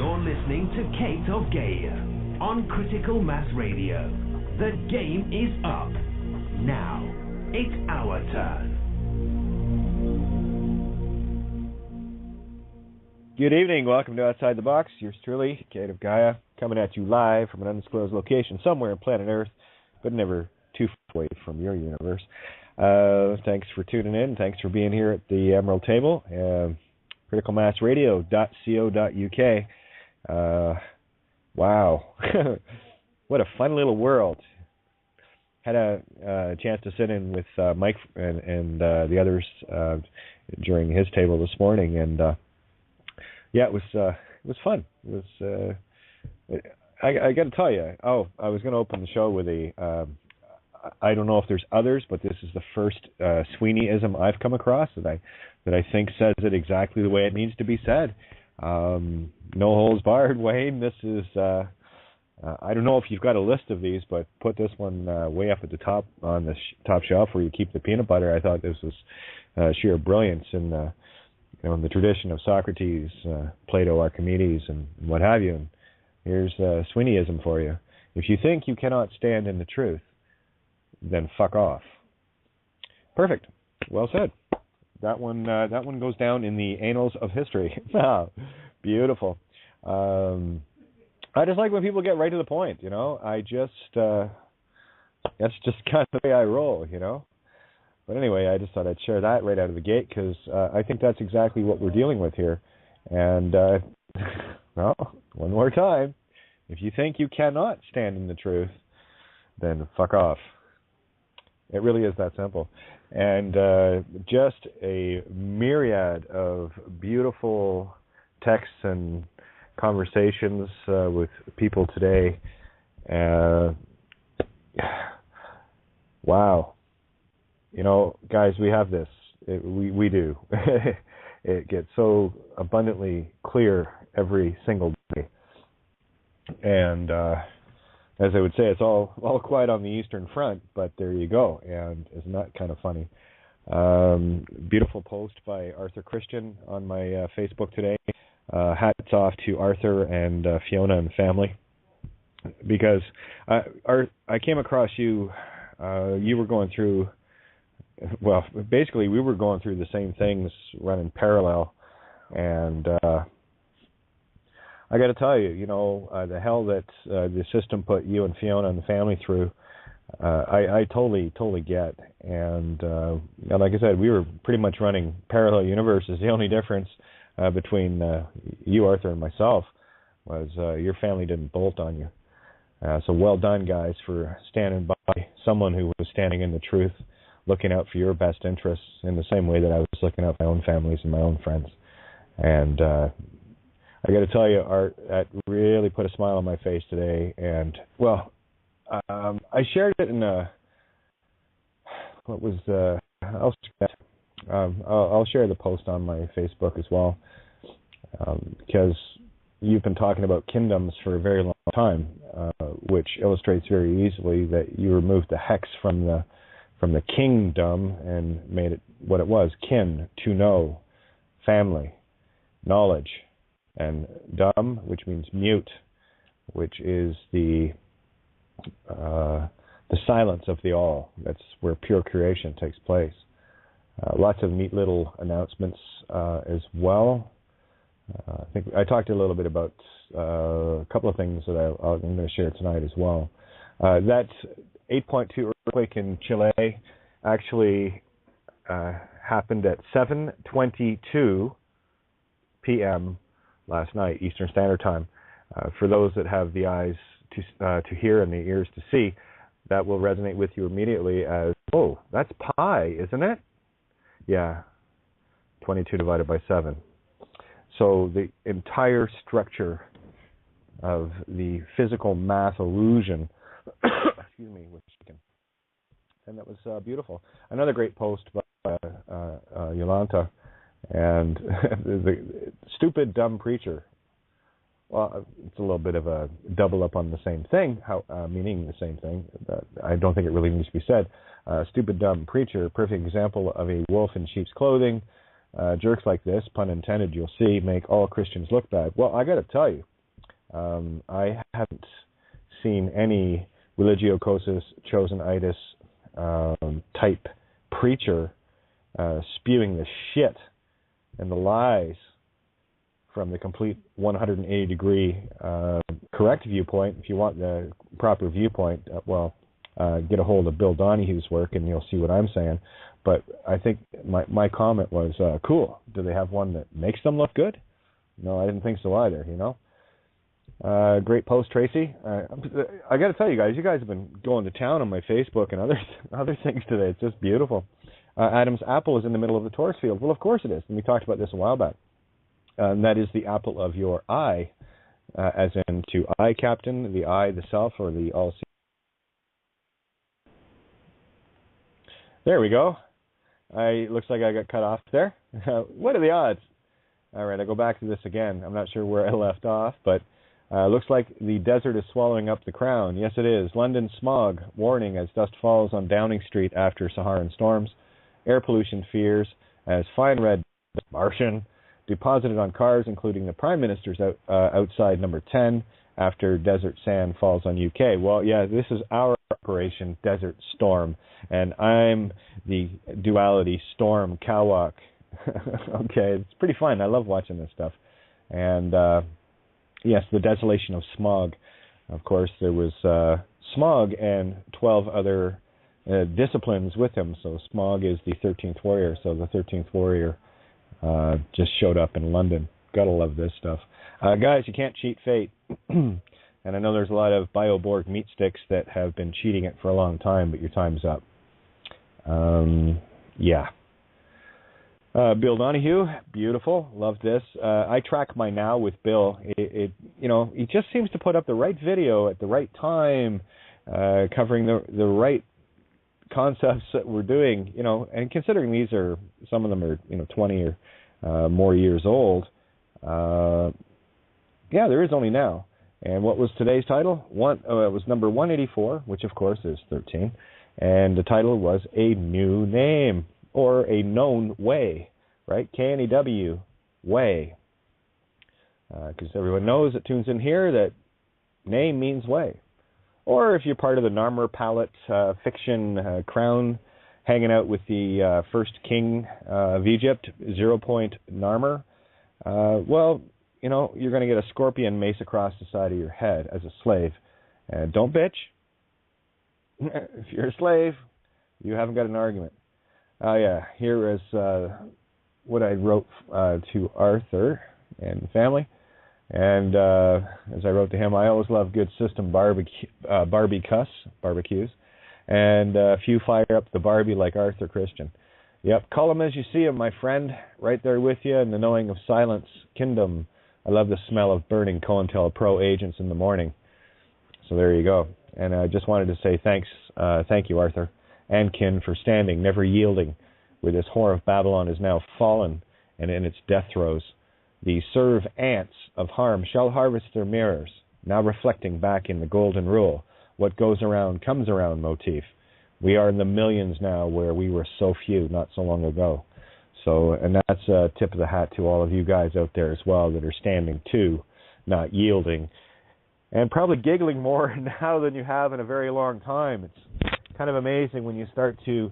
You're listening to Kate of Gaia on Critical Mass Radio. The game is up. Now, it's our turn. Good evening. Welcome to Outside the Box. Yours truly, Kate of Gaia, coming at you live from an undisclosed location somewhere on planet Earth, but never too far away from your universe. Thanks for tuning in. Thanks for being here at the Emerald Table. criticalmassradio.co.uk. Wow. What a fun little world. Had a chance to sit in with Mike and the others during his table this morning, and yeah, it was fun. It was. I got to tell you. Oh, I was going to open the show with a. I don't know if there's others, but this is the first Sweeneyism I've come across that I think says it exactly the way it needs to be said. No holds barred, Wayne. This is. I don't know if you've got a list of these, but put this one way up at the top on the top shelf where you keep the peanut butter. I thought this was sheer brilliance in in the tradition of Socrates, Plato, Archimedes, and what have you. And here's Sweeneyism for you. If you think you cannot stand in the truth, then fuck off. Perfect. Well said. That one goes down in the annals of history. Beautiful. I just like when people get right to the point. That's just kind of the way I roll. But anyway, I just thought I'd share that right out of the gate because I think that's exactly what we're dealing with here. And well, one more time, if you think you cannot stand in the truth, then fuck off. It really is that simple. And just a myriad of beautiful texts and conversations with people today. Wow. Guys, we have this. We do. It gets so abundantly clear every single day. And as I would say, it's all quiet on the Eastern Front, but there you go. And isn't that kind of funny? Beautiful post by Arthur Christian on my Facebook today. Hats off to Arthur and Fiona and family. Because I came across you. You were going through... Well, basically, we were going through the same things running parallel. And I got to tell you, the hell that the system put you and Fiona and the family through, I totally get. And like I said, we were pretty much running parallel universes. The only difference between you, Arthur, and myself was your family didn't bolt on you. So well done, guys, for standing by someone who was standing in the truth, looking out for your best interests in the same way that I was looking out for my own families and my own friends. And I got to tell you, Art, that really put a smile on my face today. And, well, I shared it in I'll share the post on my Facebook as well, because you've been talking about kingdoms for a very long time, which illustrates very easily that you removed the hex from the kingdom and made it what it was: kin, to know, family, knowledge, and dum, which means mute, which is the silence of the all. That's where pure creation takes place. Lots of neat little announcements as well. I think I talked a little bit about a couple of things that I'm going to share tonight as well. That 8.2 earthquake in Chile actually happened at 7:22 p.m. last night, Eastern Standard Time. For those that have the eyes to hear and the ears to see, that will resonate with you immediately as, oh, that's pi, isn't it? Yeah, 22 divided by 7. So the entire structure of the physical math illusion, excuse me, was shaken. And that was beautiful. Another great post by Yolanta, and the stupid, dumb preacher. Well, it's a little bit of a double up on the same thing, meaning the same thing. I don't think it really needs to be said. Stupid, dumb preacher, perfect example of a wolf in sheep's clothing. Jerks like this, pun intended, you'll see, make all Christians look bad. Well, I got to tell you, I haven't seen any religiocosus chosenitis type preacher spewing the shit and the lies from the complete 180-degree correct viewpoint. If you want the proper viewpoint, get a hold of Bill Donahue's work and you'll see what I'm saying. But I think my comment was, cool. Do they have one that makes them look good? No, I didn't think so either, you know. Great post, Tracy. I got to tell you guys have been going to town on my Facebook and other things today. It's just beautiful. Adam's apple is in the middle of the Taurus field. Well, of course it is. And we talked about this a while back. And that is the apple of your eye, as in to eye captain, the eye, the self, or the all-seeing. There we go. Looks like I got cut off there. What are the odds? All right, I'll go back to this again. I'm not sure where I left off, but looks like the desert is swallowing up the crown. Yes, it is. London smog warning as dust falls on Downing Street after Saharan storms. Air pollution fears as fine red Martian deposited on cars, including the Prime Minister's outside number 10 after desert sand falls on UK. Well, yeah, this is our Operation Desert Storm, and I'm the duality Storm Kawak. Okay, it's pretty fun. I love watching this stuff. And yes, the desolation of smog. Of course, there was smog and 12 other disciplines with him. So smog is the 13th warrior. So the 13th warrior just showed up in London. Gotta love this stuff. Guys, you can't cheat fate. And I know there's a lot of Bioborg meat sticks that have been cheating it for a long time, but your time's up. Yeah. Bill Donahue, beautiful. Love this. I track my now with Bill. He just seems to put up the right video at the right time, covering the right concepts that we're doing, and considering these are, some of them are, 20 or more years old. Yeah, there is only now. And what was today's title? It was number 184, which of course is 13. And the title was A New Name, or A Known Way, right? K-N-E-W, Way. Because everyone knows that tunes in here that name means way. Or if you're part of the Narmer Palette fiction crown, hanging out with the first king of Egypt, 0 Point Narmer, you're going to get a scorpion mace across the side of your head as a slave. And don't bitch. If you're a slave, you haven't got an argument. Here is what I wrote to Arthur and family. And as I wrote to him, I always love good system barbecues. And a few fire up the Barbie like Arthur Christian. Yep, call him as you see him, my friend. Right there with you in the knowing of silence kingdom. I love the smell of burning COINTEL Pro agents in the morning. So there you go. And I just wanted to say thank you, Arthur and kin, for standing, never yielding, where this whore of Babylon is now fallen and in its death throes. The serve ants of harm shall harvest their mirrors, now reflecting back in the golden rule. What goes around comes around motif. We are in the millions now where we were so few not so long ago. So, and that's a tip of the hat to all of you guys out there as well that are standing too, not yielding, and probably giggling more now than you have in a very long time. It's kind of amazing when you start to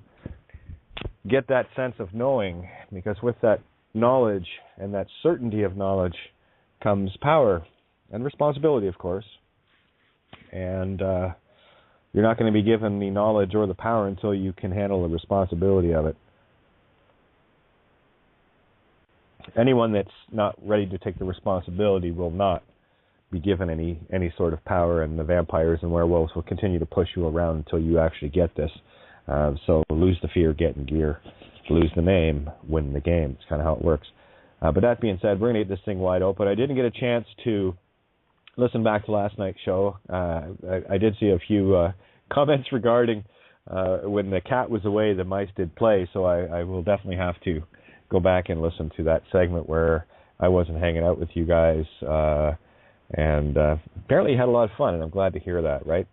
get that sense of knowing, because with that knowledge and that certainty of knowledge comes power and responsibility, of course. And you're not going to be given the knowledge or the power until you can handle the responsibility of it. Anyone that's not ready to take the responsibility will not be given any sort of power, and the vampires and werewolves will continue to push you around until you actually get this. So lose the fear, get in gear. Lose the name, win the game. It's kind of how it works. But that being said, we're going to get this thing wide open. I didn't get a chance to listen back to last night's show. I did see a few comments regarding when the cat was away, the mice did play, so I will definitely have to go back and listen to that segment where I wasn't hanging out with you guys, and apparently had a lot of fun, and I'm glad to hear that, right?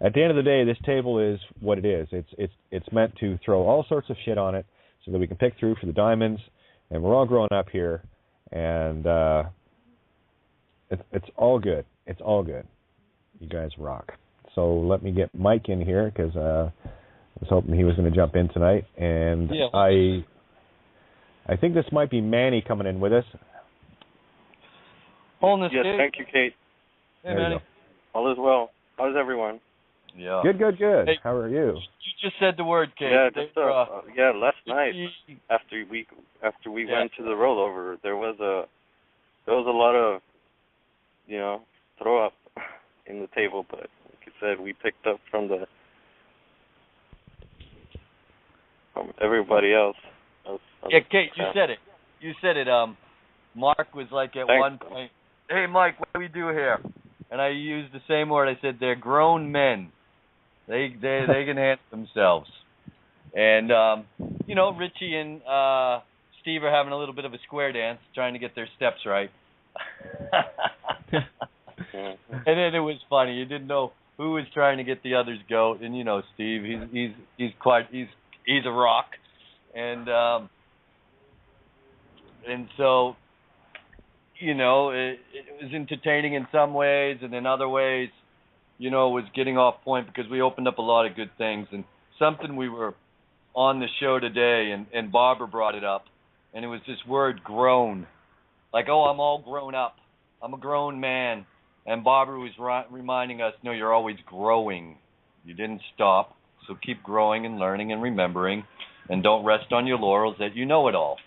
At the end of the day, this table is what it is. It's meant to throw all sorts of shit on it so that we can pick through for the diamonds, and we're all growing up here, and it's all good. It's all good. You guys rock. So let me get Mike in here because I was hoping he was going to jump in tonight. And yeah. I think this might be Manny coming in with us. Holding yes, Kate. thank you, Kate. Hey, Manny. All is well. How's everyone? Yeah. Good. Hey, how are you? You just said the word, Kate. Yeah, last night after we went to the rollover, there was a lot of throw up in the table, but like you said, we picked up from everybody else. Yeah, Kate, you said it. Mark was like at one point, "Hey, Mike, what do we do here?" And I used the same word. I said, "They're grown men. They can handle themselves." And Richie and Steve are having a little bit of a square dance, trying to get their steps right. And then it was funny. You didn't know who was trying to get the other's goat. And Steve, he's a rock, and so it was entertaining in some ways, and in other ways, it was getting off point because we opened up a lot of good things. And something we were on the show today, and Barbara brought it up, and it was this word grown. Like, oh, I'm all grown up. I'm a grown man. And Barbara was reminding us, no, you're always growing. You didn't stop. So keep growing and learning and remembering, and don't rest on your laurels that you know it all.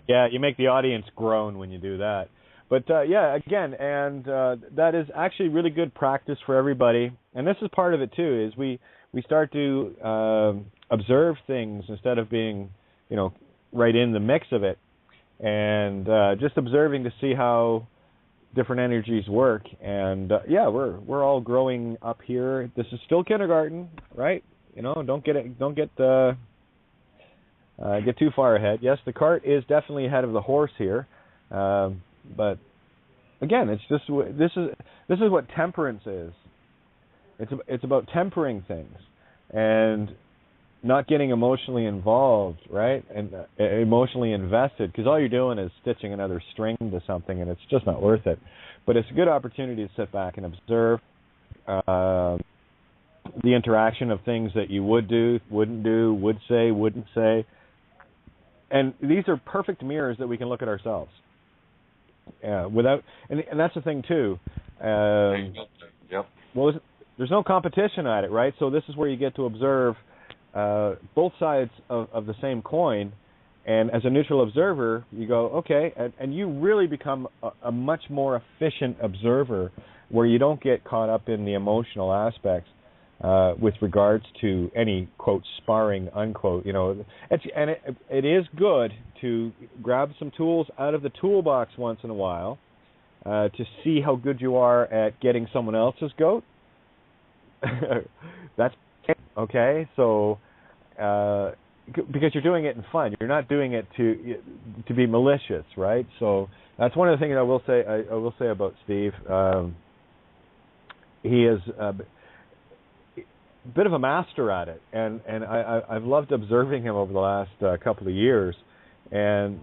Yeah, you make the audience groan when you do that. But, again, and that is actually really good practice for everybody. And this is part of it, too, is we start to observe things instead of being, right in the mix of it. And just observing to see how different energies work. And, we're all growing up here. This is still kindergarten, right? Don't get too far ahead. Yes, the cart is definitely ahead of the horse here. But again, it's just this is what temperance is. It's about tempering things and not getting emotionally involved, right? And emotionally invested, because all you're doing is stitching another string to something, and it's just not worth it. But it's a good opportunity to sit back and observe the interaction of things that you would do, wouldn't do, would say, wouldn't say. And these are perfect mirrors that we can look at ourselves. And that's the thing too. Yep. Well, there's no competition at it, right? So this is where you get to observe both sides of the same coin, and as a neutral observer, you go, okay, and you really become a much more efficient observer, where you don't get caught up in the emotional aspects with regards to any, quote, sparring, unquote. It is good to grab some tools out of the toolbox once in a while to see how good you are at getting someone else's goat. That's okay. So because you're doing it in fun, you're not doing it to be malicious, right? So that's one of the things I will say about Steve. He is a bit of a master at it, and I've loved observing him over the last couple of years. And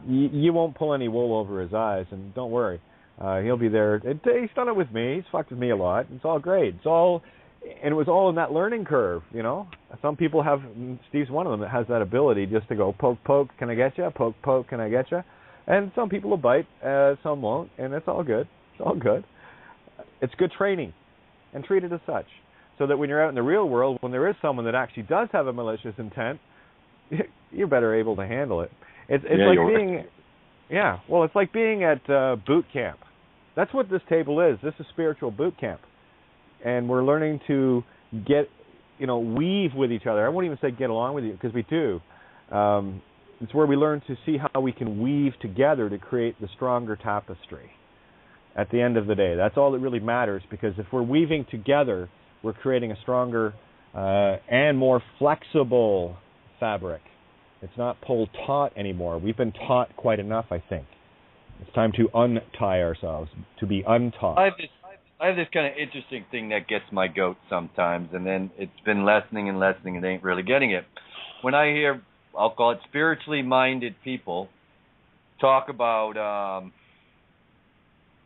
you won't pull any wool over his eyes, and don't worry, he'll be there. He's done it with me. He's fucked with me a lot. It's all great. And it was all in that learning curve, Some people have, Steve's one of them, that has that ability just to go, poke, poke, can I get you? Poke, poke, can I get you? And some people will bite, some won't, and it's all good. It's all good. It's good training, and treat it as such, so that when you're out in the real world, when there is someone that actually does have a malicious intent, you're better able to handle it. It's like being at boot camp. That's what this table is. This is spiritual boot camp. And we're learning to weave with each other. I won't even say get along with you, because we do. It's where we learn to see how we can weave together to create the stronger tapestry. At the end of the day, that's all that really matters, because if we're weaving together, we're creating a stronger and more flexible fabric. It's not pulled taut anymore. We've been taught quite enough, I think. It's time to untie ourselves, to be untaught. I have this kind of interesting thing that gets my goat sometimes, and then it's been lessening and lessening, and they ain't really getting it. When I hear, I'll call it spiritually minded people, talk about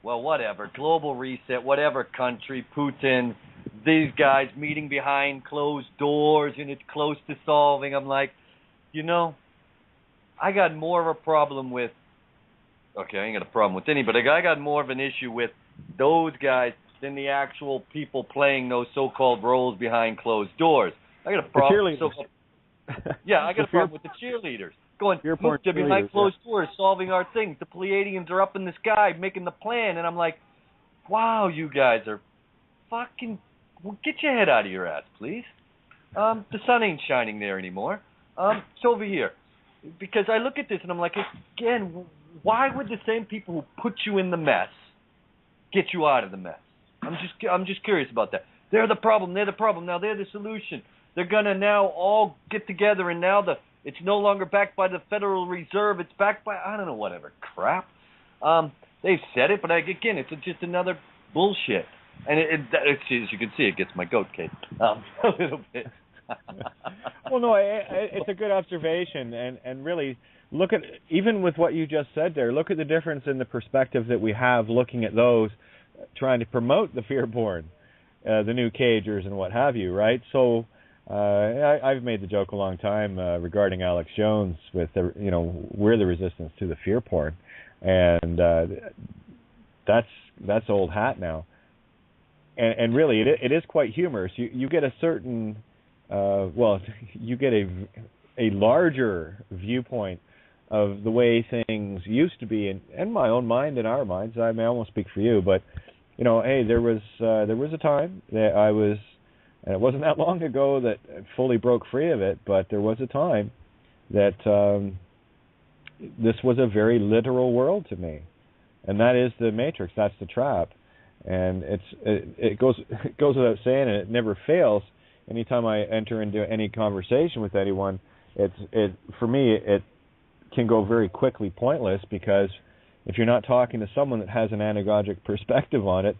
well, whatever, global reset, whatever country, Putin, these guys meeting behind closed doors and it's close to solving. I'm like, I got more of a problem with, okay, I ain't got a problem with any, but I got more of an issue with those guys than the actual people playing those so-called roles behind closed doors. I got a problem. I got a problem with the cheerleaders. Going, look, they're behind closed doors, solving our things. The Pleiadians are up in the sky making the plan, and I'm like, wow, you guys are fucking. Well, get your head out of your ass, please. The sun ain't shining there anymore. It's over here. Because I look at this and I'm like, again, why would the same people who put you in the mess get you out of the mess? I'm just curious about that. They're the problem. They're the problem. Now they're the solution. They're gonna now all get together, and now it's no longer backed by the Federal Reserve. It's backed by I don't know whatever crap. They've said it, but again, it's just another bullshit. And as you can see, it gets my goat, Kate, a little bit. Well, no, it's a good observation, and really look at, even with what you just said there, look at the difference in the perspective that we have looking at those trying to promote the fear-born, the new cagers and what have you, right? So I've made the joke a long time regarding Alex Jones with, we're the resistance to the fear porn, and that's old hat now. And really, it is quite humorous. You get a certain, you get a larger viewpoint of the way things used to be in my own mind, in our minds. I won't speak for you, but hey, there was a time that I was, and it wasn't that long ago that I fully broke free of it, but there was a time that this was a very literal world to me, and that is the Matrix. That's the trap. And it goes without saying, and it never fails. Anytime I enter into any conversation with anyone, for me it can go very quickly pointless, because if you're not talking to someone that has an anagogic perspective on it,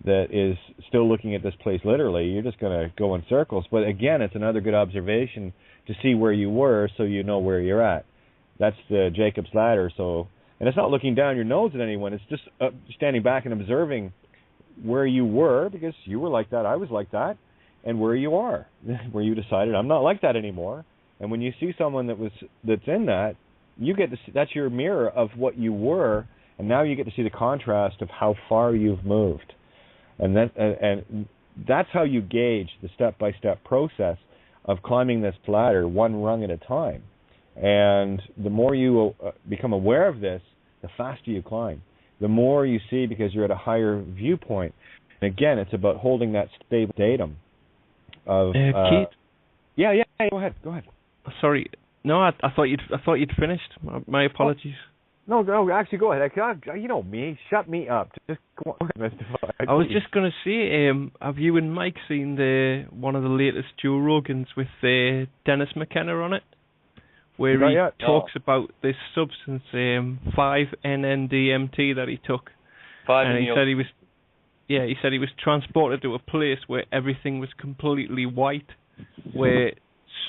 that is still looking at this place literally, you're just going to go in circles. But again, it's another good observation to see where you were, so you know where you're at. That's the Jacob's ladder. So. And it's not looking down your nose at anyone. It's just standing back and observing where you were, because you were like that, I was like that, and where you are, where you decided I'm not like that anymore. And when you see someone that's in that, you get to see, that's your mirror of what you were, and now you get to see the contrast of how far you've moved. And that's how you gauge the step-by-step process of climbing this ladder one rung at a time. And the more you become aware of this, the faster you climb. The more you see, because you're at a higher viewpoint. And again, it's about holding that stable datum of Keith? Yeah, go ahead. Sorry. No, I thought you'd finished. My apologies. No, actually go ahead. You know me. Shut me up. Just go on, Mr. I was just going to say, have you and Mike seen one of the latest Joe Rogans with Dennis McKenna on it? Where he talks about this substance, 5-NN-DMT, that he took. And he said he was transported to a place where everything was completely white, where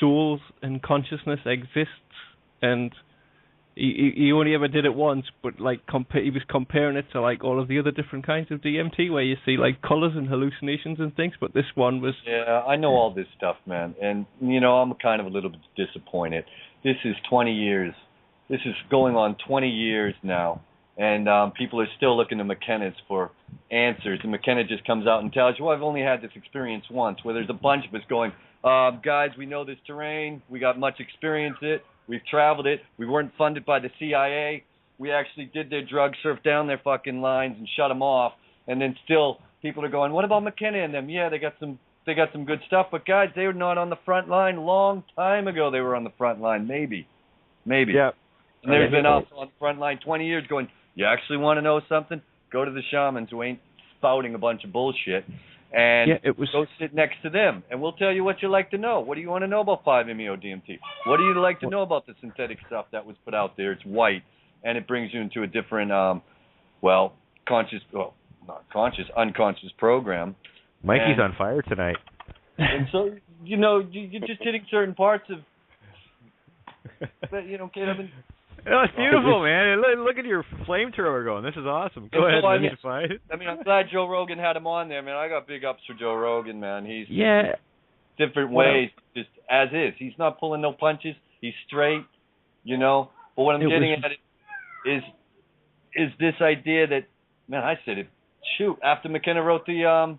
souls and consciousness exists, and he only ever did it once, but he was comparing it to all of the other different kinds of DMT, where you see colors and hallucinations and things, but this one was... Yeah, I know all this stuff, man, and I'm kind of a little bit disappointed. This is 20 years. This is going on 20 years now, and people are still looking to McKenna's for answers, and McKenna just comes out and tells you, well, I've only had this experience once, where there's a bunch of us going, guys, we know this terrain, we got much experience in it, we've traveled it, we weren't funded by the CIA, we actually did their drugs, surfed down their fucking lines and shut them off, and then still people are going, what about McKenna and them? Yeah, they got some good stuff, but guys, they were not on the front line. Long time ago they were on the front line, maybe. Yeah. And there's been also on the front line 20 years going, you actually want to know something? Go to the shamans who ain't spouting a bunch of bullshit, and go sit next to them, and we'll tell you what you like to know. What do you want to know about 5-MeO-DMT? What do you like to know about the synthetic stuff that was put out there? It's white, and it brings you into a different, unconscious program. Mikey's on fire tonight. And so, you're just hitting certain parts of... But, Kate, No, it's beautiful, man. Look at your flamethrower going. This is awesome. Go ahead, Mystify. I mean, I'm glad Joe Rogan had him on there, man. I got big ups for Joe Rogan, man. He's different ways, just as is. He's not pulling no punches. He's straight, you know. But what I'm getting at is this idea that, man, I said it. Shoot, after McKenna wrote the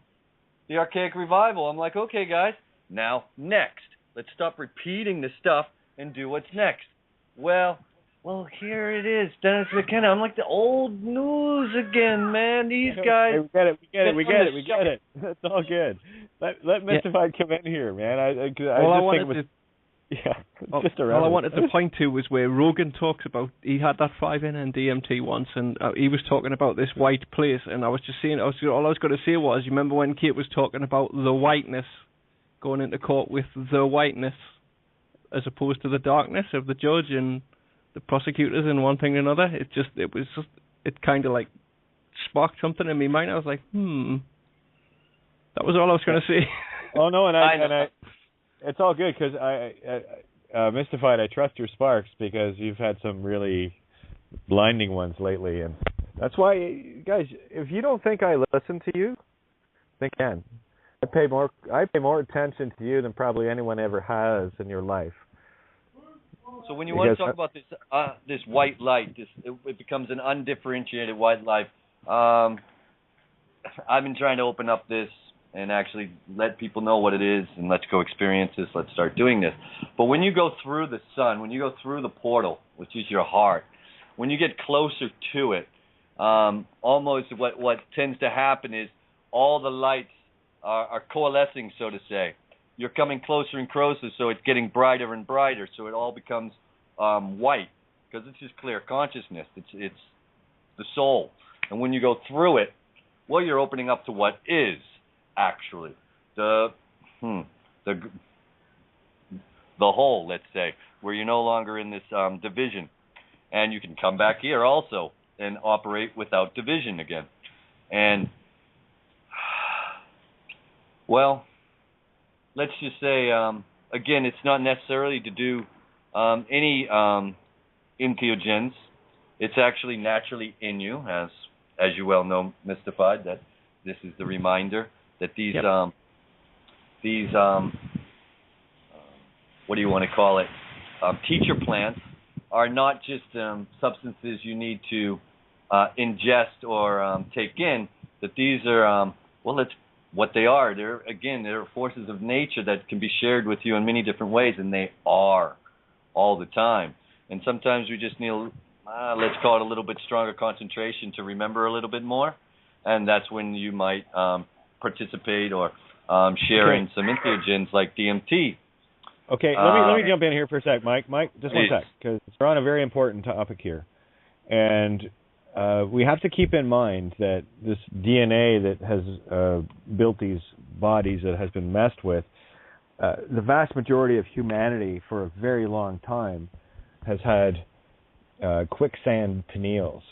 Archaic Revival, I'm like, okay, guys, now next. Let's stop repeating the stuff and do what's next. Well, here it is, Dennis McKenna. I'm like the old news again, man. These guys. Hey, we get it. That's all good. Let Mystified come in here, man. All I wanted to point to was where Rogan talks about, he had that 5NN DMT once, and he was talking about this white place, and I was just saying, all I was going to say was, you remember when Kate was talking about the whiteness, going into court with the whiteness, as opposed to the darkness of the judge and the prosecutors and one thing and another. It kind of like sparked something in my mind. I was like, that was all I was going to say. Oh no, and I it's all good because I Mystified. I trust your sparks because you've had some really blinding ones lately, and that's why, guys. If you don't think I listen to you, think again. I pay more attention to you than probably anyone ever has in your life. So when you want to talk about this white light, it becomes an undifferentiated white light. I've been trying to open up this and actually let people know what it is, and let's go experience this. Let's start doing this. But when you go through the sun, when you go through the portal, which is your heart, when you get closer to it, almost what tends to happen is all the lights are coalescing, so to say. You're coming closer and closer, so it's getting brighter and brighter, so it all becomes white, because it's just clear consciousness. It's the soul. And when you go through it, well, you're opening up to what is actually the whole, let's say, where you're no longer in this division. And you can come back here also and operate without division again. And, well, let's just say, again, it's not necessarily to do any entheogens. It's actually naturally in you, as you well know, Mystified, that this is the reminder that these what do you want to call it, teacher plants are not just substances you need to ingest or take in, that these are, that's what they are. They're forces of nature that can be shared with you in many different ways, and they are all the time. And sometimes we just need, let's call it a little bit stronger concentration to remember a little bit more, and that's when you might participate or share in some entheogens like DMT. Okay, let me jump in here for a sec, Mike. Mike, just one sec, because we're on a very important topic here. And we have to keep in mind that this DNA that has built these bodies that has been messed with, the vast majority of humanity for a very long time has had quicksand pineals.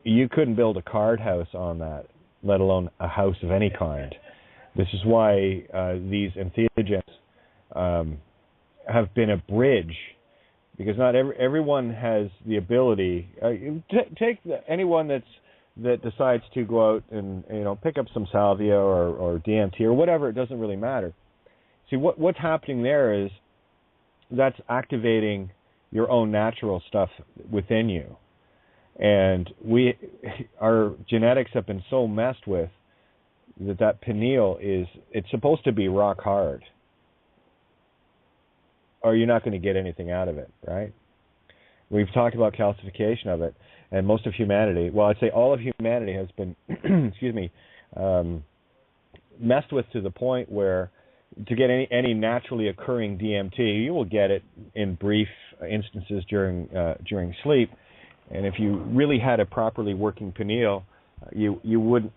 You couldn't build a card house on that, let alone a house of any kind. This is why these entheogens have been a bridge, because not everyone has the ability. Take anyone that decides to go out and pick up some salvia or DMT or whatever. It doesn't really matter. See, what's happening there is that's activating your own natural stuff within you, and our genetics have been so messed with that pineal it's supposed to be rock hard, or you're not going to get anything out of it, right? We've talked about calcification of it, and most of humanity, well, I'd say all of humanity has been, messed with to the point where to get any naturally occurring DMT, you will get it in brief instances during sleep, and if you really had a properly working pineal, you would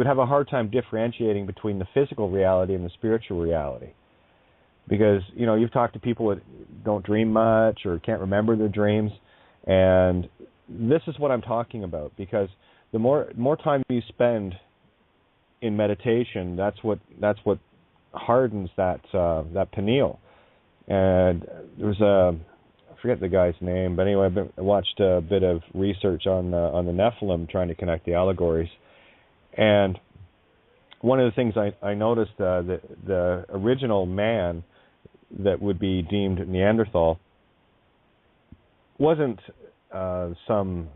have a hard time differentiating between the physical reality and the spiritual reality. Because, you've talked to people that don't dream much or can't remember their dreams, and this is what I'm talking about, because the more time you spend in meditation, that's what hardens that pineal. And there's I forget the guy's name, but anyway, I watched a bit of research on the Nephilim, trying to connect the allegories. And one of the things I noticed, the original man that would be deemed Neanderthal wasn't some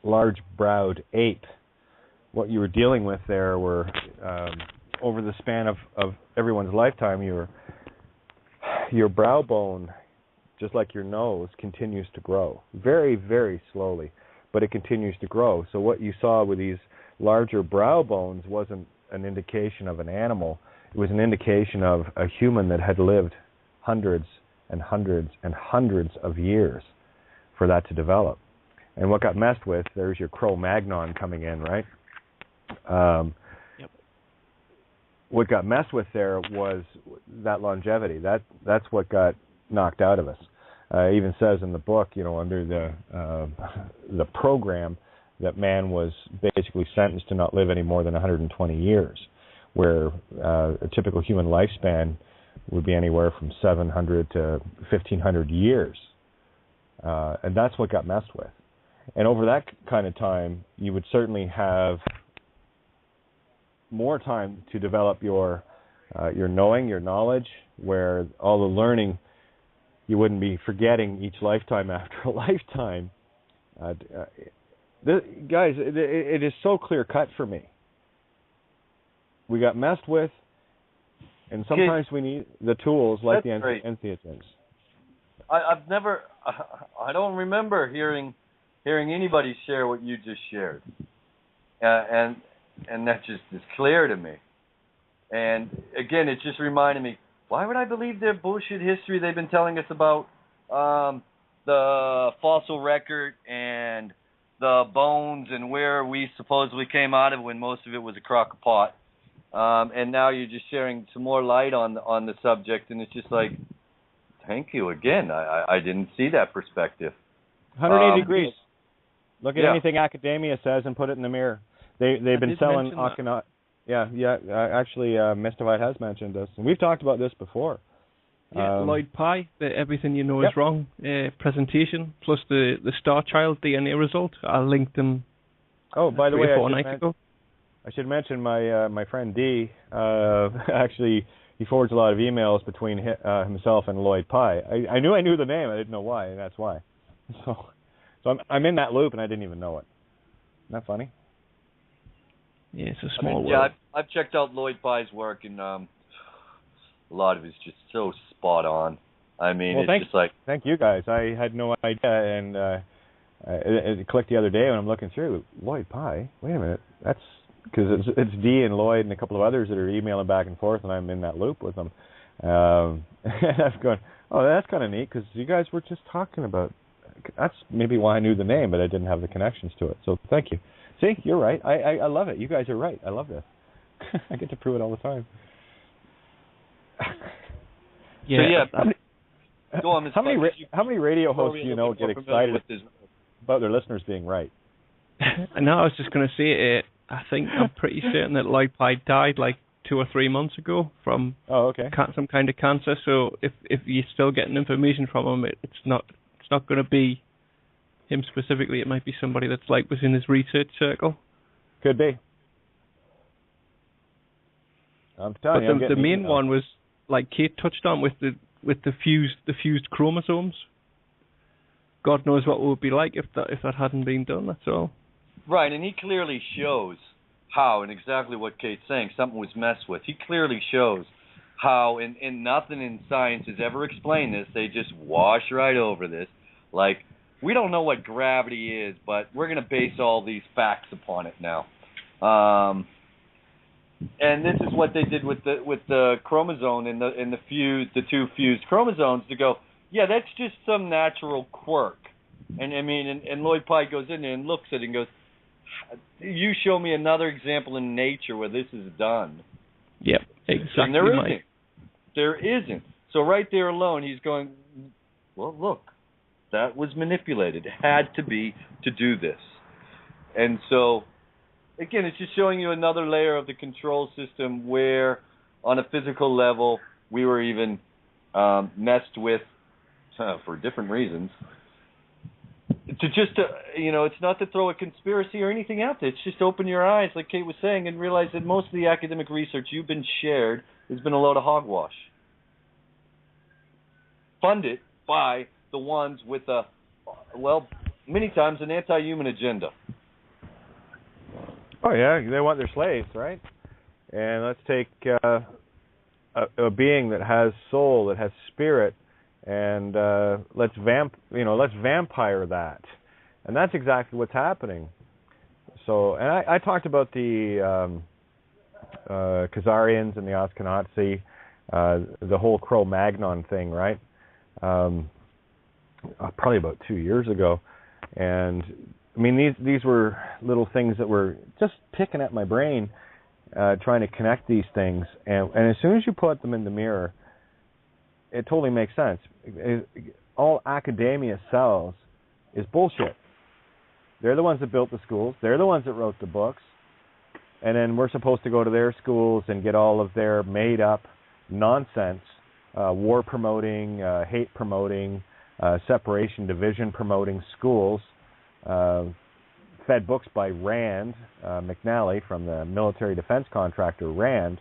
large-browed ape. What you were dealing with there were, over the span of everyone's lifetime, your brow bone, just like your nose, continues to grow. Very, very slowly, but it continues to grow. So what you saw with these larger brow bones wasn't an indication of an animal. It was an indication of a human that had lived hundreds and hundreds and hundreds of years for that to develop. And what got messed with, there's your Cro-Magnon coming in, right? Yep. What got messed with there was that longevity. That's what got knocked out of us. It even says in the book, under the program, that man was basically sentenced to not live any more than 120 years, where a typical human lifespan would be anywhere from 700 to 1,500 years. And that's what got messed with. And over that kind of time, you would certainly have more time to develop your knowing, your knowledge, where all the learning, you wouldn't be forgetting each lifetime after a lifetime. Guys, it is so clear-cut for me. We got messed with, and sometimes we need the tools like the entheogens. I don't remember hearing anybody share what you just shared, and that just is clear to me. And again, it just reminded me, why would I believe their bullshit history they've been telling us about the fossil record and the bones and where we supposedly came out of when most of it was a crock of pot. And now you're just sharing some more light on the subject, and it's just like, thank you again. I didn't see that perspective. 180 degrees. Look at anything academia says and put it in the mirror. They've been selling Akhenaten. Yeah. Actually, Mystivite has mentioned this, and we've talked about this before. Yeah, Lloyd Pye, the Everything You Know Is Wrong presentation, plus the Star Child DNA result. I linked them. Oh, by the way, 4 nights ago. I should mention my friend D. Actually, he forwards a lot of emails between himself and Lloyd Pye. I knew the name. I didn't know why, and that's why. So I'm in that loop, and I didn't even know it. Isn't that funny? Yeah, it's a small world. Yeah, I've checked out Lloyd Pye's work, and a lot of it's just so spot on. I mean, it's just like... Thank you, guys. I had no idea, and it clicked the other day when I'm looking through. Lloyd Pye? Wait a minute. That's... Because it's Dee and Lloyd and a couple of others that are emailing back and forth, and I'm in that loop with them. And I'm going, oh, that's kind of neat, because you guys were just talking about... That's maybe why I knew the name, but I didn't have the connections to it. So thank you. See, you're right. I love it. You guys are right. I love this. I get to prove it all the time. Yeah. So, go on, how many radio hosts do you know get excited about their listeners being right? No, I was just going to say, I'm pretty certain that Lloyd Pye died like 2 or 3 months ago from some kind of cancer. So if you're still getting information from him, it's not going to be him specifically. It might be somebody that's was in his research circle. Could be. I'm telling you. The main one was like Kate touched on with the fused chromosomes. God knows what it would be like if that hadn't been done. That's all. Right, and he clearly shows how, and exactly what Kate's saying, something was messed with. He clearly shows how, and nothing in science has ever explained this. They just wash right over this. Like, we don't know what gravity is, but we're going to base all these facts upon it now. And this is what they did with the chromosome and the two fused chromosomes to go, yeah, that's just some natural quirk. And I mean, and Lloyd Pye goes in there and looks at it and goes, you show me another example in nature where this is done. Yep, exactly. And there isn't. So right there alone, he's going, well, look, that was manipulated. It had to be to do this. And so, again, it's just showing you another layer of the control system where, on a physical level, we were even messed with for different reasons. It's not to throw a conspiracy or anything out there. It's just open your eyes, like Kate was saying, and realize that most of the academic research you've been shared has been a load of hogwash. Funded by the ones with many times an anti-human agenda. Oh yeah, they want their slaves, right? And let's take a being that has soul, that has spirit, and let's vampire that, and that's exactly what's happening. So, and I talked about the Khazarians and the Ashkenazi, the whole Cro-Magnon thing, right? Probably about 2 years ago, and I mean these were little things that were just picking at my brain, trying to connect these things, and as soon as you put them in the mirror, it totally makes sense. All academia sells is bullshit. They're the ones that built the schools. They're the ones that wrote the books. And then we're supposed to go to their schools and get all of their made-up nonsense, war-promoting, hate-promoting, separation, division-promoting schools, fed books by Rand McNally from the military defense contractor Rand.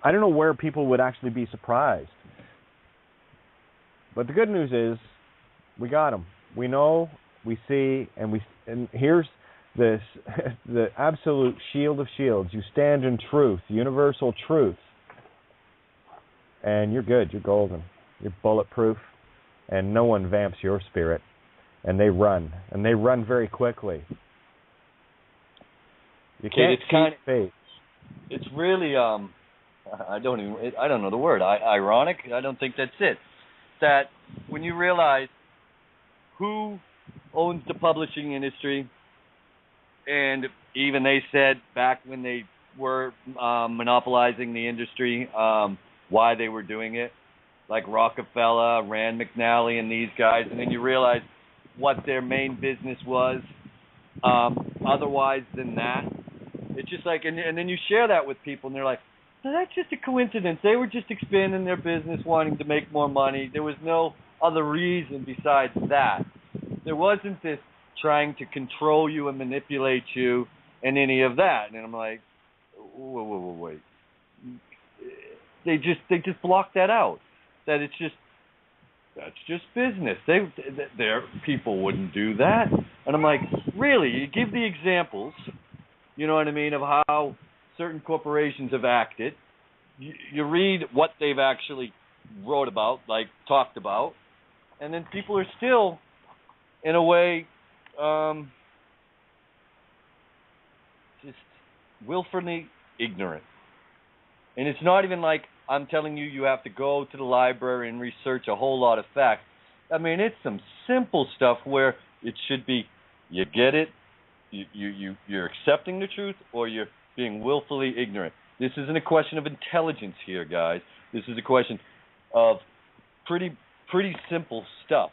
I don't know where people would actually be surprised. But the good news is we got them. We know, we see, and here's this the absolute shield of shields. You stand in truth, universal truth. And you're good, you're golden. You're bulletproof, and no one vamps your spirit. And they run very quickly. You can't cheat fate. It's really I don't know the word. Ironic? I don't think that's it. That when you realize who owns the publishing industry, and even they said back when they were monopolizing the industry, why they were doing it, like Rockefeller, Rand McNally, and these guys, and then you realize what their main business was. Otherwise than that, it's just like, and then you share that with people, and they're like, "No, that's just a coincidence. They were just expanding their business, wanting to make more money. There was no other reason besides that. There wasn't this trying to control you and manipulate you and any of that." And I'm like, wait. They just blocked that out. That's just business. Their people wouldn't do that. And I'm like, really? You give the examples, you know what I mean, of how certain corporations have acted. You read what they've actually wrote about, like talked about, and then people are still, in a way, just willfully ignorant. And it's not even like I'm telling you have to go to the library and research a whole lot of facts. I mean, it's some simple stuff where it should be, you get it, you're accepting the truth, or you're being willfully ignorant. This isn't a question of intelligence here, guys. This is a question of pretty simple stuff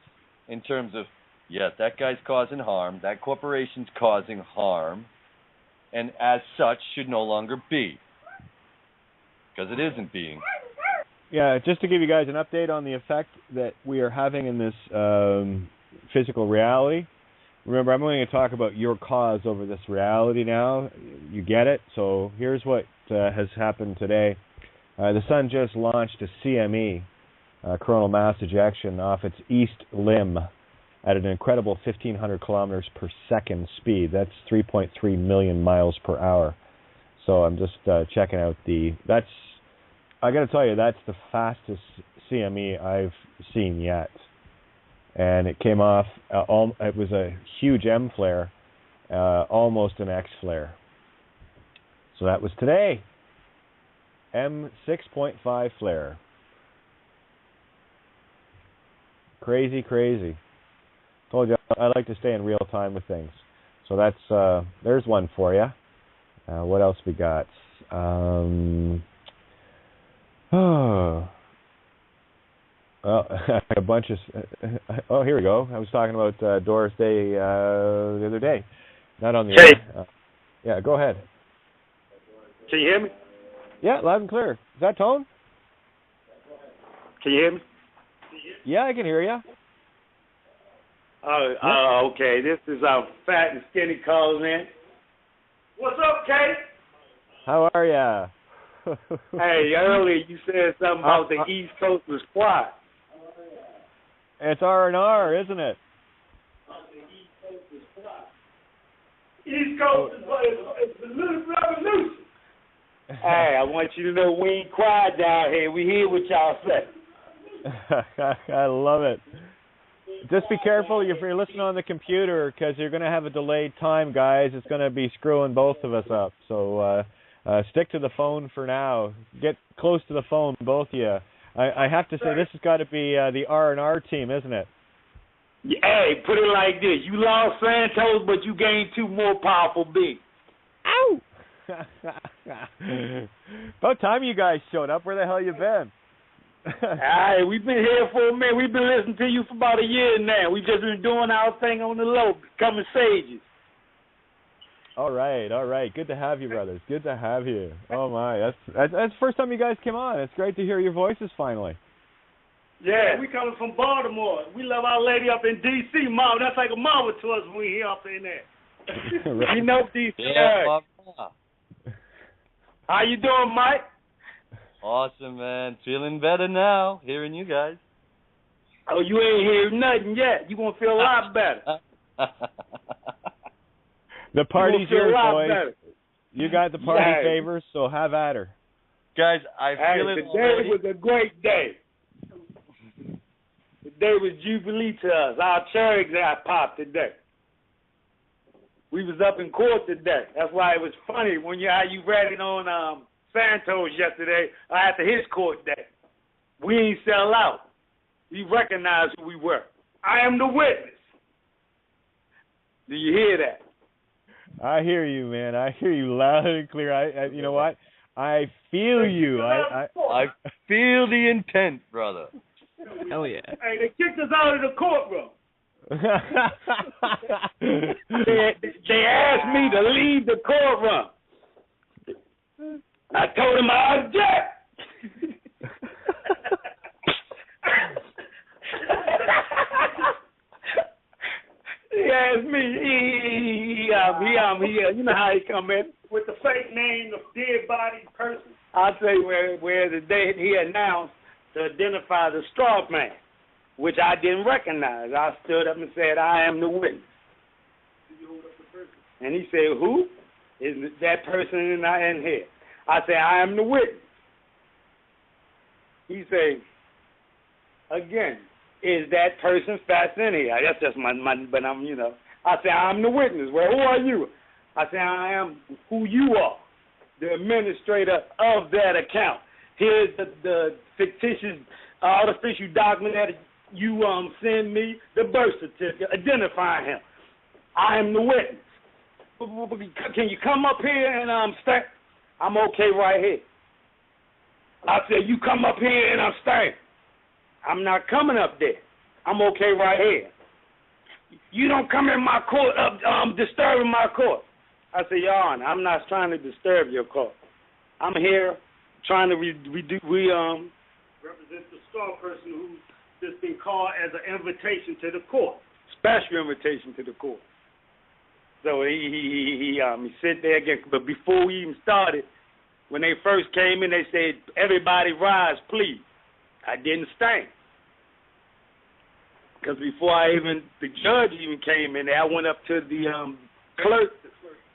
in terms of, yes, that guy's causing harm, that corporation's causing harm, and as such should no longer be, because it isn't being. Yeah, just to give you guys an update on the effect that we are having in this physical reality. Remember, I'm only going to talk about your cause over this reality now. You get it? So here's what has happened today. The sun just launched a CME, coronal mass ejection, off its east limb at an incredible 1,500 kilometers per second speed. That's 3.3 million miles per hour. So I'm just checking out I got to tell you, that's the fastest CME I've seen yet. And it came off, it was a huge M flare, almost an X flare. So that was today. M6.5 flare. Crazy. Told you I like to stay in real time with things. So that's there's one for you. What else we got? Well, a bunch of. Oh, here we go. I was talking about Doris Day the other day. Not on the air. Yeah, go ahead. Can you hear me? Yeah, loud and clear. Is that Tone? Can you hear me? Yeah, I can hear you. Okay. This is Fat and Skinny calling in. What's up, Kate? How are ya? Hey, earlier you said something about the East Coast was quiet. It's R&R, isn't it? East Coast is a little revolution. Hey, I want you to know we ain't quiet down here. We hear what y'all say. I love it. Just be careful if you're listening on the computer, because you're going to have a delayed time, guys. It's going to be screwing both of us up. So stick to the phone for now. Get close to the phone, both of you. I have to say, this has got to be the R&R team, isn't it? Hey, put it like this. You lost Santos, but you gained two more powerful beings. Ow! About time you guys showed up. Where the hell you been? Hey, we've been here for a minute. We've been listening to you for about a year now. We've just been doing our thing on the low, becoming sages. All right. Good to have you, brothers. Good to have you. Oh, my. That's the first time you guys came on. It's great to hear your voices finally. Yeah, we coming from Baltimore. We love our lady up in D.C., Mom. That's like a mama to us when we here up in there. Right. We know D.C. Yeah, How you doing, Mike? Awesome, man. Feeling better now, hearing you guys. Oh, you ain't heard nothing yet. You gonna feel a lot better. The party's yours, boys. Better. You got the party favors, so have at her. Guys, I feel it already. Today was a great day. Today was Jubilee to us. Our cherry got popped today. We was up in court today. That's why it was funny when how you read it on Santos yesterday after his court day. We ain't sell out. We recognized who we were. I am the witness. Do you hear that? I hear you, man. I hear you loud and clear. I you know what? I feel you. I feel the intent, brother. Hell yeah. Hey, they kicked us out of the courtroom. They asked me to leave the courtroom. I told him I object. He asked me. He you know how he come in with the fake name of dead body person. I'll tell you where the day he announced to identify the straw man, which I didn't recognize. I stood up and said, I am the witness. And he said, who? Is that person in here? I said, I am the witness. He said, again, is that person fast in here? That's just my but I'm, I said, I'm the witness. Well, who are you? I said, I am who you are, the administrator of that account. Here's the fictitious, artificial document that you send me, the birth certificate, identifying him. I am the witness. Can you come up here and stand? I'm okay right here. I said, you come up here and I'm staying. I'm not coming up there. I'm okay right here. You don't come in my court disturbing my court. I said, Your Honor, I'm not trying to disturb your court. I'm here trying to represent the straw person who's just been called as an invitation to the court, special invitation to the court. So he sit there again. But before we even started, when they first came in, they said, everybody rise, please. I didn't stand. Because before the judge even came in there, I went up to the clerk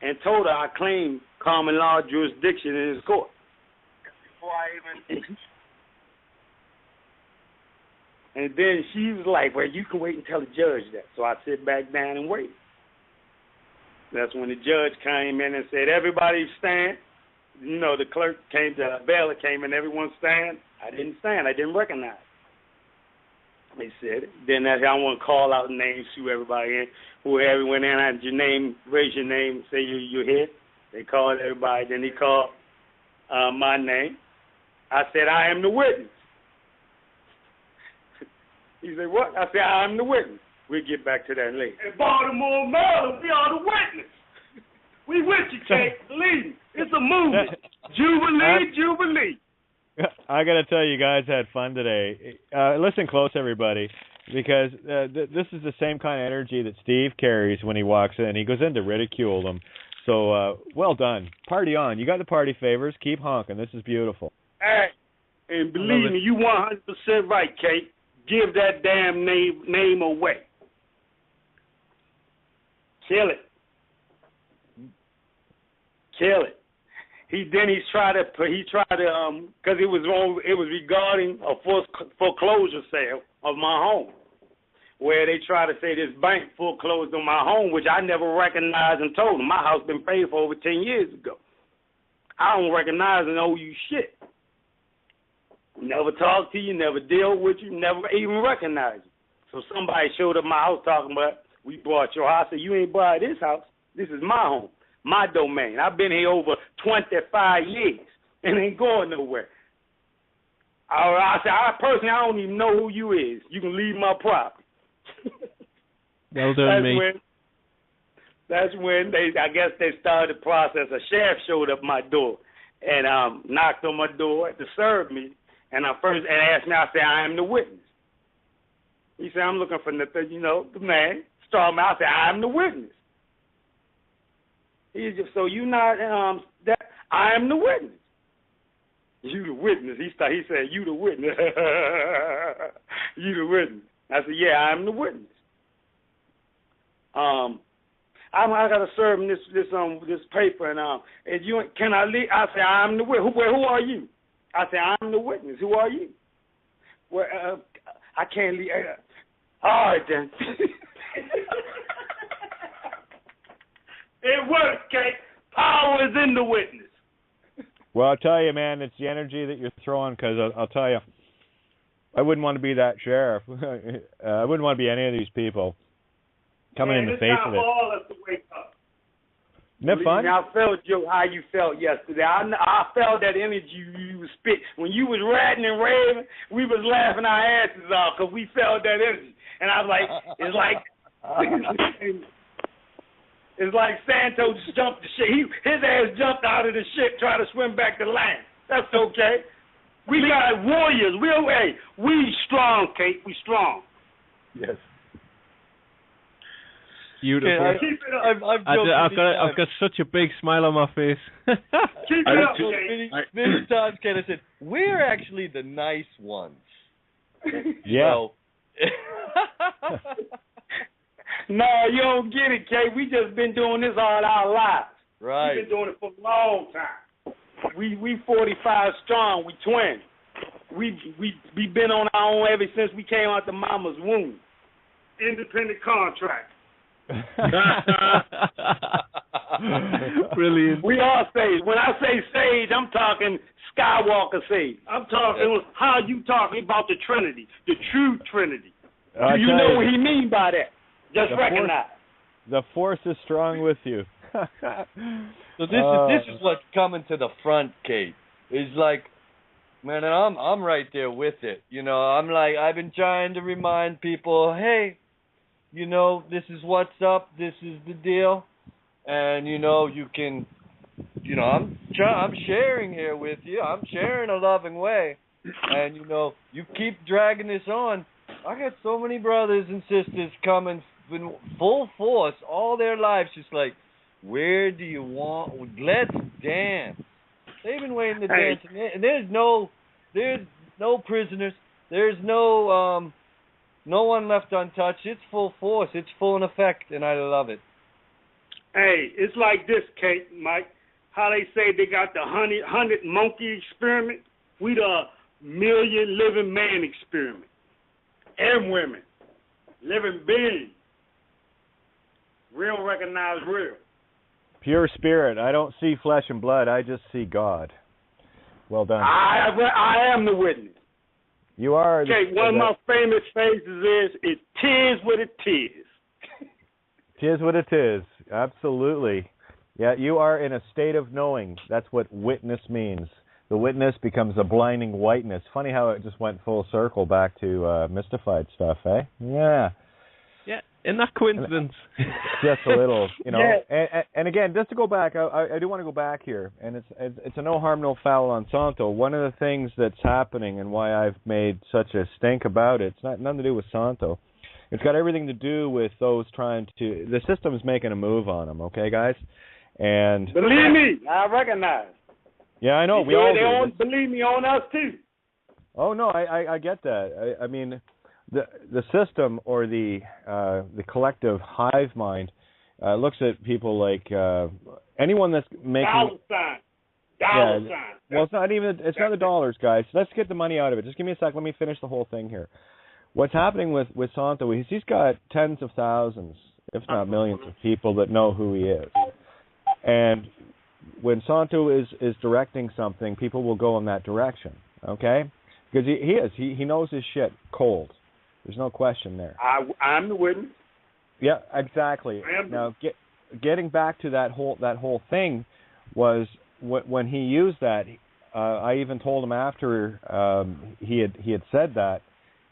and told her I claimed common law jurisdiction in his court. Before I even... And then she was like, well, you can wait and tell the judge that. So I sit back down and wait. That's when the judge came in and said, everybody stand. The clerk came, the bailiff came in, everyone stand. I didn't stand. I didn't recognize. They said it. Then I want to call out names, sue everybody in. Whoever went in, had your name, raise your name, say you're here. They called everybody. Then he called my name. I said, I am the witness. He said, what? I said, I am the witness. We'll get back to that later. In Baltimore, Maryland, we are the witness. We with you, Kate. Believe me. It's a movement. Jubilee. I got to tell you guys had fun today. Listen close, everybody, because this is the same kind of energy that Steve carries when he walks in. He goes in to ridicule them. So, well done. Party on. You got the party favors. Keep honking. This is beautiful. Hey, and believe me, you 100% right, Kate. Give that damn name away. Kill it. Kill it. He tried to because it was regarding a foreclosure sale of my home, where they try to say this bank foreclosed on my home, which I never recognized and told them my house been paid for over 10 years ago. I don't recognize and owe you shit. Never talk to you, never deal with you, never even recognize you. So somebody showed up at my house talking about, we bought your house. I said, you ain't bought this house. This is my home, my domain. I've been here over 25 years and ain't going nowhere. I said, personally, I don't even know who you is. You can leave my property. Well done, That's when I guess they started the process. A sheriff showed up at my door and knocked on my door to serve me. And asked me, I said, I am the witness. He said, I'm looking for the man. Starman. I said, I am the witness. He just, so you not that I am the witness. You the witness. He said, you the witness. You the witness. I said, yeah, I am the witness. I gotta serve him this paper and you can I leave? I said, I am the witness. Who are you? I said, I'm the witness. Who are you? Well, I can't leave. All right, then. It works, Kate. Power is in the witness. Well, I'll tell you, man, it's the energy that you're throwing, because I'll tell you, I wouldn't want to be that sheriff. I wouldn't want to be any of these people coming in the face of it. It's time for all of us to wake up. Isn't that fun? I felt how you felt yesterday. I felt that energy you spit. When you was ratting and raving, we was laughing our asses off because we felt that energy. And I was like, it's like Santos jumped the ship. His ass jumped out of the ship trying to swim back to land. That's okay. We got warriors. We strong, Kate. We strong. Yes. Beautiful. Yeah, I've got such a big smile on my face. Keep it up, Many times Ken said, we're actually the nice ones. Yeah. No, you don't get it, Kate. We just been doing this all our lives. Right. We've been doing it for a long time. We 45 strong. We twins. We been on our own ever since we came out the mama's womb. Independent contract. Brilliant. We are sage. When I say sage, I'm talking Skywalker sage. I'm talking how you talking about the Trinity, the true Trinity. Do you know what he mean by that? Just recognize. The force is strong with you. So this is what's coming to the front, Kate. Is like, man, I'm right there with it. You know, I'm like, I've been trying to remind people, hey, you know, this is what's up. This is the deal, and you know, you can, you know, I'm sharing here with you. I'm sharing a loving way, and you know, you keep dragging this on. I got so many brothers and sisters coming in full force all their lives, just like, where do you want? Let's dance. They've been waiting to dance, and there's no prisoners. There's no one left untouched. It's full force. It's full in effect, and I love it. Hey, it's like this, Kate, Mike. How they say they got the 100 monkey experiment. We the million living man experiment. And women. Living beings. Real recognize real. Pure spirit. I don't see flesh and blood. I just see God. Well done. I am the witness. You are. Okay, one of my famous phrases is "tis what it is." Tis what it is. Absolutely. Yeah, you are in a state of knowing. That's what witness means. The witness becomes a blinding whiteness. Funny how it just went full circle back to mystified stuff, eh? Yeah. Yeah. Isn't that coincidence? Just a little, you know. Yeah. And again, just to go back, I do want to go back here, and it's a no harm, no foul on Santo. One of the things that's happening and why I've made such a stink about it, it's nothing to do with Santo. It's got everything to do with those trying to. The system's making a move on them, okay, guys? And believe me, I recognize. Yeah, I know. We all do. Believe me on us too. Oh no, I get that. I mean, the system or the collective hive mind looks at people like anyone that's making dollar sign. Well, it's not even. It's not the dollars, guys. Let's get the money out of it. Just give me a sec. Let me finish the whole thing here. What's happening with Santo is he's got tens of thousands, if not millions, of people that know who he is. And when Santo is directing something, people will go in that direction, okay? Because he knows his shit cold. There's no question there. I'm the witness. Yeah, exactly. Now, getting back to that whole thing was when he used that. I even told him after he had said that,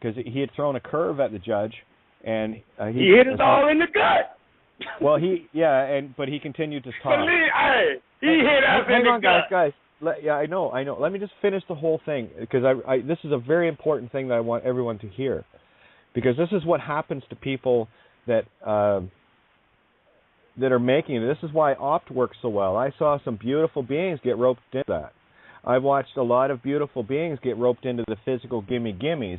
because he had thrown a curve at the judge, and he hit us all in the gut. Well, but he continued to talk. He hit us in the gut. Guys. I know. Let me just finish the whole thing, because this is a very important thing that I want everyone to hear, because this is what happens to people that are making it. This is why Opt works so well. I saw some beautiful beings get roped into that. I've watched a lot of beautiful beings get roped into the physical gimmies.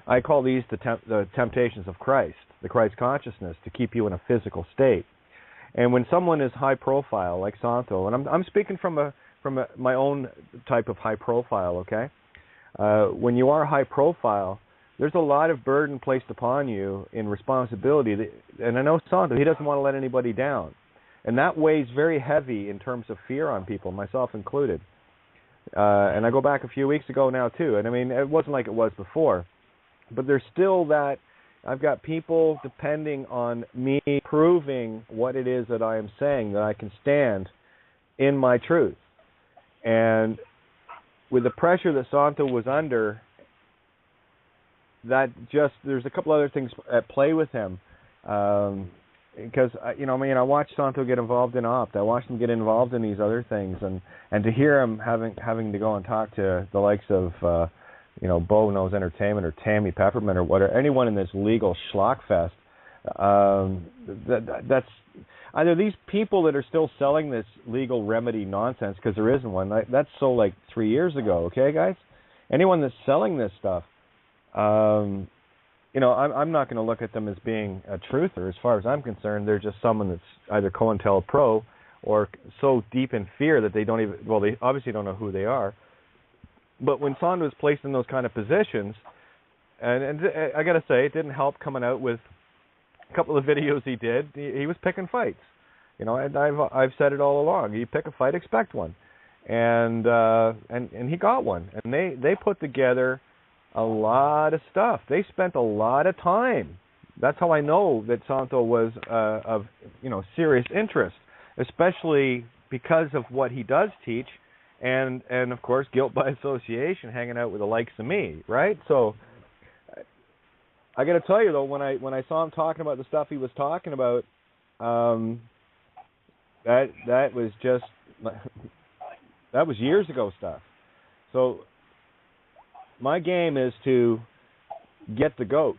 I call these the temptations of Christ, the Christ consciousness, to keep you in a physical state. And when someone is high profile, like Santo, and I'm speaking from my own type of high profile, okay? When you are high profile, there's a lot of burden placed upon you in responsibility. And I know Santo, he doesn't want to let anybody down. And that weighs very heavy in terms of fear on people, myself included. And I go back a few weeks ago now, too. And, I mean, it wasn't like it was before. But there's still that. I've got people depending on me proving what it is that I am saying, that I can stand in my truth. And with the pressure that Santo was under, there's a couple other things at play with him. Because I watched Santo get involved in Opt. I watched him get involved in these other things, and to hear him having to go and talk to the likes of Bo Knows Entertainment or Tammy Peppermint or whatever, anyone in this legal schlockfest. That's either these people that are still selling this legal remedy nonsense, because there isn't one. That's so like 3 years ago. Okay, guys, anyone that's selling this stuff. I'm not going to look at them as being a truther. As far as I'm concerned, they're just someone that's either COINTELPRO or so deep in fear that they they obviously don't know who they are. But when Santo was placed in those kind of positions, and I got to say, it didn't help coming out with a couple of videos he did. He was picking fights. And I've said it all along. You pick a fight, expect one. And he got one. And they put together a lot of stuff. They spent a lot of time. That's how I know that Santo was of serious interest, especially because of what he does teach, and of course guilt by association, hanging out with the likes of me, right? So I got to tell you though, when I saw him talking about the stuff he was talking about, that was years ago stuff. So my game is to get the goat,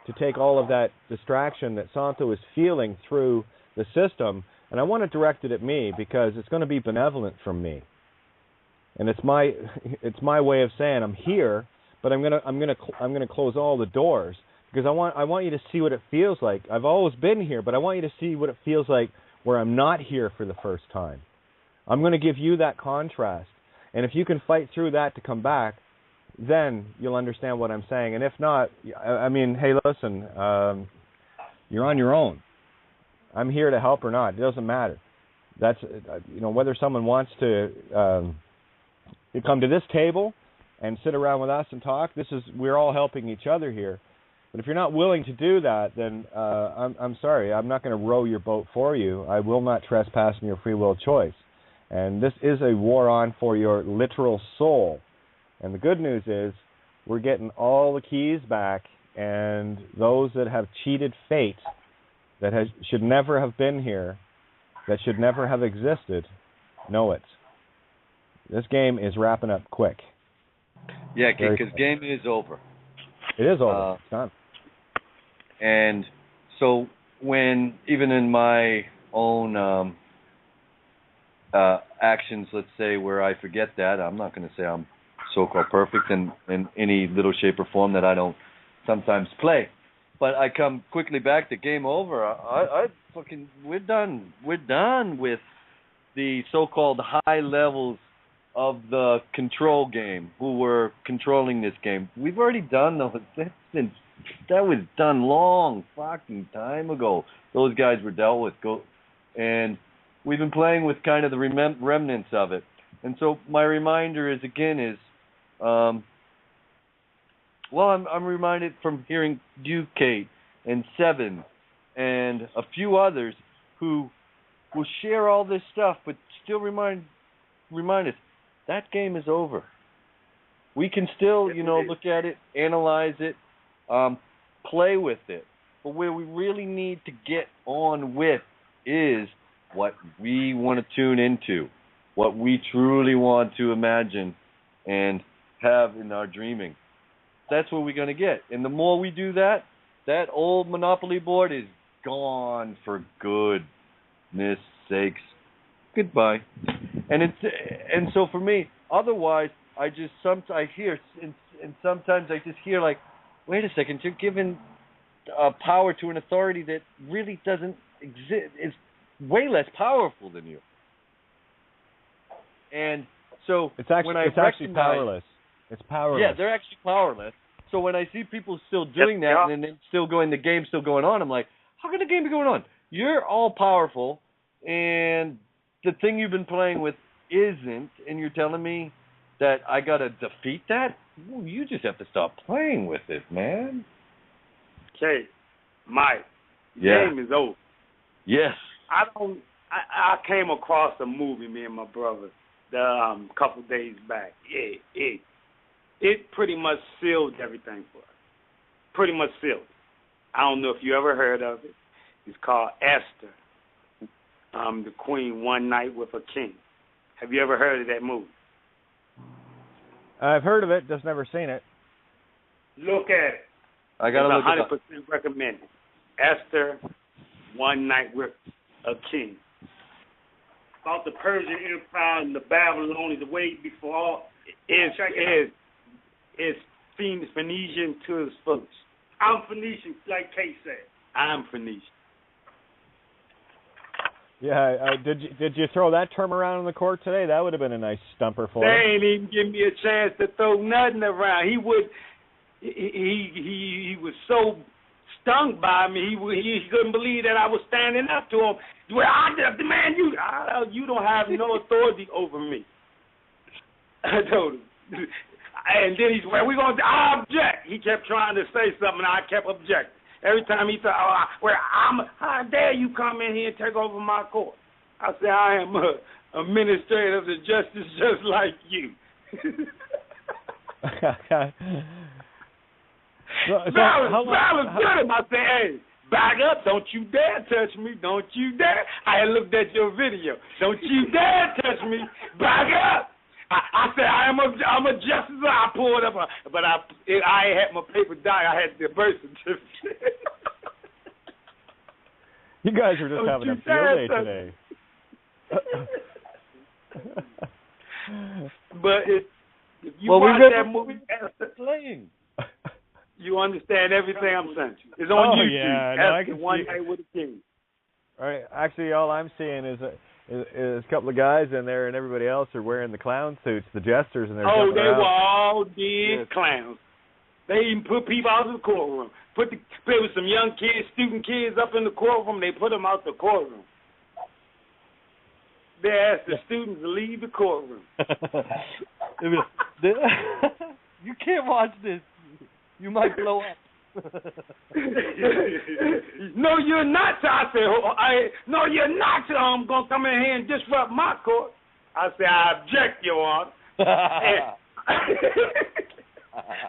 to take all of that distraction that Santo is feeling through the system, and I want to direct it at me because it's going to be benevolent from me. And it's my way of saying I'm here, but I'm gonna close all the doors, because I want you to see what it feels like. I've always been here, but I want you to see what it feels like where I'm not here for the first time. I'm going to give you that contrast. And if you can fight through that to come back, then you'll understand what I'm saying. And if not, I mean, hey, listen, you're on your own. I'm here to help or not. It doesn't matter. That's whether someone wants to come to this table and sit around with us and talk. We're all helping each other here. But if you're not willing to do that, then I'm sorry. I'm not going to row your boat for you. I will not trespass on your free will choice. And this is a war on for your literal soul. And the good news is we're getting all the keys back and those that have cheated fate, that should never have been here, that should never have existed, know it. This game is wrapping up quick. Yeah, because game is over. It is over. It's done. And so when, even in my own actions, let's say, where I forget that, I'm not going to say I'm so-called perfect in any little shape or form that I don't sometimes play. But I come quickly back to game over. We're done. We're done with the so-called high levels of the control game, who were controlling this game. We've already done those. That was done long fucking time ago. Those guys were dealt with. And we've been playing with kind of the remnants of it. And so my reminder is, I'm reminded from hearing you, Kate, and Sevan, and a few others who will share all this stuff, but still remind us, that game is over. We can still, look at it, analyze it, play with it. But where we really need to get on with is what we want to tune into, what we truly want to imagine and have in our dreaming. That's what we're going to get. And the more we do that, that old Monopoly board is gone for goodness sakes. Goodbye. And so for me, otherwise, I hear, and sometimes I just hear like, wait a second, you're giving power to an authority that really doesn't exist. It's way less powerful than you. And so it's actually powerless. It's powerless. Yeah, they're actually powerless. So when I see people still doing that and then the game's still going on, I'm like, how can the game be going on? You're all powerful, and the thing you've been playing with isn't, and you're telling me that I got to defeat that? Well, you just have to stop playing with it, man. Okay, Mike, game is over. Yes. I came across a movie, me and my brother, a couple days back. It pretty much sealed everything for us. Pretty much sealed. I don't know if you ever heard of it. It's called Esther, the Queen One Night with a King. Have you ever heard of that movie? I've heard of it, just never seen it. Look at it. I got to look it up. 100% recommended. Esther, One Night with a King. About the Persian Empire and the Babylonians, the way before all is Phoenician to its fullest. I'm Phoenician, like Kate said. I'm Phoenician. Yeah, did you throw that term around in the court today? That would have been a nice stumper for him. They ain't even give me a chance to throw nothing around. He was so stung by me. He couldn't believe that I was standing up to him. Well, you don't have no authority over me. I told him. And then he said, well, I object. He kept trying to say something, and I kept objecting. Every time he said, how dare you come in here and take over my court? I said, I am a administrator of the justice just like you. I was good. I said, hey, back up. Don't you dare touch me. Don't you dare. I had looked at your video. Don't you dare touch me. Back up. I said, I'm a justice. I pulled up, but I had my paper die. I had the birth certificate. You guys are just having a field day today. But if you watch that movie, playing. You understand everything I'm saying. It's on YouTube. Yeah, no, I can One see. Night with a King. All right. Actually, all I'm seeing is a couple of guys in there, and everybody else are wearing the clown suits, the jesters, and they're jumping around. Were all dead clowns. They even put people out of the courtroom. There was some young kids, student kids up in the courtroom. They put them out the courtroom. They asked the students to leave the courtroom. You can't watch this. You might blow up. No, you're not. I said, no, you're not. I'm going to come in here and disrupt my court. I said, I object, Your Honor.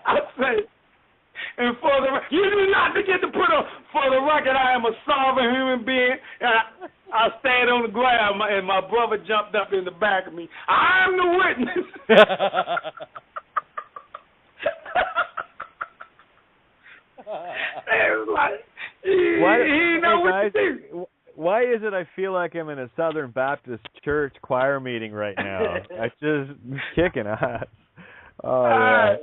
I said, And for the you do not forget to put on for the record, I am a sovereign human being. And I stand on the ground, and my brother jumped up in the back of me. I am the witness. Why is it I feel like I'm in a Southern Baptist church choir meeting right now? I just kicking ass. Oh, yeah.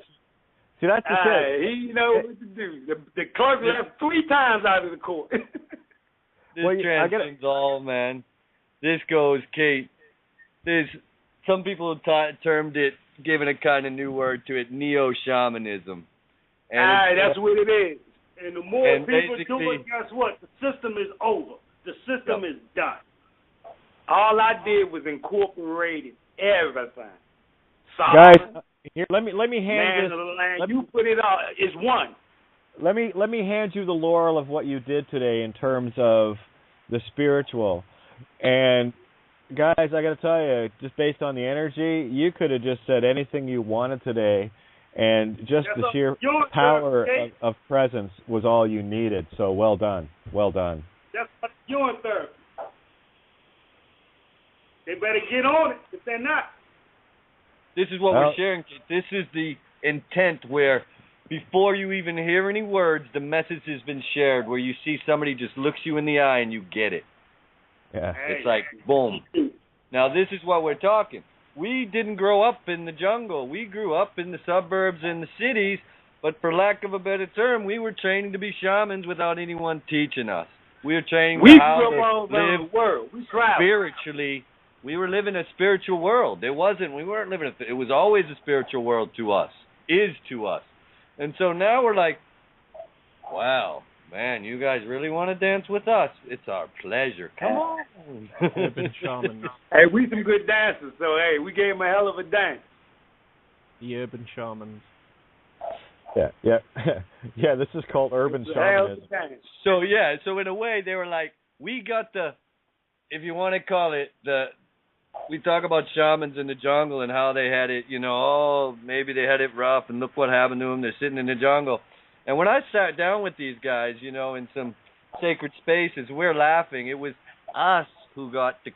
See, that's the thing. He knows what to do. The clerk left 3 times out of the court. This transcends all, man. This goes, Kate. Some people have termed it, given a kind of new word to it, neo-shamanism. That's what it is. And the more people do it, guess what? The system is over. The system is done. All I did was incorporate everything. Guys, here, let me hand this. You put it out. It's one. Let me hand you the laurel of what you did today in terms of the spiritual. And guys, I got to tell you, just based on the energy, you could have just said anything you wanted today, and just the sheer power of presence was all you needed. So well done. Well done. That's what you're doing, sir. They better get on it if they're not. This is what we're sharing. This is the intent where before you even hear any words, the message has been shared, where you see somebody just looks you in the eye and you get it. Yeah. It's like, boom. Now, this is what we're talking. We didn't grow up in the jungle. We grew up in the suburbs and the cities, but for lack of a better term, we were training to be shamans without anyone teaching us. We were training to live the world. We spiritually. We were living a spiritual world. We weren't living it was always a spiritual world to us, is to us. And so now we're like, wow, man, you guys really want to dance with us? It's our pleasure. Come on. Hey, we some good dancers, so hey, we gave them a hell of a dance. The urban shamans. Yeah. Yeah, this is called urban shamanism. So in a way, they were like, we got if you want to call it, we talk about shamans in the jungle and how they had it, maybe they had it rough and look what happened to them. They're sitting in the jungle. And when I sat down with these guys, in some sacred spaces, we're laughing. It was us who got the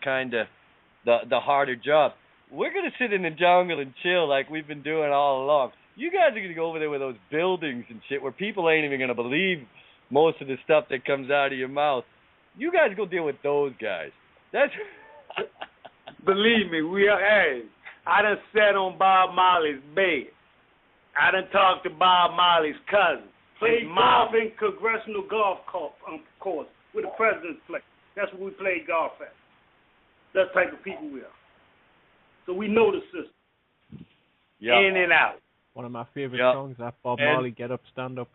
the harder job. We're going to sit in the jungle and chill like we've been doing all along. You guys are going to go over there with those buildings and shit where people ain't even going to believe most of the stuff that comes out of your mouth. You guys go deal with those guys. That's... Believe me, I done sat on Bob Marley's bed. I done talked to Bob Marley's cousin. Played golf in Congressional Golf Course where the presidents play. That's what we played golf at. That's the type of people we are. So we know the system. Yep. In and out. One of my favorite songs, that Bob Marley, Get Up, Stand Up.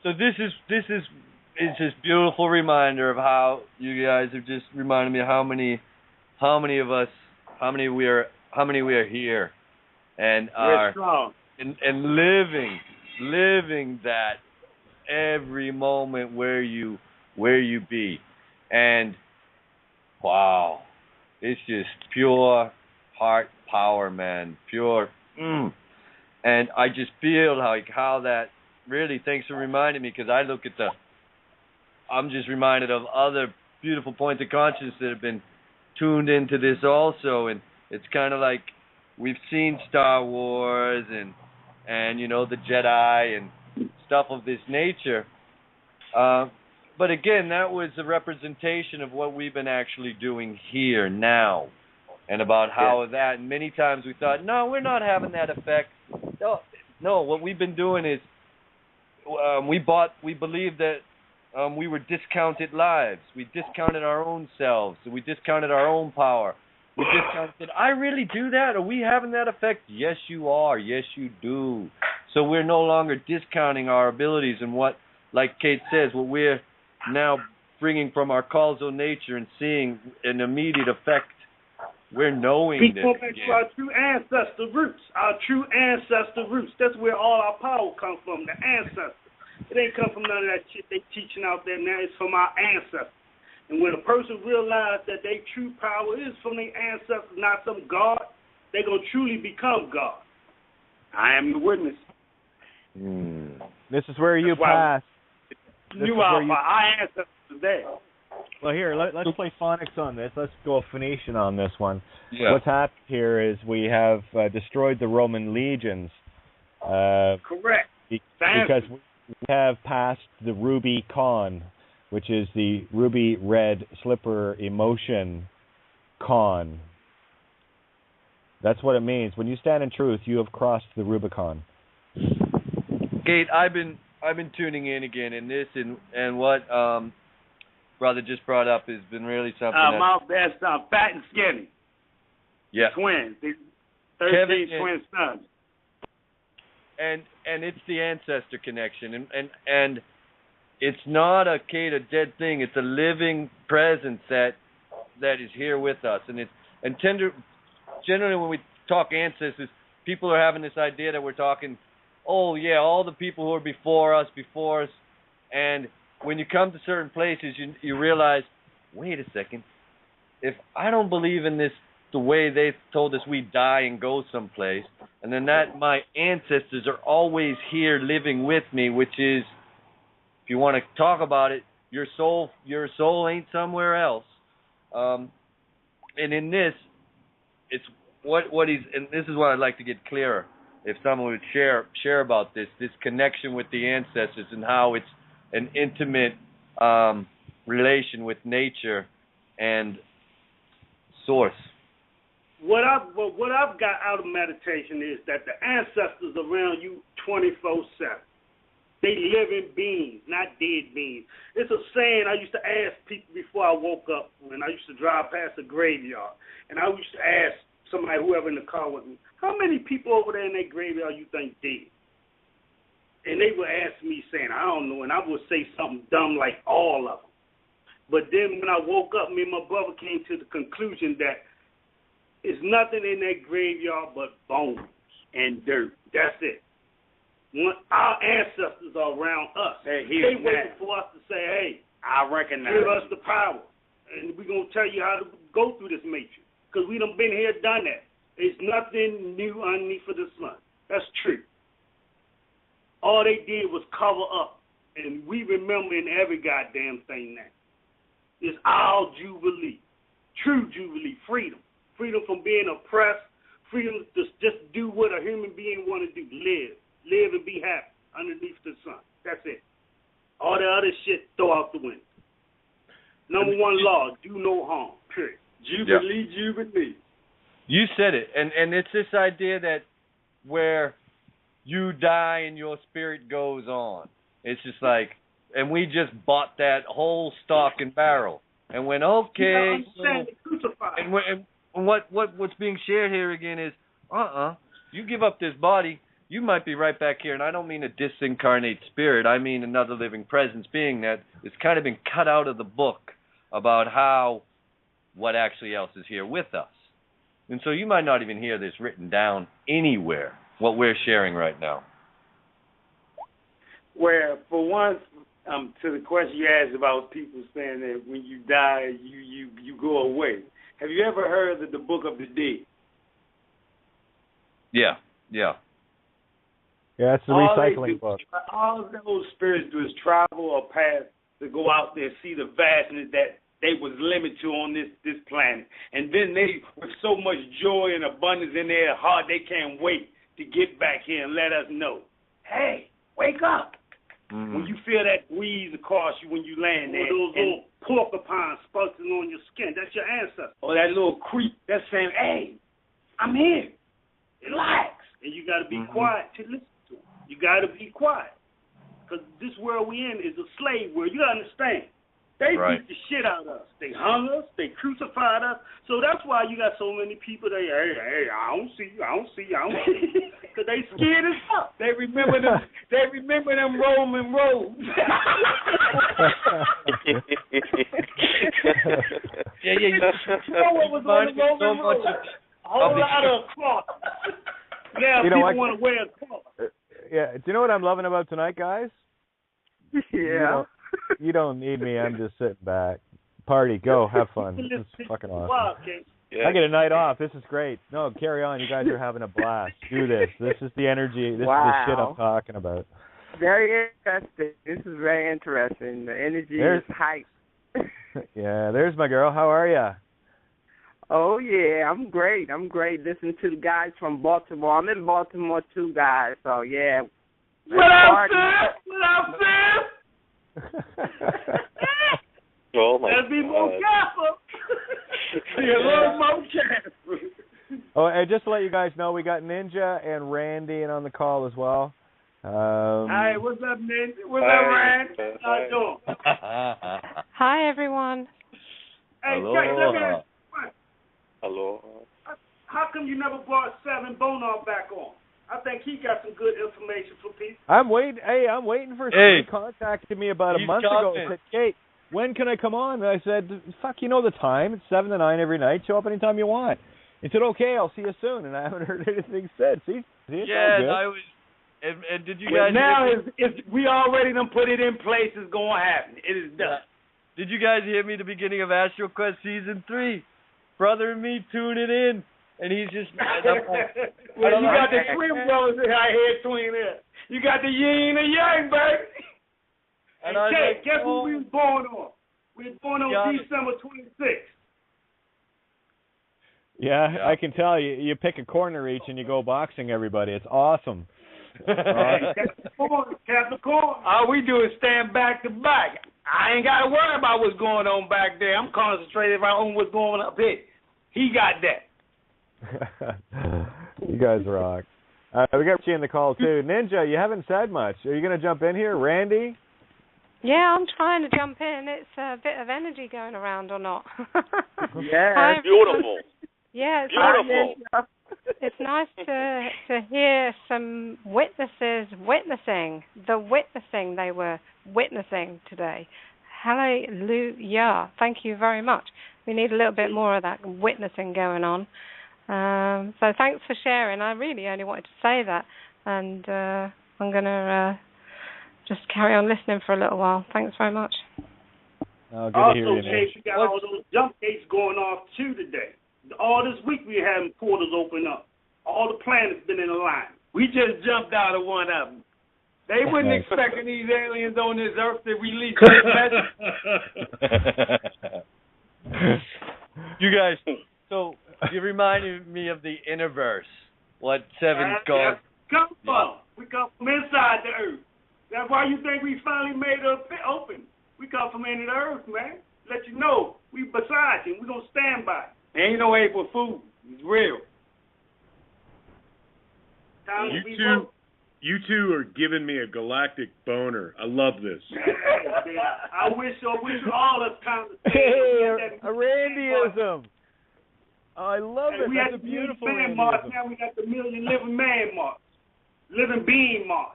So this is this beautiful reminder of how you guys have just reminded me of how many we are here and are strong. And living that every moment where you be. And wow, it's just pure heart power, man. Pure and I just feel like how that really, thanks for reminding me, because I'm just reminded of other beautiful points of consciousness that have been tuned into this also, and it's kind of like we've seen Star Wars and the Jedi and stuff of this nature, but again, that was a representation of what we've been actually doing here now, and about how that, and many times we thought, no, we're not having that effect. No, what we've been doing is we believe that we were discounted lives. We discounted our own selves. We discounted our own power. We discounted, I really do that? Are we having that effect? Yes, you are. Yes, you do. So we're no longer discounting our abilities and what, like Kate says, what we're now bringing from our causal nature and seeing an immediate effect. We're knowing this. We go back to our true ancestor roots. Our true ancestor roots. That's where all our power comes from, the ancestors. It ain't come from none of that shit they teaching out there now. It's from our ancestors. And when a person realizes that their true power is from their ancestors, not some God, they're going to truly become God. I am the witness. This is where you pass. Our ancestors today. Well, here, let's play phonics on this. Let's go Phoenician on this one. Yeah. What's happened here is we have destroyed the Roman legions. Correct. Because we have passed the Ruby Con, which is the ruby red slipper emotion con. That's what it means. When you stand in truth, you have crossed the Rubicon. Kate, I've been tuning in again, and this and what brother just brought up has been really something. My best son, fat and skinny. Yeah. Twins. 13 twin sons. And it's the ancestor connection, and it's not a dead thing. It's a living presence that is here with us, generally when we talk ancestors, people are having this idea that we're talking, oh yeah, all the people who are before us, and when you come to certain places, you realize, wait a second, if I don't believe in this the way they told us we die and go someplace, and then that my ancestors are always here living with me, which is, if you want to talk about it, your soul ain't somewhere else. And in this, it's what he's, and this is what I'd like to get clearer. If someone would share about this connection with the ancestors and how it's an intimate relation with nature and source. What I've got out of meditation is that the ancestors around you 24/7. They living beings, not dead beings. It's a saying I used to ask people before I woke up when I used to drive past a graveyard, and I used to ask somebody, whoever in the car with me, how many people over there in that graveyard you think dead? And they would ask me saying, I don't know, and I would say something dumb like all of them. But then when I woke up, me and my brother came to the conclusion that it's nothing in that graveyard but bones and dirt. That's it. When our ancestors are around us. They waiting for us to say, hey, I recognize. Give us the power. And we're going to tell you how to go through this matrix. Because we done been here, done that. There's nothing new underneath of the sun. That's true. All they did was cover up. And we remember in every goddamn thing now. It's our jubilee. True jubilee. Freedom. Freedom from being oppressed. Freedom to just do what a human being want to do. Live and be happy underneath the sun. That's it. All the other shit, throw out the window. Number one law, do no harm, period. Jubilee. You said it. And it's this idea that where you die and your spirit goes on. It's just like, and we just bought that whole stock and barrel. And went, okay. And what's being shared here again is, you give up this body, you might be right back here, and I don't mean a disincarnate spirit. I mean another living presence being that it's kind of been cut out of the book about what actually else is here with us. And so you might not even hear this written down anywhere, what we're sharing right now. Where, for once, to the question you asked about people saying that when you die, you go away. Have you ever heard of the Book of the Dead? Yeah. Yeah, it's the recycling book. All those spirits do is travel or pass to go out there and see the vastness that they was limited to on this planet. And then they, with so much joy and abundance in their heart, they can't wait to get back here and let us know, hey, wake up. Mm-hmm. When you feel that breeze across you when you land there. Or those little porcupines sputtering on your skin, that's your ancestor. Or that little creep that's saying, hey, I'm here. Relax. And you got to be quiet to listen to them. You got to be quiet. Because this world we in is a slave world. You got to understand. They beat the shit out of us. They hung us. They crucified us. So that's why you got so many people that, hey, I don't see you. Because they scared as fuck. They remember them Roman roads. Yeah. You know what was on the Roman road? A whole lot of cloth. Now people want to wear a cloth. Yeah. Do you know what I'm loving about tonight, guys? Yeah. You don't need me. I'm just sitting back. Party, go, have fun. It's fucking awesome. Yeah. I get a night off. This is great. No, carry on. You guys are having a blast. Do this. This is the energy. This is the shit I'm talking about. Very interesting. This is very interesting. The energy is hype. Yeah, there's my girl. How are you? Oh, yeah, I'm great. Listening to the guys from Baltimore. I'm in Baltimore, too, guys. So, yeah. What up, sis? Oh, my Let's be more careful. Be a little more careful. Oh, and just to let you guys know, we got Ninja and Randy on the call as well. Hi, what's up, Ninja? What's up, Rand? How you doing? Hi, everyone. Hey, Hello. Jay, let me ask you a question. Hello. How come you never brought Sevan Bomar back on? I think he got some good information for people. I'm waiting for somebody contacted me about a month ago and said, Kate, when can I come on? And I said, fuck, you know the time. It's 7 to 9 every night. Show up anytime you want. He said, okay, I'll see you soon. And I haven't heard anything said. See it's all good. I was. And did you guys? Now we already done put it in place. It's going to happen. It is done. Did you guys hear me at the beginning of Astro Quest Season 3? Brother and me tuning in, and he's just. Well, you got the twin brothers in our head twin there. You got the yin and yang, baby. And Jay, guess what we was born on? We was born on December 26th. Yeah, I can tell you. You pick a corner each and you go boxing everybody. It's awesome. Capricorn. All we do is stand back to back. I ain't got to worry about what's going on back there. I'm concentrated on what's going up here. He got that. You guys rock. We got you in the call, too. Ninja, you haven't said much. Are you going to jump in here? Randy? Yeah, I'm trying to jump in. It's a bit of energy going around or not. Yeah, beautiful. Yeah, it's beautiful. It's nice to hear some witnesses witnessing the witnessing they were witnessing today. Hallelujah. Thank you very much. We need a little bit more of that witnessing going on. So thanks for sharing. I really only wanted to say that. And I'm going to just carry on listening for a little while. Thanks very much. Good to hear you, Jay, we got all those jump gates going off too today. All this week we having portals open up. All the planets been in line. We just jumped out of one of them. They wasn't expecting these aliens on this earth to release this message. You guys, so you reminded me of the Interverse. What Sevan's called. Come from. We come from inside the earth. That's why you think we finally made it open. We come from into the earth, man. Let you know. We beside you. We're going to stand by. There ain't no April Fool. It's real. You two are giving me a galactic boner. I love this. I wish all us kind of hey, a Randyism. Oh, I love it. That's a beautiful man march. Now we got the Million Living Man March. Living Being March.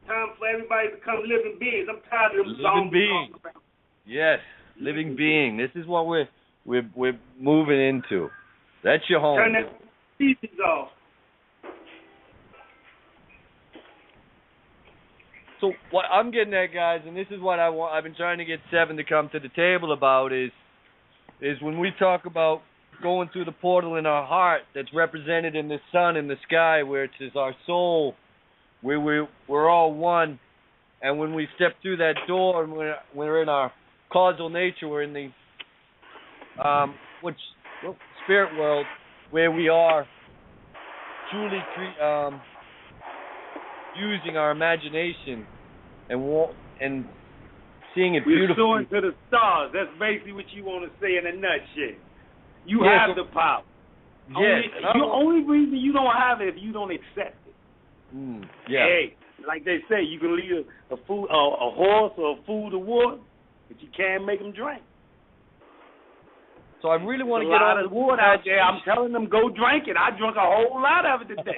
Time for everybody to become living beings. I'm tired of them songs. Living being. Yes, living being. This is what we're moving into. That's your home. Turn that pieces off. So what I'm getting at, guys, and this is what I've been trying to get Sevan to come to the table about is when we talk about going through the portal in our heart that's represented in the sun in the sky, where it is our soul, where we're all one, and when we step through that door and we're in our causal nature, we're in the spirit world, where we are truly using our imagination and seeing it beautifully. We're soaring to the stars. That's basically what you want to say in a nutshell. You have the power. Yes. The only reason you don't have it is if you don't accept it. Yeah. Hey, like they say, you can lead a horse or a fool to water, but you can't make them drink. So I really want to get out of the water out there. I'm telling them go drink it. I drank a whole lot of it today.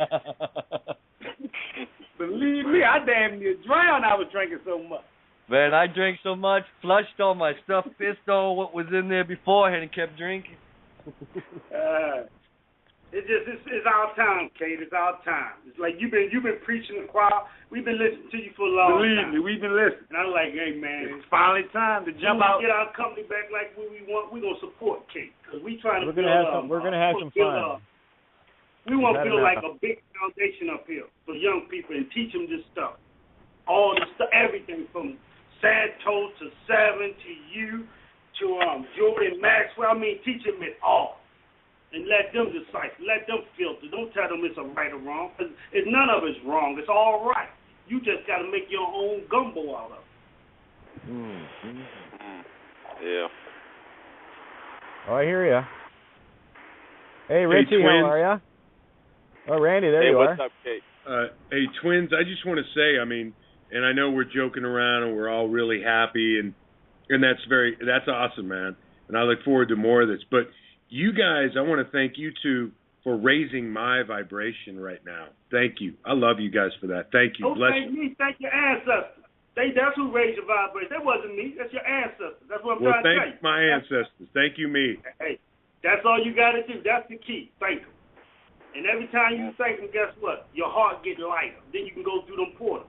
Believe me, I damn near drowned. I was drinking so much. Man, I drank so much, flushed all my stuff, pissed all what was in there beforehand, and kept drinking. It's our time, Kate. It's our time. It's like you've been preaching the choir. We've been listening to you for a long time. Believe me, we've been listening. And I'm like, hey man, it's finally time to jump out. Get our company back like we want. We're gonna support Kate because we trying to We're gonna have some fun. We want to build like a big foundation up here for young people and teach them this stuff. All this stuff, everything from Santos to Sevan to you to Jordan Maxwell. I mean, teach them it all. And let them decipher, let them filter. Don't tell them it's a right or wrong, because none of it's wrong. It's all right. You just got to make your own gumbo out of it. Mm-hmm. Yeah. Oh, I hear ya. Hey, Richie, how are ya? Oh, Randy, there you are. What's up, Kate? Hey, twins, I just want to say, I mean, and I know we're joking around and we're all really happy, and that's awesome, man. And I look forward to more of this. But you guys, I want to thank you two for raising my vibration right now. Thank you. I love you guys for that. Thank you. Don't thank me. Thank your ancestors. That's who raised your vibration. That wasn't me. That's your ancestors. That's what I'm trying to say. Well, thank my ancestors. Thank you, me. Hey, that's all you got to do. That's the key. Thank them. And every time you thank them, guess what? Your heart gets lighter. Then you can go through them portals.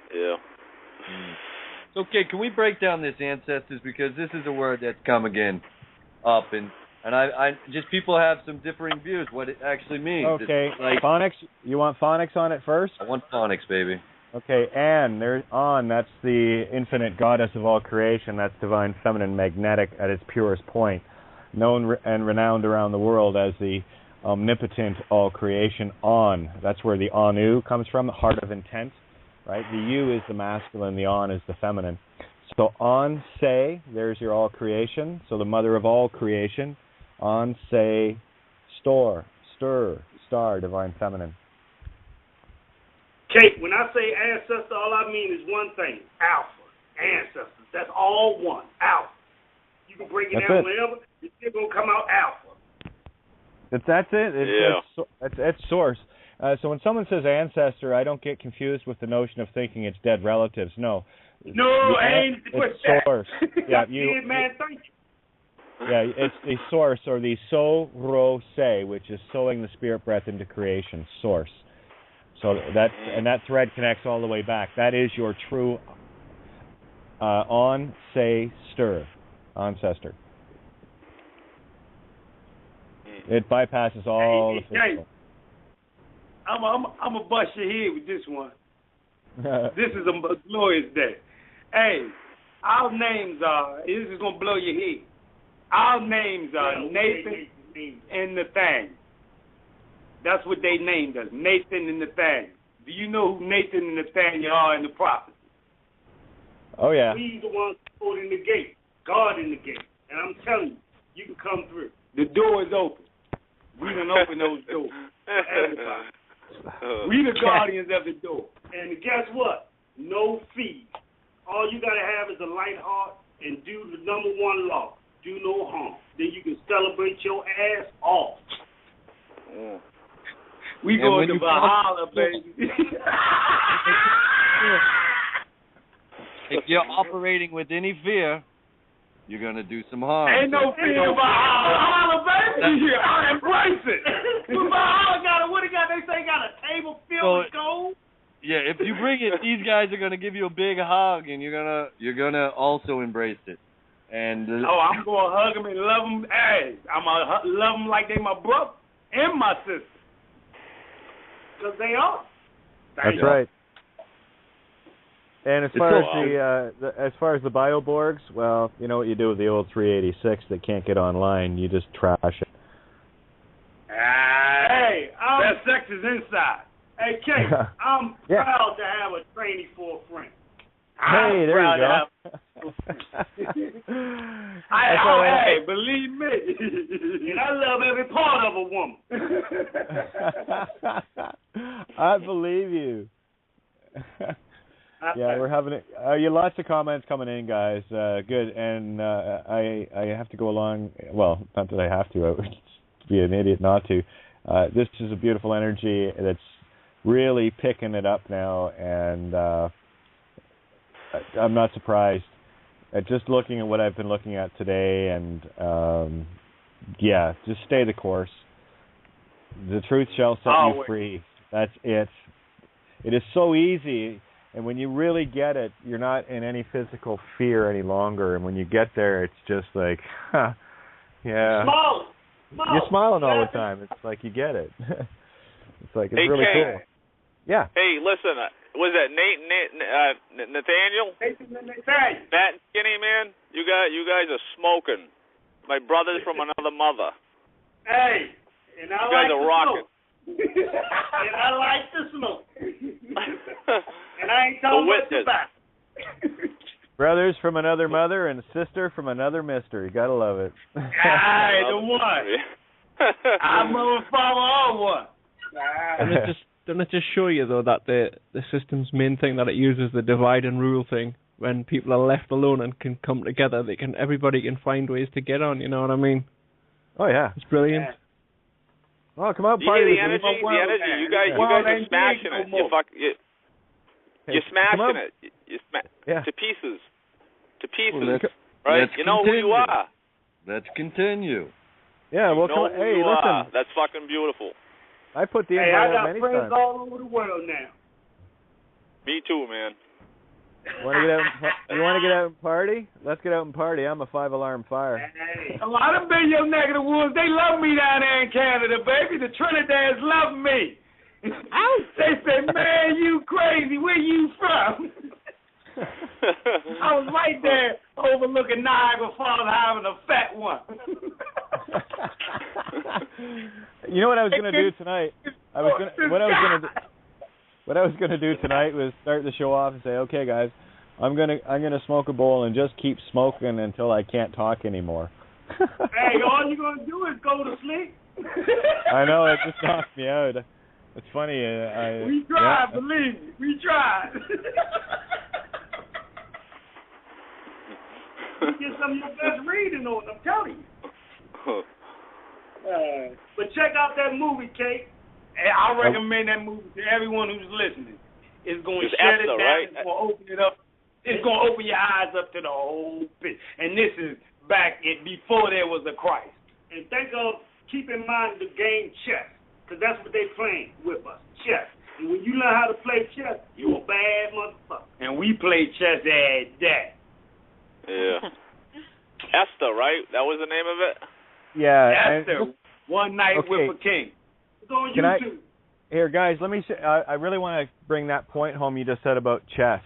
Yeah. Okay, can we break down this ancestors, because this is a word that's come again up, and I just people have some differing views what it actually means. Okay, like, phonics. You want phonics on it first? I want phonics, baby. Okay, that's the infinite goddess of all creation. That's divine feminine magnetic at its purest point, known and renowned around the world as the omnipotent all creation on. That's where the Anu comes from, heart of intent, right? The U is the masculine, the On is the feminine. So on, say, there's your all creation. So the mother of all creation. On, say, stir, star, divine feminine. Kate, when I say ancestor, all I mean is one thing: alpha, ancestors. That's all one, alpha. You can break it down wherever, it's still gonna come out alpha. That's it. It's source. So when someone says ancestor, I don't get confused with the notion of thinking it's dead relatives. No, ain't it's source. Yeah, thank you. Yeah, it's the source, or the so-ro-se, which is sowing the spirit breath into creation, source. So that thread connects all the way back. That is your true ancestor. It bypasses all the physical. I'm gonna bust your head with this one. This is a glorious day. Hey, our names are. This is gonna blow your head. Our names are Nathan and Nathaniel. That's what they named us, Nathan and Nathaniel. Do you know who Nathan and Nathaniel are in the prophecy? Oh, yeah. He's the one holding the gate, guarding the gate. And I'm telling you, you can come through. The door is open. We done open those doors for everybody. We the guardians of the door. And guess what? No fees. All you got to have is a light heart and do the number one law. Do no harm. Then you can celebrate your ass off. Yeah. We going to Valhalla, baby. If you're operating with any fear, you're going to do some harm. Ain't no fear about Valhalla, baby. I embrace it. Valhalla what he got? They say got a table filled with gold. Yeah, if you bring it, these guys are going to give you a big hug, and you're gonna also embrace it. And I'm going to hug them and love them. Hey, I'm going to love them like they my brother and my sister. Because they are. That's right. And as far as the bioborgs, well, you know what you do with the old 386 that can't get online? You just trash it. Hey, that sex is inside. Hey, Kate, I'm proud to have a trainee for a friend. Hey, there you go. Hey, believe me. And I love every part of a woman. I believe you. Yeah, we're having lots of comments coming in, guys. Good, and I have to go along. Well, not that I have to. I would be an idiot not to. This is a beautiful energy that's really picking it up now, and I'm not surprised. Just looking at what I've been looking at today, and just stay the course. The truth shall set you free. That's it. It is so easy, and when you really get it, you're not in any physical fear any longer. And when you get there, it's just like, yeah. You're smiling all the time. It's like you get it. It's like it's really cool. Yeah. Hey, listen. Was that Nathaniel? Fat and skinny, man. You guys are smoking. My brother's from another mother. Hey, and I you guys like are rocking. And I like the smoke. And I ain't talking much about it. Brothers from another mother and sister from another mister. You gotta love it. Aye, the one. I'm gonna follow all one. Doesn't it just show you though that the system's main thing that it uses, the divide and rule thing, when people are left alone and can come together, everybody can find ways to get on. You know what I mean? Oh yeah, it's brilliant. Yeah. Oh, come on, party! The energy. You guys are smashing it. You're smashing it. To pieces. Well, right? You know who you are. Let's continue. Yeah, well, hey, listen. That's fucking beautiful. I put the invite out many times. I got friends all over the world now. Me too, man. You want to get out and party? Let's get out and party. I'm a 5-alarm fire. Hey, a lot of been your neck of the woods. They love me down there in Canada, baby. The Trinidadians love me. They say, man, you crazy. Where you from? I was right there overlooking Niagara Falls having a fat one. You know what I was going to do tonight? What I was going to do tonight was start the show off and say, okay, guys, I'm gonna smoke a bowl and just keep smoking until I can't talk anymore. Hey, all you're going to do is go to sleep. I know, it just knocked me out. It's funny. We tried, believe me. We tried. You get some of your best reading on them, I'm telling you. But check out that movie, Kate. And I recommend that movie to everyone who's listening. It's going to shut it down. Right? It's going to open it up. It's going to open your eyes up to the whole picture. And this is back before there was a Christ. And keep in mind the game chess, because that's what they're playing with us, chess. And when you learn how to play chess, you're a bad motherfucker. And we play chess at that. Yeah. Esther, right? That was the name of it? Yeah. Esther, One Night with a King. It's on YouTube. Here, guys, let me say, I really want to bring that point home you just said about chess.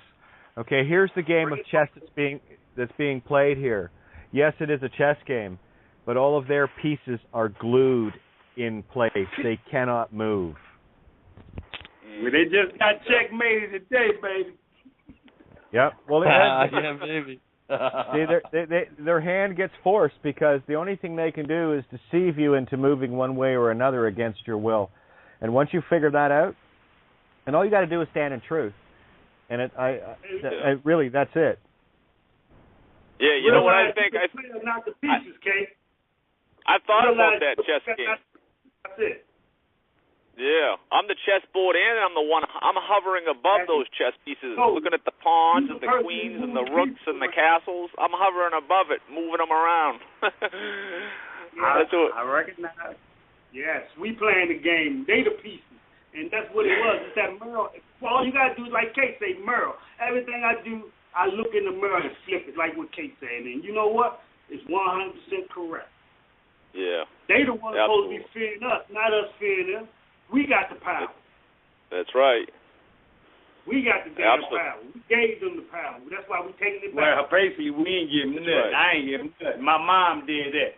Okay, here's the game of chess that's being played here. Yes, it is a chess game, but all of their pieces are glued in place. They cannot move. Well, they just got checkmated today, baby. Yep. Well, yeah, baby. See, their hand gets forced because the only thing they can do is deceive you into moving one way or another against your will. And once you figure that out, and all you got to do is stand in truth. And really, that's it. Yeah, you know what I think? Not the pieces, Kate. I thought about that chess game. That's it. Yeah, I'm the chessboard and I'm hovering above those chess pieces, looking at the pawns and the queens and the rooks and the castles. I'm hovering above it, moving them around. I recognize. Yes, we playing the game. They the pieces, and that's what it was. It's that Merle. All you gotta do is, like Kate say, Merle. Everything I do, I look in the mirror and flip it, like what Kate said, and you know what? It's 100% correct. Yeah. They the ones supposed to be fearing us, not us fearing them. We got the power. That's right. We got the damn power. We gave them the power. That's why we taking it back. Well, basically, we ain't giving nothing. Right. I ain't giving nothing. My mom did that.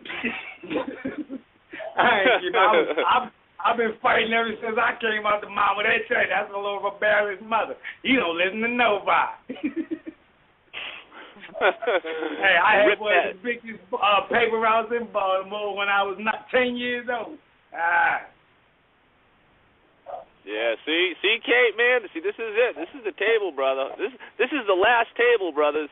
I've been fighting ever since I came out the mama. They say that's a little rebellious mother. You don't listen to nobody. Hey, I had one of the biggest paper routes in Baltimore when I was not 10 years old. Yeah, see, Kate, man. See, this is it. This is the table, brother. This is the last table, brothers.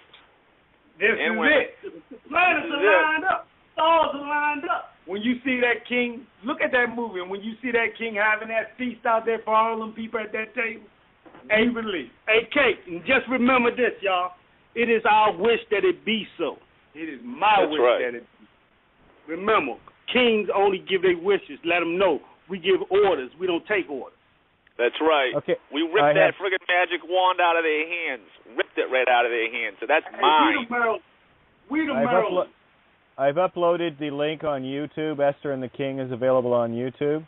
This is it. The planets are lined up. Stars are lined up. When you see that king, look at that movie, and when you see that king having that feast out there for all them people at that table, hey, relief. Hey, Kate, and just remember this, y'all. It is our wish that it be so. It is my wish that it be. Remember, kings only give their wishes. Let them know we give orders. We don't take orders. That's right. Okay. We ripped that friggin' magic wand out of their hands. Ripped it right out of their hands. So that's mine. We the Maryland. I've uploaded the link on YouTube. Esther and the King is available on YouTube.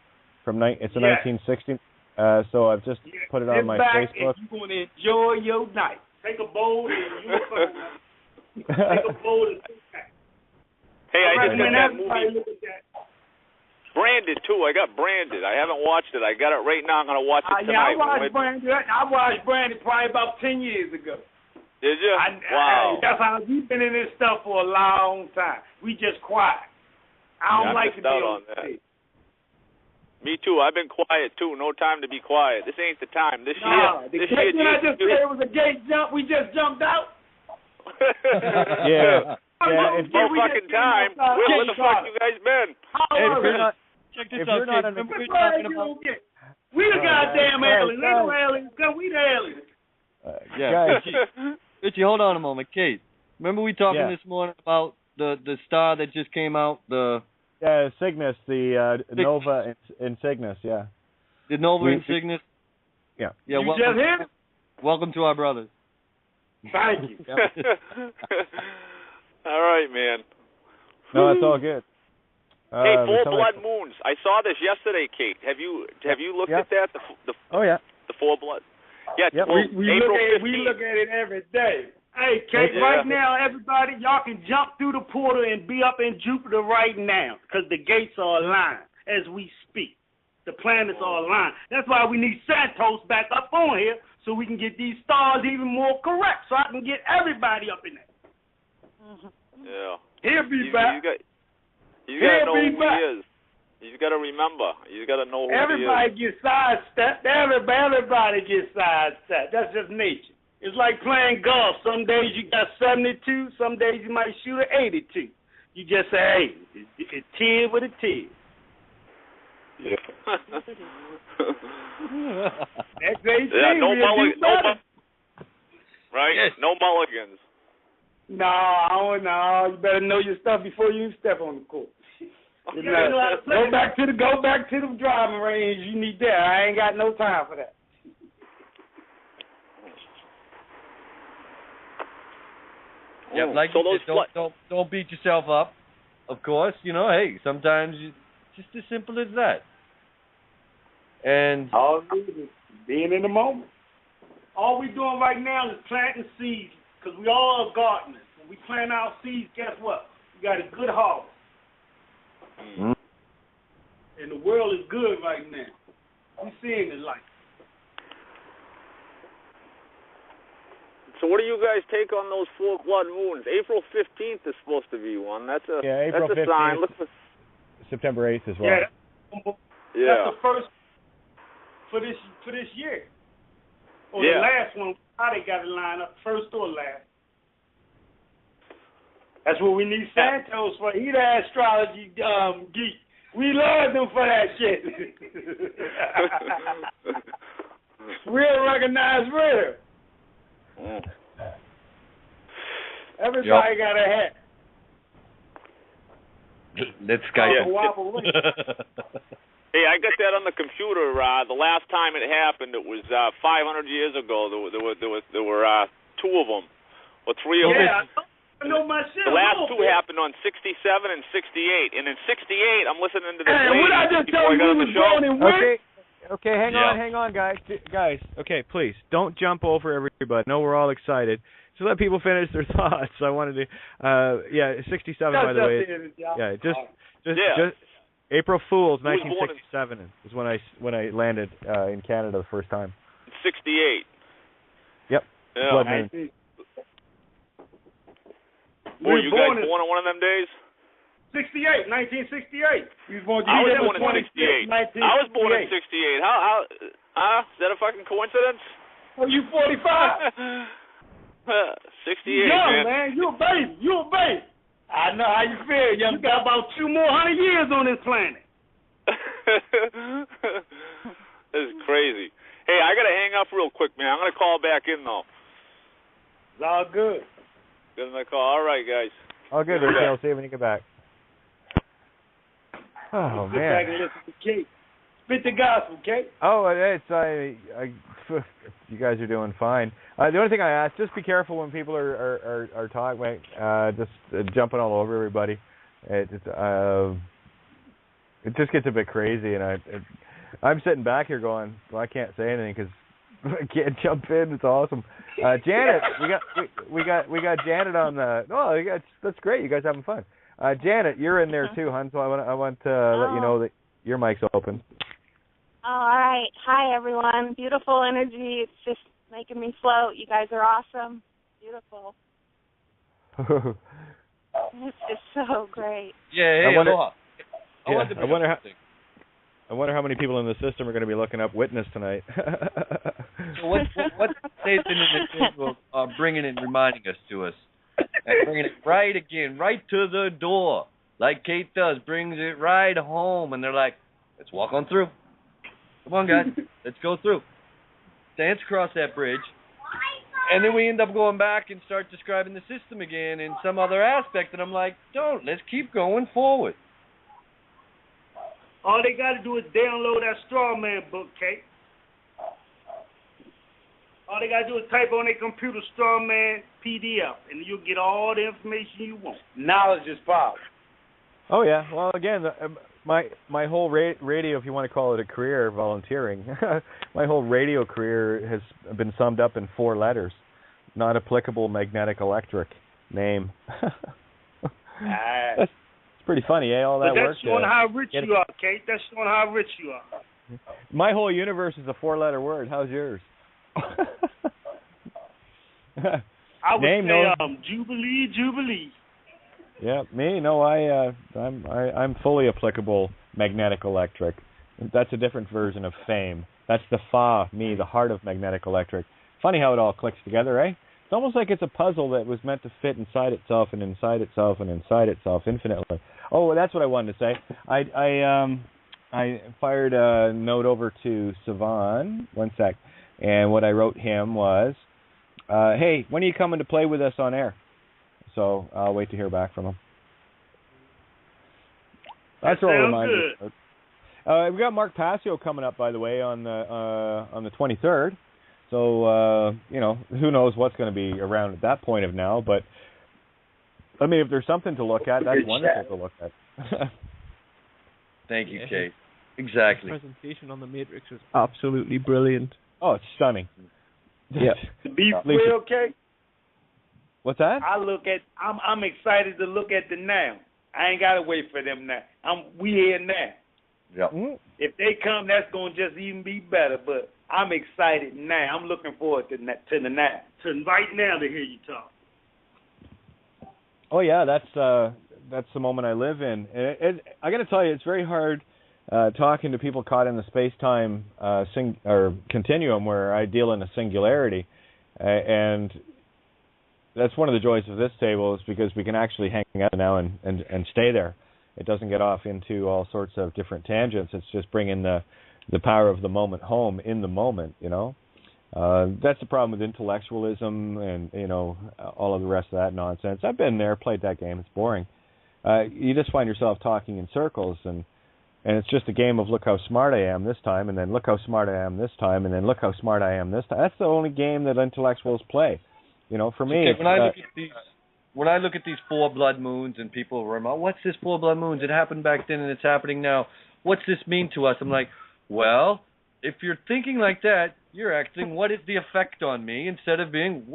It's a 1960. So I've just put it on my Facebook. If you want to enjoy your night, take a bowl and take a bowl and sit back. Hey, I just got that movie. Branded too. I got Branded. I haven't watched it. I got it right now. I'm gonna watch it tonight. I watched Branded probably about 10 years ago. Did you? Wow. That's how we've been in this stuff for a long time. We just quiet. I don't like to be on that. Me too. I've been quiet too. No time to be quiet. This ain't the time. This year. The gate I just said it was a gate jump. We just jumped out. Yeah. It's no fucking time. Where the fuck you guys been? Check this out, kid. Remember we were talking about... We the goddamn aliens. They no aliens. We the aliens. Richie, hold on a moment. Kate, remember we talking this morning about the star that just came out? Cygnus, the Nova in Cygnus, The Nova in Cygnus? Yeah. You just hit? Welcome to our brothers. Thank you. All right, man. No, it's all good. Hey, full blood moons. I saw this yesterday, Kate. Have you looked at that? The full blood. Yeah. We look at it every day. Hey, Kate, right now, everybody, y'all can jump through the portal and be up in Jupiter right now because the gates are aligned as we speak. The planets are aligned. That's why we need Santos back up on here so we can get these stars even more correct so I can get everybody up in there. Yeah. He'll be back. You gotta know who he is. You gotta remember. You gotta know who he is. Everybody gets sidestepped. Everybody gets sidestepped. That's just nature. It's like playing golf. Some days you got 72. Some days you might shoot an 82. You just say, hey, it's tear with a tear. Yeah. No mulligans. Right? Yes. No mulligans. No. You better know your stuff before you step on the court. Go back to the driving range. You need that. I ain't got no time for that. Yeah, like so don't beat yourself up. Of course, hey, sometimes just as simple as that. And all being in the moment. All we doing right now is planting seeds because we all are gardeners. When we plant our seeds, guess what? We got a good harvest. Mm-hmm. And the world is good right now. We're seeing the light. So what do you guys take on those full blood moons? April 15th is supposed to be one. That's a April 15th. Sign. Look for September 8th as well. That's the first for this year. Or the last one. How they got it lined up, first or last. That's what we need Santos for. He the astrology geek. We love him for that shit. Real recognized real. Everybody got a hat. Let's Skype. Hey, I got that on the computer. The last time it happened, it was 500 years ago. There were two of them, or three of them. I know my shit. The last two happened on 67 and 68, and in 68, I'm listening to this lady what I just before I got on the show. Okay, hang on, guys. Okay, please don't jump over everybody. No, we're all excited. Just let people finish their thoughts. I wanted to, 67 by the way. Just April Fool's 1967 is when I landed in Canada the first time. 68. Yep. Yeah. Blood moon. Were you guys born on one of them days? 68, 1968. You was born. I was born in 68. I was born in 68. How? Is that a fucking coincidence? Well, you 45. 68. Man. You a baby. I know how you feel. You got about 200 more years on this planet. This is crazy. Hey, I gotta hang up real quick, man. I'm gonna call back in though. It's all good. Good in the call. All right, guys. All good, Richie. I'll see you when you get back. Oh, man. Back and listen to Kate. Spit the gospel, Kate. Oh, you guys are doing fine. The only thing I ask, just be careful when people are talking, just jumping all over everybody. It just gets a bit crazy, and I'm sitting back here going, well, I can't say anything because I can't jump in. It's awesome. Janet, we got Janet on the. Oh, that's great. You guys having fun. Janet, you're in there too, hon. So I want to let you know that your mic's open. Oh, all right. Hi, everyone. Beautiful energy. It's just making me float. You guys are awesome. Beautiful. It's just so great. Yeah, hey, I wonder how many people in the system are going to be looking up Witness tonight. So what stays in the individual bringing it, reminding us to us, and bringing it right to the door, like Kate does, brings it right home, and they're like, let's walk on through. Come on, guys, let's go through. Dance across that bridge, and then we end up going back and start describing the system again in some other aspect, and I'm like, let's keep going forward. All they got to do is download that Straw Man book, Kate. All they got to do is type on their computer Straw Man PDF, and you'll get all the information you want. Knowledge is power. Oh, yeah. Well, again, my whole radio, if you want to call it a career, volunteering, my whole radio career has been summed up in 4 letters. Not applicable magnetic electric name. That's pretty funny, eh? All that work. That's showing how rich you are, Kate. That's showing how rich you are. My whole universe is a 4-letter word. How's yours? I would say Jubilee. Yeah, me? No, I'm fully applicable magnetic electric. That's a different version of fame. That's the me, the heart of magnetic electric. Funny how it all clicks together, eh? It's almost like it's a puzzle that was meant to fit inside itself and inside itself and inside itself infinitely. Oh, that's what I wanted to say. I fired a note over to Sevan. One sec. And what I wrote him was, hey, when are you coming to play with us on air? So I'll wait to hear back from him. That's all reminders. We got Mark Passio coming up, by the way, on the 23rd. So who knows what's going to be around at that point of now? But I mean, if there's something to look at, that's wonderful to look at. Thank you, Kate. Exactly. The presentation on the Matrix was absolutely brilliant. Oh, it's stunning. Yeah. To be real, Kate. What's that? I'm excited to look at the now. I ain't gotta wait for them now. We here now. Yeah. If they come, that's gonna just even be better. But I'm excited now. I'm looking forward to the now. To right now to hear you talk. Oh yeah, that's the moment I live in. I got to tell you, it's very hard talking to people caught in the space-time continuum where I deal in a singularity, and that's one of the joys of this table is because we can actually hang out now and stay there. It doesn't get off into all sorts of different tangents. It's just bringing the power of the moment home in the moment, That's the problem with intellectualism and, all of the rest of that nonsense. I've been there, played that game. It's boring. You just find yourself talking in circles, and it's just a game of look how smart I am this time, and then look how smart I am this time, and then look how smart I am this time. That's the only game that intellectuals play. For me, okay, when I look at these 4 blood moons and people remember, what's this 4 blood moons? It happened back then and it's happening now. What's this mean to us? I'm like, well, if you're thinking like that, you're acting, what is the effect on me, instead of being,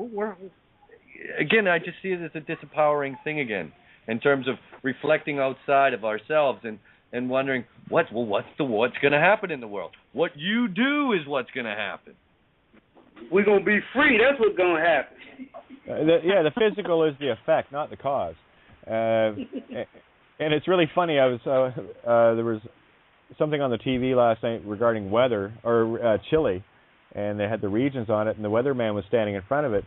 again, I just see it as a disempowering thing again, in terms of reflecting outside of ourselves and wondering, what's going to happen in the world? What you do is what's going to happen. We're going to be free. That's what's going to happen. The physical is the effect, not the cause. And it's really funny. There was something on the TV last night regarding weather or Chile, and they had the regions on it, and the weatherman was standing in front of it.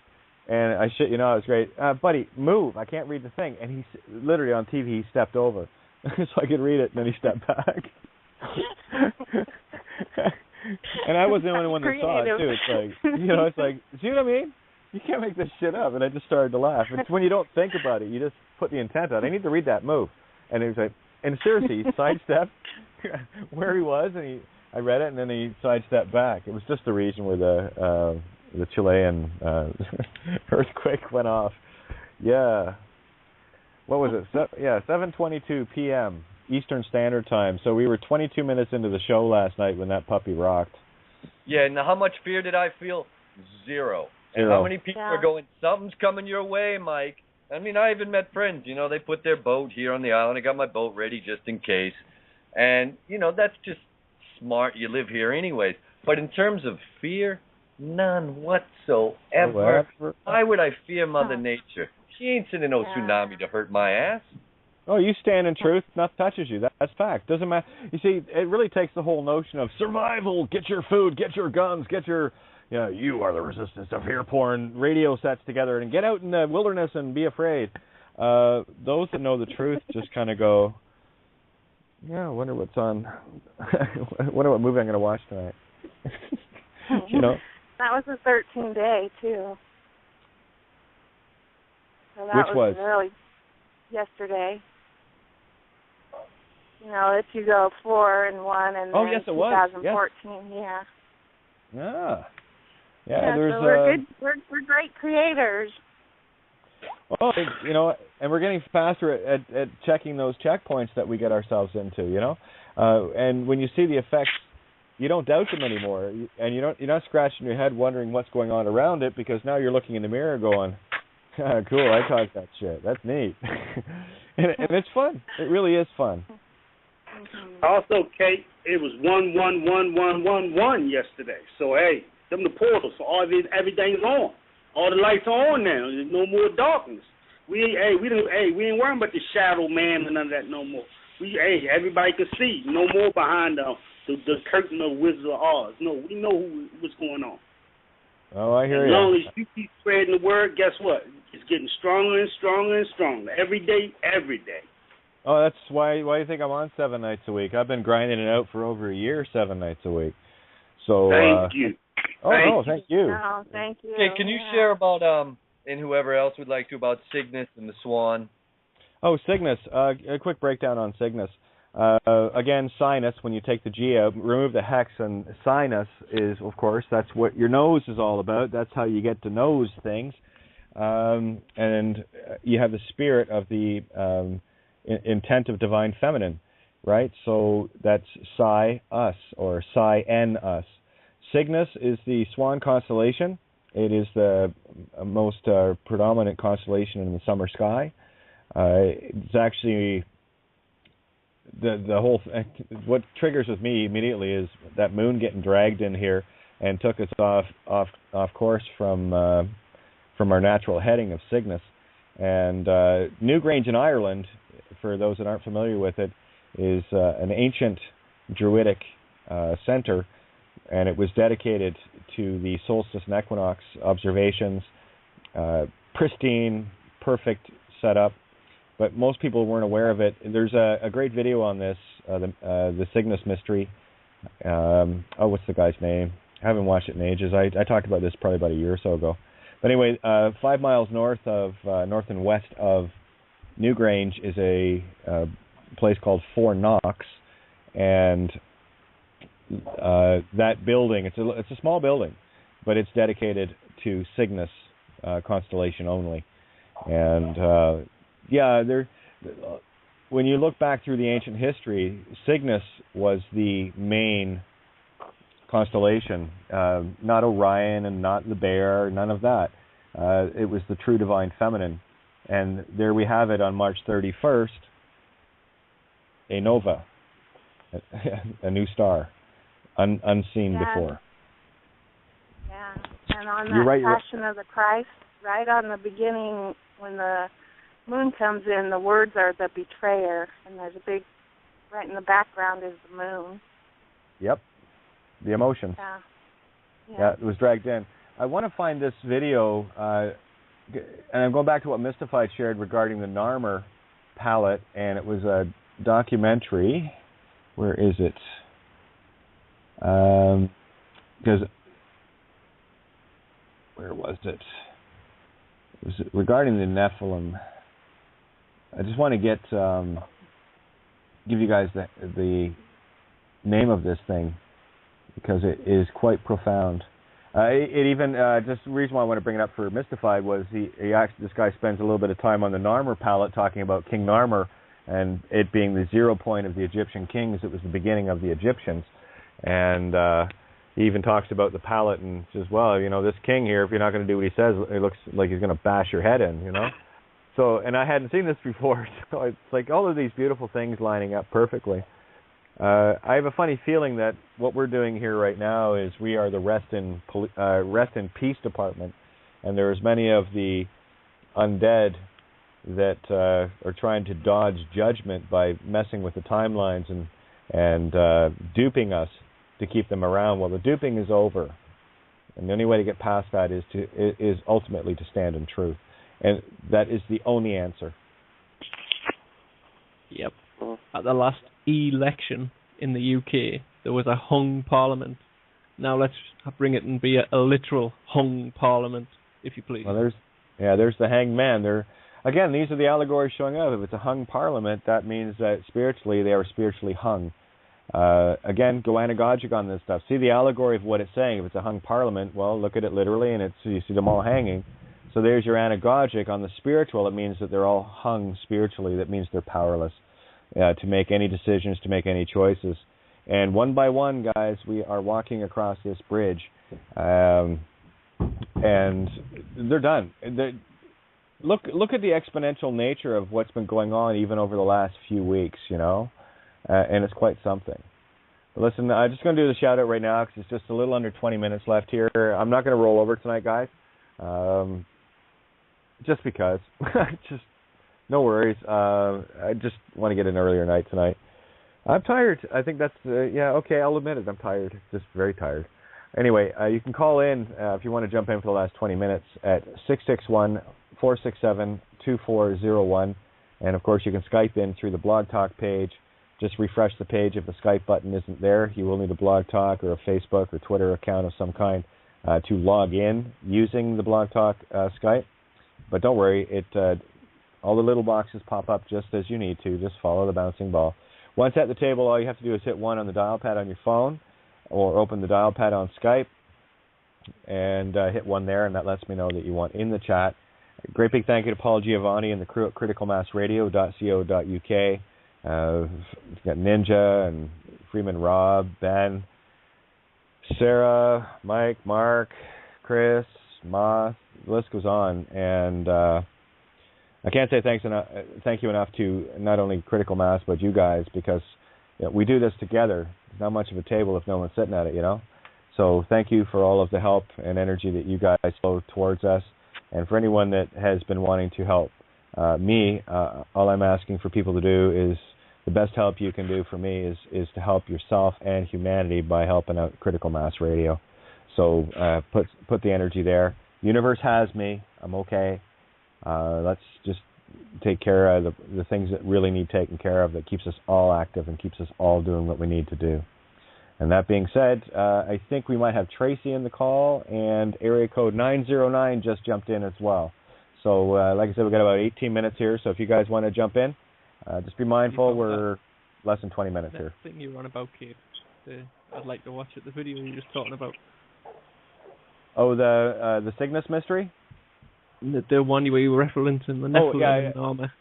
And I shit, it was great. Buddy, move! I can't read the thing. And he literally on TV he stepped over, so I could read it, and then he stepped back. And I wasn't the only one that saw it too. It's like, it's like, see what I mean? You can't make this shit up. And I just started to laugh. It's when you don't think about it, you just put the intent out. I need to read that move. And he was like, and seriously, he sidestepped where he was, and I read it, and then he sidestepped back. It was just the region where the Chilean earthquake went off. Yeah. What was it? 7:22 p.m. Eastern Standard Time. So we were 22 minutes into the show last night when that puppy rocked. Yeah, now how much fear did I feel? Zero. And how many people are going, something's coming your way, Mike? I mean, I even met friends, you know, they put their boat here on the island. I got my boat ready just in case. And, you know, that's just smart. You live here anyways. But in terms of fear, none whatsoever. Why would I fear Mother Nature? She ain't sending no tsunami to hurt my ass. Oh, you stand in truth, nothing touches you. That's fact. Doesn't matter. You see, it really takes the whole notion of survival. Get your food, get your guns, get your... you are the resistance of hair porn radio sets together and get out in the wilderness and be afraid. Those that know the truth just kind of go, I wonder what's on. I wonder what movie I'm going to watch tonight. You know. That was a 13-day too. So that Which was really yesterday. You know, if you go 4 and 1 and then yes, it was. 2014, Yeah. Yeah, there's so we're good. We're great creators. Oh, you know, and we're getting faster at checking those checkpoints that we get ourselves into. You know, and when you see the effects, you don't doubt them anymore, and you're not scratching your head wondering what's going on around it, because now you're looking in the mirror going, cool, I caused that shit. That's neat, and it's fun. It really is fun. Also, Kate, it was 1-1-1-1-1-1 yesterday. So hey. Them the portals, so everything's on. All the lights are on now. There's no more darkness. We ain't worrying about the shadow man and none of that no more. Everybody can see. No more behind the curtain of Wizard of Oz. No, we know what's going on. Oh, I hear you. As long as you keep spreading the word, guess what? It's getting stronger and stronger and stronger. Every day. Oh, that's why you think I'm on 7 nights a week. I've been grinding it out for over a year, 7 nights a week. So thank you. Thank you. Oh, thank you. Okay, can you share about and whoever else would like to, about Cygnus and the Swan? Oh, Cygnus. A quick breakdown on Cygnus. Again, sinus. When you take the G out, remove the hex, and sinus is, of course, that's what your nose is all about. That's how you get to nose things, and you have the spirit of the intent of divine feminine, right? So that's Psi us, or Psi N us. Cygnus is the Swan constellation. It is the most predominant constellation in the summer sky. It's actually the whole. What triggers with me immediately is that moon getting dragged in here and took us off course from our natural heading of Cygnus. And Newgrange in Ireland, for those that aren't familiar with it, is an ancient Druidic center. And it was dedicated to the solstice and equinox observations. Pristine, perfect setup, but most people weren't aware of it. There's a great video on this, the Cygnus mystery. What's the guy's name? I haven't watched it in ages. I talked about this probably about a year or so ago. But anyway, 5 miles north and west of Newgrange is a place called Fort Knox, and that building, it's a small building, but it's dedicated to Cygnus constellation only. And when you look back through the ancient history, Cygnus was the main constellation, not Orion and not the Bear, none of that. It was the true divine feminine. And there we have it on March 31st, a nova, a new star. Unseen before. Yeah, and on that Passion of the Christ, right on the beginning, when the moon comes in, the words are the betrayer, and there's a big, right in the background is the moon. Yep, the emotions. Yeah, it was dragged in. I want to find this video, and I'm going back to what Mystified shared regarding the Narmer palette, and it was a documentary. Where is it? Because where was it? It was regarding the Nephilim. I just want to give you guys the name of this thing. because it is quite profound. It even just the reason why I want to bring it up for Mystified was this guy spends a little bit of time on the Narmer palette talking about King Narmer and it being the 0 point of the Egyptian kings. It was the beginning of the Egyptians, and he even talks about the palette and says, well, this king here, if you're not going to do what he says, it looks like he's going to bash your head in, So, and I hadn't seen this before, so it's like all of these beautiful things lining up perfectly. I have a funny feeling that what we're doing here right now is we are the Rest in Peace department, and there's many of the undead that are trying to dodge judgment by messing with the timelines and duping us to keep them around. Well, the duping is over, and the only way to get past that is ultimately to stand in truth, and that is the only answer. Yep. At the last election in the UK, there was a hung parliament. Now let's bring it and be a literal hung parliament, if you please. Well, there's the hanged man. Again, these are the allegories showing up. If it's a hung parliament, that means that spiritually they are spiritually hung. Again, go anagogic on this stuff. See the allegory of what it's saying. If it's a hung parliament, well, look at it literally, and you see them all hanging. So there's your anagogic. On the spiritual, it means that they're all hung spiritually. That means they're powerless to make any decisions, to make any choices. And one by one, guys, we are walking across this bridge, and they're done. Look at the exponential nature of what's been going on even over the last few weeks, and it's quite something. But listen, I'm just going to do the shout-out right now because it's just a little under 20 minutes left here. I'm not going to roll over tonight, guys, just because. No worries. I just want to get an earlier night tonight. I'm tired. I think that's, okay, I'll admit it. I'm tired. Just very tired. Anyway, you can call in if you want to jump in for the last 20 minutes at 661-467-2401. And, of course, you can Skype in through the Blog Talk page. Just refresh the page. If the Skype button isn't there, you will need a Blog Talk or a Facebook or Twitter account of some kind to log in using the Blog Talk Skype. But don't worry, all the little boxes pop up just as you need to. Just follow the bouncing ball. Once at the table, all you have to do is hit 1 on the dial pad on your phone or open the dial pad on Skype and hit 1 there, and that lets me know that you want in the chat. Great big thank you to Paul Giovanni and the crew at criticalmassradio.co.uk. We've got Ninja and Freeman Rob, Ben, Sarah, Mike, Mark, Chris, Moth, the list goes on. And I can't say thank you enough to not only Critical Mass, but you guys, because we do this together. There's not much of a table if no one's sitting at it, So thank you for all of the help and energy that you guys flow towards us. And for anyone that has been wanting to help me, all I'm asking for people to do is the best help you can do for me is to help yourself and humanity by helping out Critical Mass Radio. So put the energy there. The universe has me. I'm okay. Let's just take care of the things that really need taken care of, that keeps us all active and keeps us all doing what we need to do. And that being said, I think we might have Tracy in the call, and area code 909 just jumped in as well. So like I said, we've got about 18 minutes here, so if you guys want to jump in, just be mindful we're less than 20 minutes here. That thing you were on about, Kate, I'd like to watch it, the video you were just talking about. Oh, the Cygnus mystery? The one where you were referencing the Nephilim armor.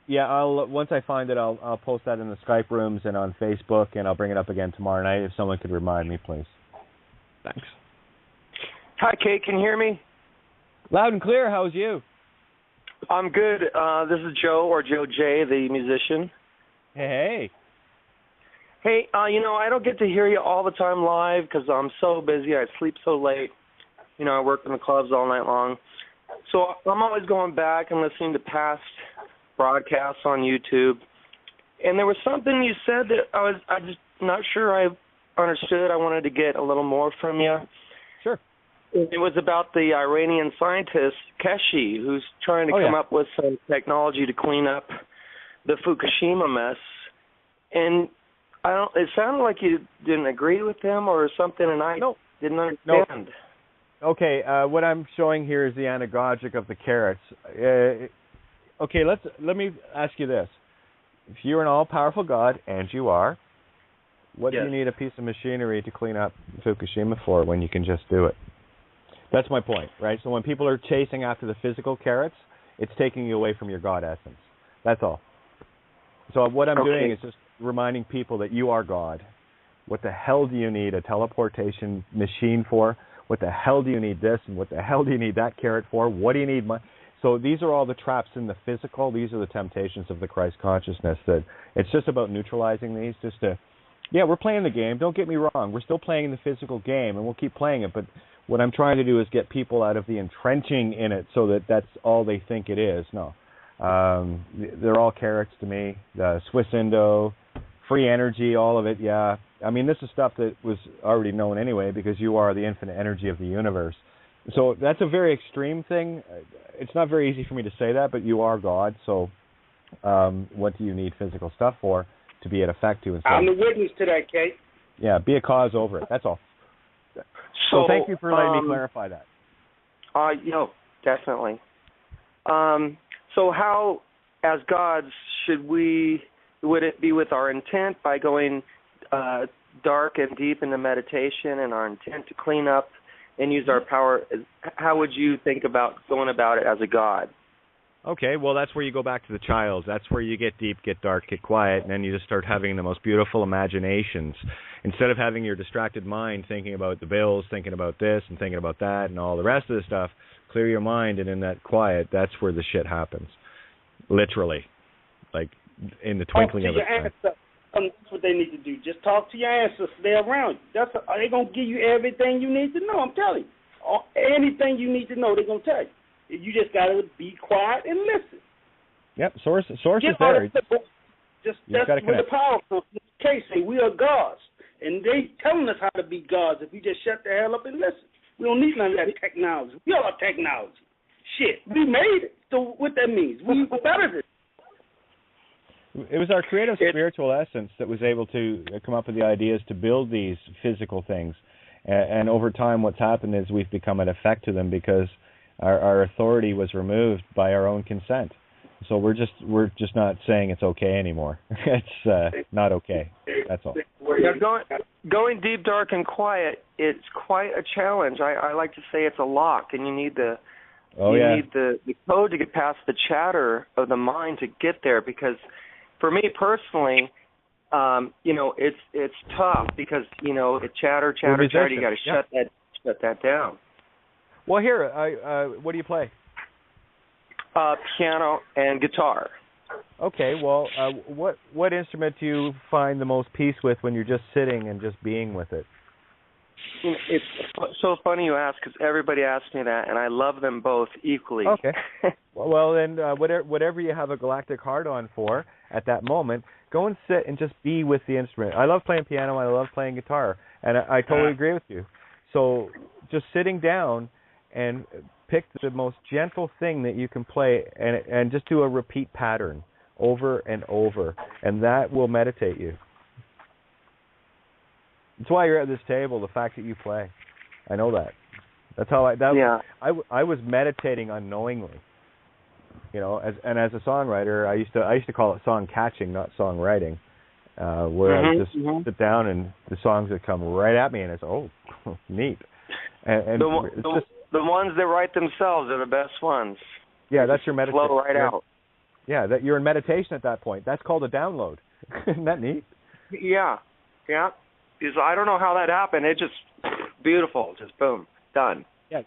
Yeah, once I find it, I'll post that in the Skype rooms and on Facebook, and I'll bring it up again tomorrow night. If someone could remind me, please. Thanks. Hi, Kate. Can you hear me? Loud and clear. How's you? I'm good. This is Joe, or Joe J, the musician. Hey. Hey, I don't get to hear you all the time live because I'm so busy. I sleep so late. I work in the clubs all night long. So I'm always going back and listening to past broadcasts on YouTube. And there was something you said that I'm just not sure I understood. I wanted to get a little more from you. Sure. It was about the Iranian scientist, Keshi, who's trying to come up with some technology to clean up the Fukushima mess. And it sounded like you didn't agree with him or something, and I didn't understand. No. Okay, what I'm showing here is the anagogic of the carrots. Okay, let me ask you this. If you're an all-powerful God, and you are, What do you need a piece of machinery to clean up Fukushima for when you can just do it? That's my point, right? So when people are chasing after the physical carrots, it's taking you away from your God essence. That's all. So what I'm doing is just reminding people that you are God. What the hell do you need a teleportation machine for? What the hell do you need this? And what the hell do you need that carrot for? What do you need? So these are all the traps in the physical. These are the temptations of the Christ consciousness. That it's just about neutralizing these. We're playing the game. Don't get me wrong. We're still playing the physical game, and we'll keep playing it. But what I'm trying to do is get people out of the entrenching in it so that that's all they think it is. No. They're all carrots to me. The Swiss Indo, free energy, all of it, yeah. I mean, this is stuff that was already known anyway because you are the infinite energy of the universe. So that's a very extreme thing. It's not very easy for me to say that, but you are God. So what do you need physical stuff for to be at effect to? I'm the witness to that, Kate. Yeah, be a cause over it. That's all. So thank you for letting me clarify that. Definitely. So how, as gods, would it be with our intent by going dark and deep into meditation and our intent to clean up and use our power? How would you think about going about it as a god? Okay, well, that's where you go back to the child. That's where you get deep, get dark, get quiet, and then you just start having the most beautiful imaginations. Instead of having your distracted mind thinking about the bills, thinking about this and thinking about that and all the rest of the stuff, clear your mind, and in that quiet, that's where the shit happens. Literally. Like, in the twinkling of an eye. That's what they need to do. Just talk to your ancestors. They're around you. They're going to give you everything you need to know. I'm telling you. Anything you need to know, they're going to tell you. You just got to be quiet and listen. Yep, source is there. That's where the power comes. In this case, say we are gods. And they telling us how to be gods if we just shut the hell up and listen. We don't need none of that technology. We are technology. Shit, we made it. So what that means? We better than it. It was our creative spiritual essence that was able to come up with the ideas to build these physical things. And over time, what's happened is we've become an effect to them because our authority was removed by our own consent. So we're just not saying it's okay anymore. It's not okay. That's all. Going deep, dark, and quiet, it's quite a challenge. I like to say it's a lock, and you need the code to get past the chatter of the mind to get there. Because for me personally, it's tough because it chatter. You got to shut that down. Well, here, what do you play? Piano and guitar. Okay, well, what instrument do you find the most peace with when you're just sitting and just being with it? It's so funny you ask because everybody asks me that, and I love them both equally. Okay. Well, then whatever you have a galactic heart on for at that moment, go and sit and just be with the instrument. I love playing piano. I love playing guitar, and I totally agree with you. So just sitting down and pick the most gentle thing that you can play and just do a repeat pattern over and over, and that will meditate you. That's why you're at this table, the fact that you play. I know that. That's how I was meditating unknowingly. As a songwriter, I used to call it song catching, not songwriting. Where I would just sit down and the songs would come right at me, and it's neat. And the ones that write themselves are the best ones. Yeah, that's your meditation. Flow right out. Yeah, that you're in meditation at that point. That's called a download. Isn't that neat? Yeah. Because I don't know how that happened. It just beautiful. Just boom, done. Yeah.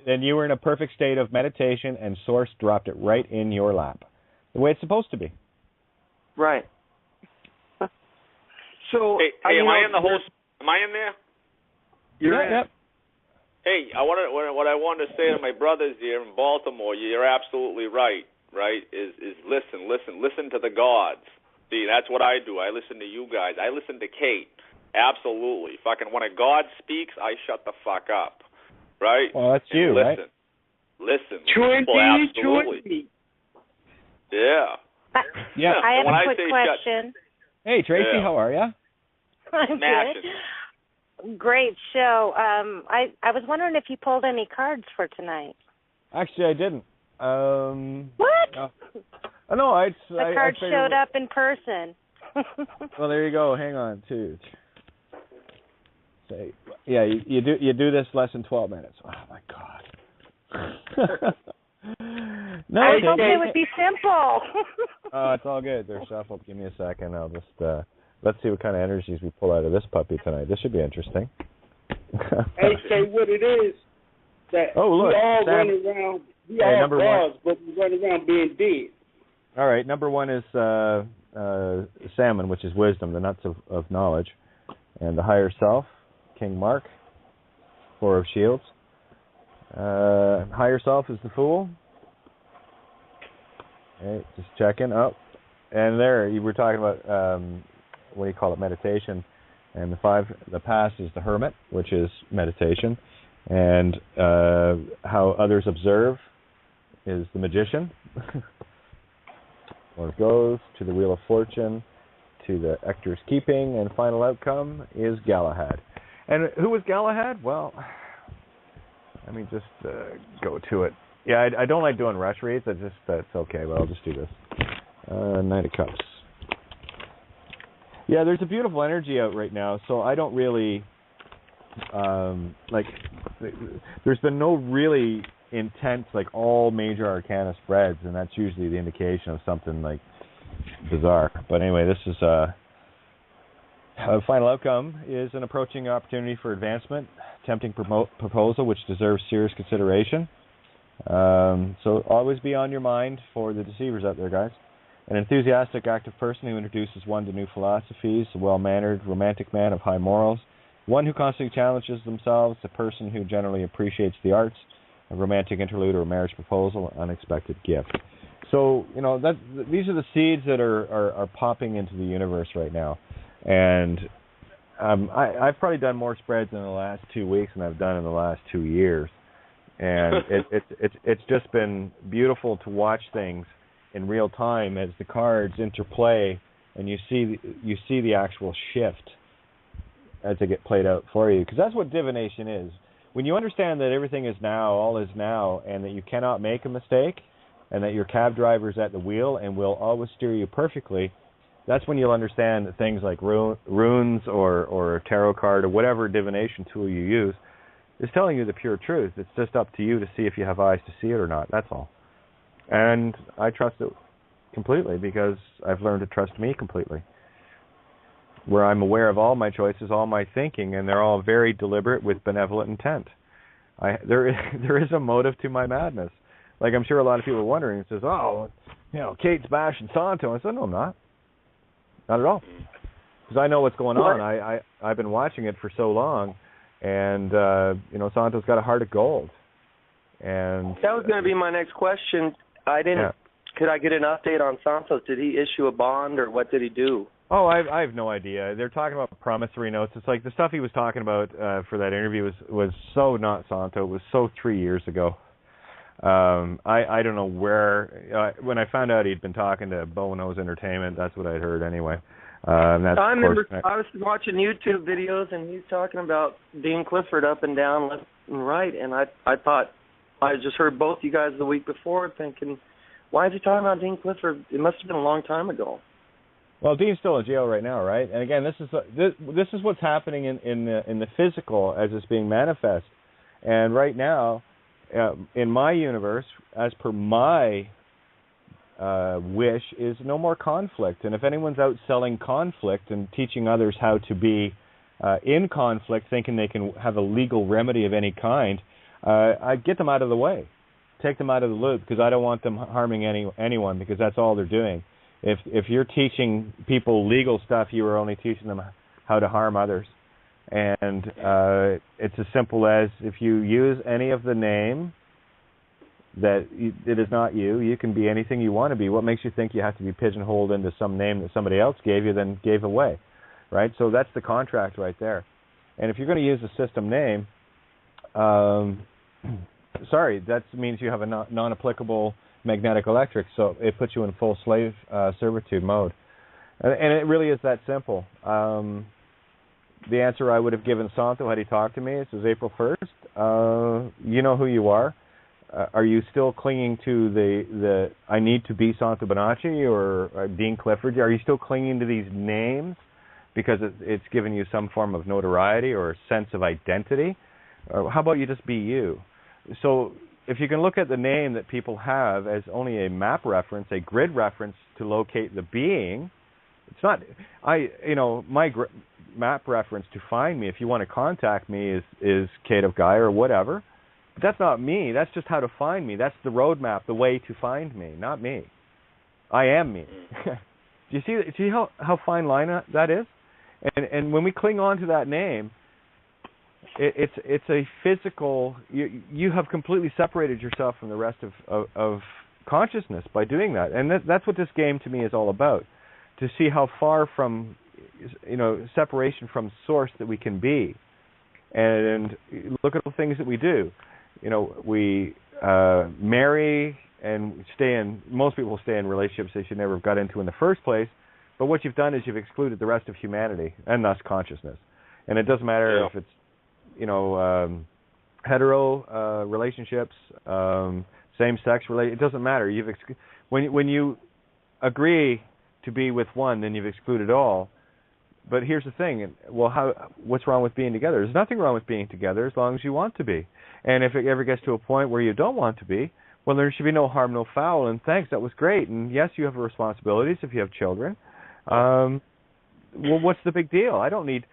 Then you were in a perfect state of meditation, and Source dropped it right in your lap, the way it's supposed to be. Right. So, hey, am I in the whole? Am I in there? You're in. Yep. Hey, what I wanted to say to my brothers here in Baltimore, you're absolutely right. Right? Is listen to the gods. See, that's what I do. I listen to you guys. I listen to Kate. Absolutely. Fucking when a god speaks, I shut the fuck up. Right? Well, that's you, listen. right? Listen. True indeed. Absolutely. Yeah. Yeah. I have when a quick question. Hey, Tracy, how are you? I'm good. Great show. I was wondering if you pulled any cards for tonight. Actually, I didn't. What? No, the card showed up in person. Well, there you go. Hang on, too. Say, yeah, you do this less than 12 minutes. Oh my God. No, I thought it would be simple. Oh, it's all good. They're shuffled. Give me a second. I'll just let's see what kind of energies we pull out of this puppy tonight. This should be interesting. HK, what it is that we all run around. We all gods, but we run around being dead. All right. Number one is Salmon, which is wisdom, the nuts of knowledge, and the higher self, King Mark, Four of Shields. Higher self is the Fool. Okay, just checking. Oh, and there you were talking about what do you call it? Meditation. And the past is the Hermit, which is meditation, and how others observe is the Magician. Or it goes to the Wheel of Fortune, to the Ector's Keeping, and final outcome is Galahad. And who was Galahad? Well, let me just go to it. Yeah, I don't like doing rush reads. That's okay, but I'll just do this. Knight of Cups. Yeah, there's a beautiful energy out right now, so I don't really, there's been no really intense, all major arcana spreads, and that's usually the indication of something, bizarre. But anyway, this is, final outcome is an approaching opportunity for advancement, tempting proposal which deserves serious consideration. So always be on your mind for the deceivers out there, guys. An enthusiastic, active person who introduces one to new philosophies, a well-mannered, romantic man of high morals, one who constantly challenges themselves, a person who generally appreciates the arts, a romantic interlude or a marriage proposal, unexpected gift. So, these are the seeds that are popping into the universe right now. And I've probably done more spreads in the last 2 weeks than I've done in the last 2 years. And it's just been beautiful to watch things in real time as the cards interplay, and you see the actual shift as they get played out for you. Because that's what divination is. When you understand that everything is now, all is now, and that you cannot make a mistake, and that your cab driver's at the wheel and will always steer you perfectly, that's when you'll understand that things like runes or a tarot card or whatever divination tool you use is telling you the pure truth. It's just up to you to see if you have eyes to see it or not. That's all. And I trust it completely because I've learned to trust me completely, where I'm aware of all my choices, all my thinking, and they're all very deliberate with benevolent intent. There is a motive to my madness. I'm sure a lot of people are wondering. It says, Kate's bashing Santo. I said, no, I'm not. Not at all. Because I know what's going on. I've been watching it for so long, and Santo's got a heart of gold. And that was going to be my next question. Could I get an update on Santos? Did he issue a bond, or what did he do? Oh, I have no idea. They're talking about promissory notes. It's like the stuff he was talking about for that interview was so not Santo. It was so 3 years ago. I don't know where. When I found out he'd been talking to Bono's Entertainment, that's what I'd heard anyway. I remember I was watching YouTube videos, and he's talking about Dean Clifford up and down, left and right, and I thought, I just heard both you guys the week before thinking, why is he talking about Dean Clifford? It must have been a long time ago. Well, Dean's still in jail right now, right? And again, this is what's happening in the physical as it's being manifest. And right now, in my universe, as per my wish, is no more conflict. And if anyone's out selling conflict and teaching others how to be in conflict, thinking they can have a legal remedy of any kind, I get them out of the way, take them out of the loop, because I don't want them harming anyone, because that's all they're doing. If you're teaching people legal stuff, you are only teaching them how to harm others. And it's as simple as if you use any of the name that it is not you, you can be anything you want to be. What makes you think you have to be pigeonholed into some name that somebody else gave you, then gave away, right? So that's the contract right there. And if you're going to use a system name, that means you have a non-applicable magnetic electric, so it puts you in full slave servitude mode. And it really is that simple. The answer I would have given Santo had he talked to me, this is April 1st. You know who you are. are you still clinging to the I need to be Santo Bonacci or Dean Clifford? Are you still clinging to these names because it's given you some form of notoriety or a sense of identity? Or how about you just be you? So if you can look at the name that people have as only a map reference, a grid reference to locate the being, it's not. My map reference to find me, if you want to contact me, is Kate of Gaia or whatever. But that's not me. That's just how to find me. That's the roadmap, the way to find me, not me. I am me. Do you see how fine line that is? And when we cling on to that name, it's a physical. You have completely separated yourself from the rest of consciousness by doing that, and that's what this game to me is all about. To see how far from separation from source that we can be, and look at the things that we do. We marry and stay in. Most people stay in relationships they should never have got into in the first place. But what you've done is you've excluded the rest of humanity and thus consciousness. And it doesn't matter if it's hetero relationships, same-sex relationships. It doesn't matter. When you agree to be with one, then you've excluded all. But here's the thing. Well, what's wrong with being together? There's nothing wrong with being together as long as you want to be. And if it ever gets to a point where you don't want to be, well, there should be no harm, no foul. And thanks, that was great. And yes, you have responsibilities if you have children. Well, what's the big deal? I don't need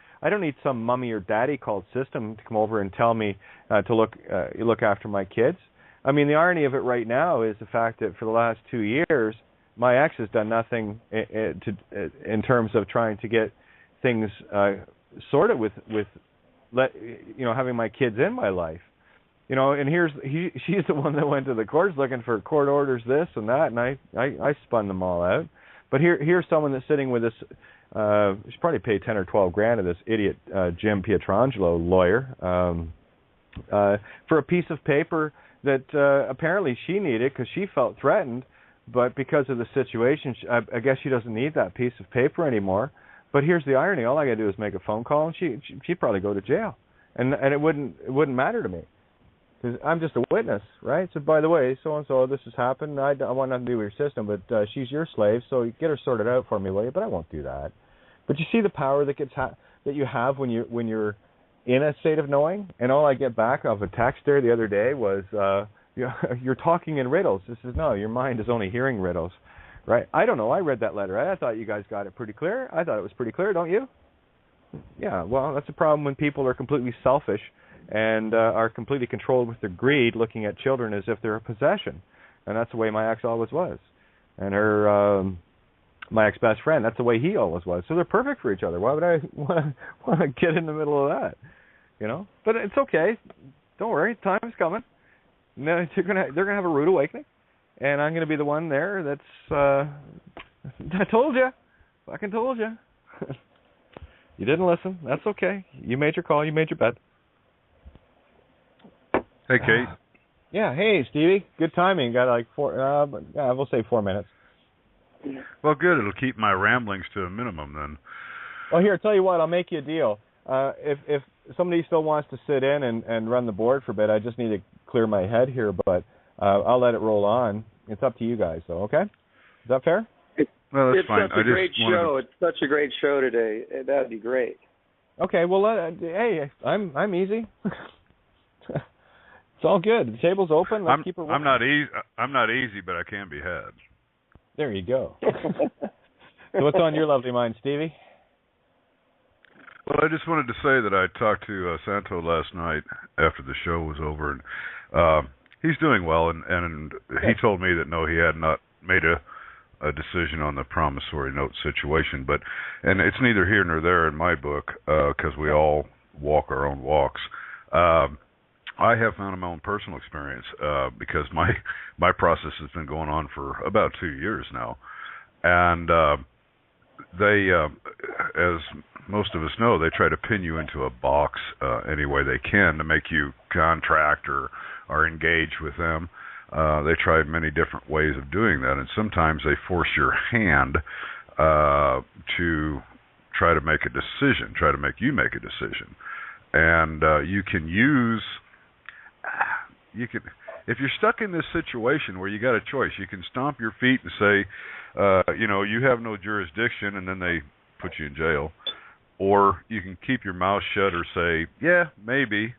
some mummy or daddy called system to come over and tell me to look after my kids. I mean, the irony of it right now is the fact that for the last 2 years, my ex has done nothing in terms of trying to get things sorted with having my kids in my life. And she's the one that went to the courts looking for court orders, this and that, and I spun them all out. But here's someone that's sitting with this. She probably paid 10 or 12 grand to this idiot Jim Pietrangelo lawyer for a piece of paper that apparently she needed because she felt threatened. But because of the situation, I guess she doesn't need that piece of paper anymore. But here's the irony: all I got to do is make a phone call, and she'd probably go to jail, and it wouldn't matter to me. Because I'm just a witness, right? So, by the way, so-and-so, this has happened. I want nothing to do with your system, but she's your slave, so you get her sorted out for me, will you? But I won't do that. But you see the power that that you have when you're in a state of knowing. And all I get back of a text there the other day was, you're talking in riddles. This is, no, your mind is only hearing riddles, right? I don't know. I read that letter. I thought you guys got it pretty clear. I thought it was pretty clear, don't you? Yeah, well, that's a problem when people are completely selfish and are completely controlled with their greed, looking at children as if they're a possession. And that's the way my ex always was. And my ex-best friend, that's the way he always was. So they're perfect for each other. Why would I want to get in the middle of that? But it's okay. Don't worry. Time's coming. They're gonna have a rude awakening. And I'm going to be the one there that's... I told you. Fucking told you. You didn't listen. That's okay. You made your call. You made your bet. Hey, Kate. Yeah, hey, Stevie. Good timing. Got like we'll say 4 minutes. Well, good. It'll keep my ramblings to a minimum then. Well, here, tell you what. I'll make you a deal. If somebody still wants to sit in and run the board for a bit, I just need to clear my head here, but I'll let it roll on. It's up to you guys, though, okay? Is that fair? Well, that's it's fine. Such a great show. It's such a great show today. That'd be great. Okay, well, hey, I'm easy. It's all good. The table's open. Let's keep it rolling. I'm not easy, but I can be had. There you go. So what's on your lovely mind, Stevie? Well, I just wanted to say that I talked to Santo last night after the show was over, and he's doing well, and he told me that no, he had not made a decision on the promissory note situation, and it's neither here nor there in my book because we all walk our own walks. I have found in my own personal experience because my process has been going on for about 2 years now, and they, as most of us know, they try to pin you into a box any way they can to make you contract or engage with them. They try many different ways of doing that, and sometimes they force your hand to try to make a decision, try to make you make a decision. And you can use, if you're stuck in this situation where you got a choice, you can stomp your feet and say, you have no jurisdiction, and then they put you in jail. Or you can keep your mouth shut or say, yeah, maybe.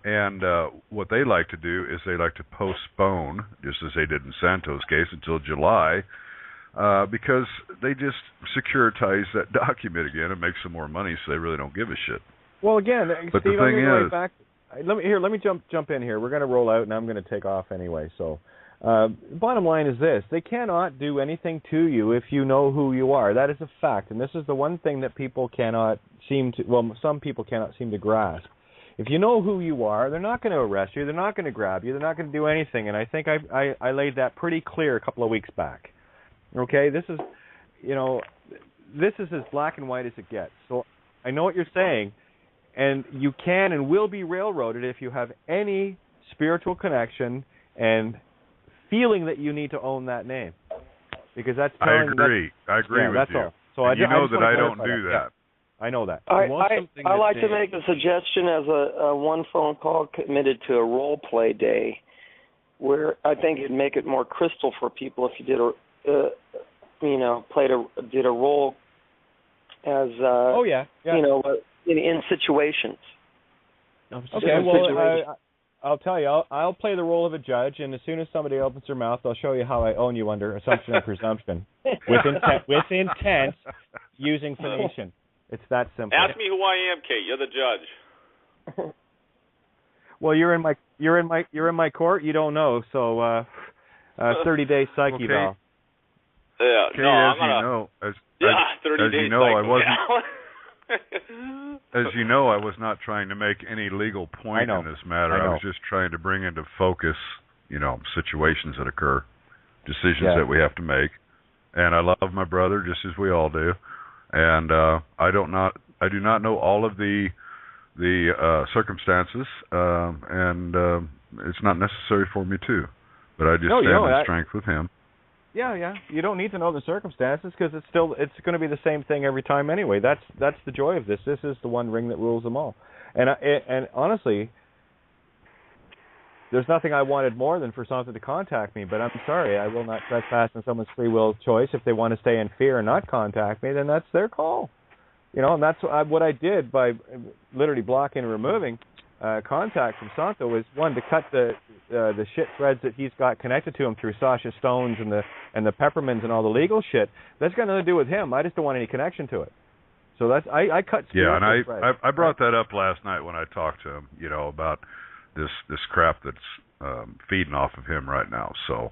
And what they like to do is they like to postpone, just as they did in Santo's case, until July, because they just securitize that document again and make some more money, so they really don't give a shit. Well, again, but Steve, the thing is, back. Let me jump in here. We're going to roll out, and I'm going to take off anyway. So, bottom line is this: they cannot do anything to you if you know who you are. That is a fact, and this is the one thing that people cannot seem to. Well, some people cannot seem to grasp. If you know who you are, they're not going to arrest you. They're not going to grab you. They're not going to do anything. And I think I laid that pretty clear a couple of weeks back. Okay, this is as black and white as it gets. So I know what you're saying. And you can and will be railroaded if you have any spiritual connection and feeling that you need to own that name, because that's telling. I agree with that's you. All. So you know that I don't do that. Yeah, I know that. I like to make a suggestion as a one phone call committed to a role play day, where I think it'd make it more crystal for people if you did did a role as in situations. Okay, well, I'll tell you, I'll play the role of a judge, and as soon as somebody opens their mouth, I'll show you how I own you under assumption and presumption, with intent, using Phoenician. It's that simple. Ask me who I am, Kate. You're the judge. Well, you're in my court. You don't know, so 30-day psyche val. Yeah, Kate, no, as 30 days. You know, I wasn't. As you know, I was not trying to make any legal point in this matter. I was just trying to bring into focus, situations that occur, decisions that we have to make. And I love my brother just as we all do. And I do not know all of the circumstances, and it's not necessary for me to. But I just stand in strength with him. Yeah. You don't need to know the circumstances because it's going to be the same thing every time anyway. That's the joy of this. This is the one ring that rules them all. And honestly, there's nothing I wanted more than for something to contact me. But I'm sorry, I will not trespass on someone's free will choice. If they want to stay in fear and not contact me, then that's their call. And that's what I did by literally blocking and removing contact from Santo was one, to cut the shit threads that he's got connected to him through Sasha Stones and the Peppermins and all the legal shit. That's got nothing to do with him. I just don't want any connection to it. So that's I cut. Yeah, and I brought that up last night when I talked to him. About this crap that's feeding off of him right now. So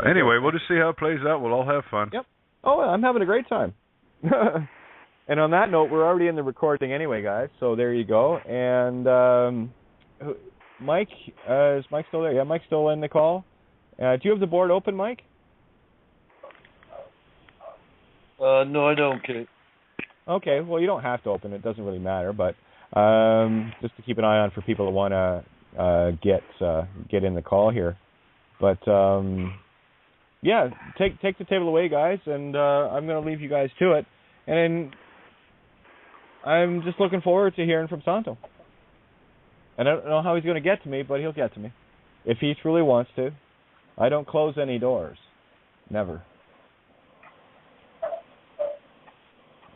anyway, we'll just see how it plays out. We'll all have fun. Yep. Oh, I'm having a great time. And on that note, we're already in the recording anyway, guys. So there you go. And Mike, is Mike still there? Yeah, Mike's still in the call. Do you have the board open, Mike? No, I don't, Kate. Okay, well, you don't have to open it. It doesn't really matter, but just to keep an eye on for people that want to get in the call here. But yeah, take the table away, guys, and I'm going to leave you guys to it. And I'm just looking forward to hearing from Santo. And I don't know how he's going to get to me, but he'll get to me if he truly wants to. I don't close any doors. Never.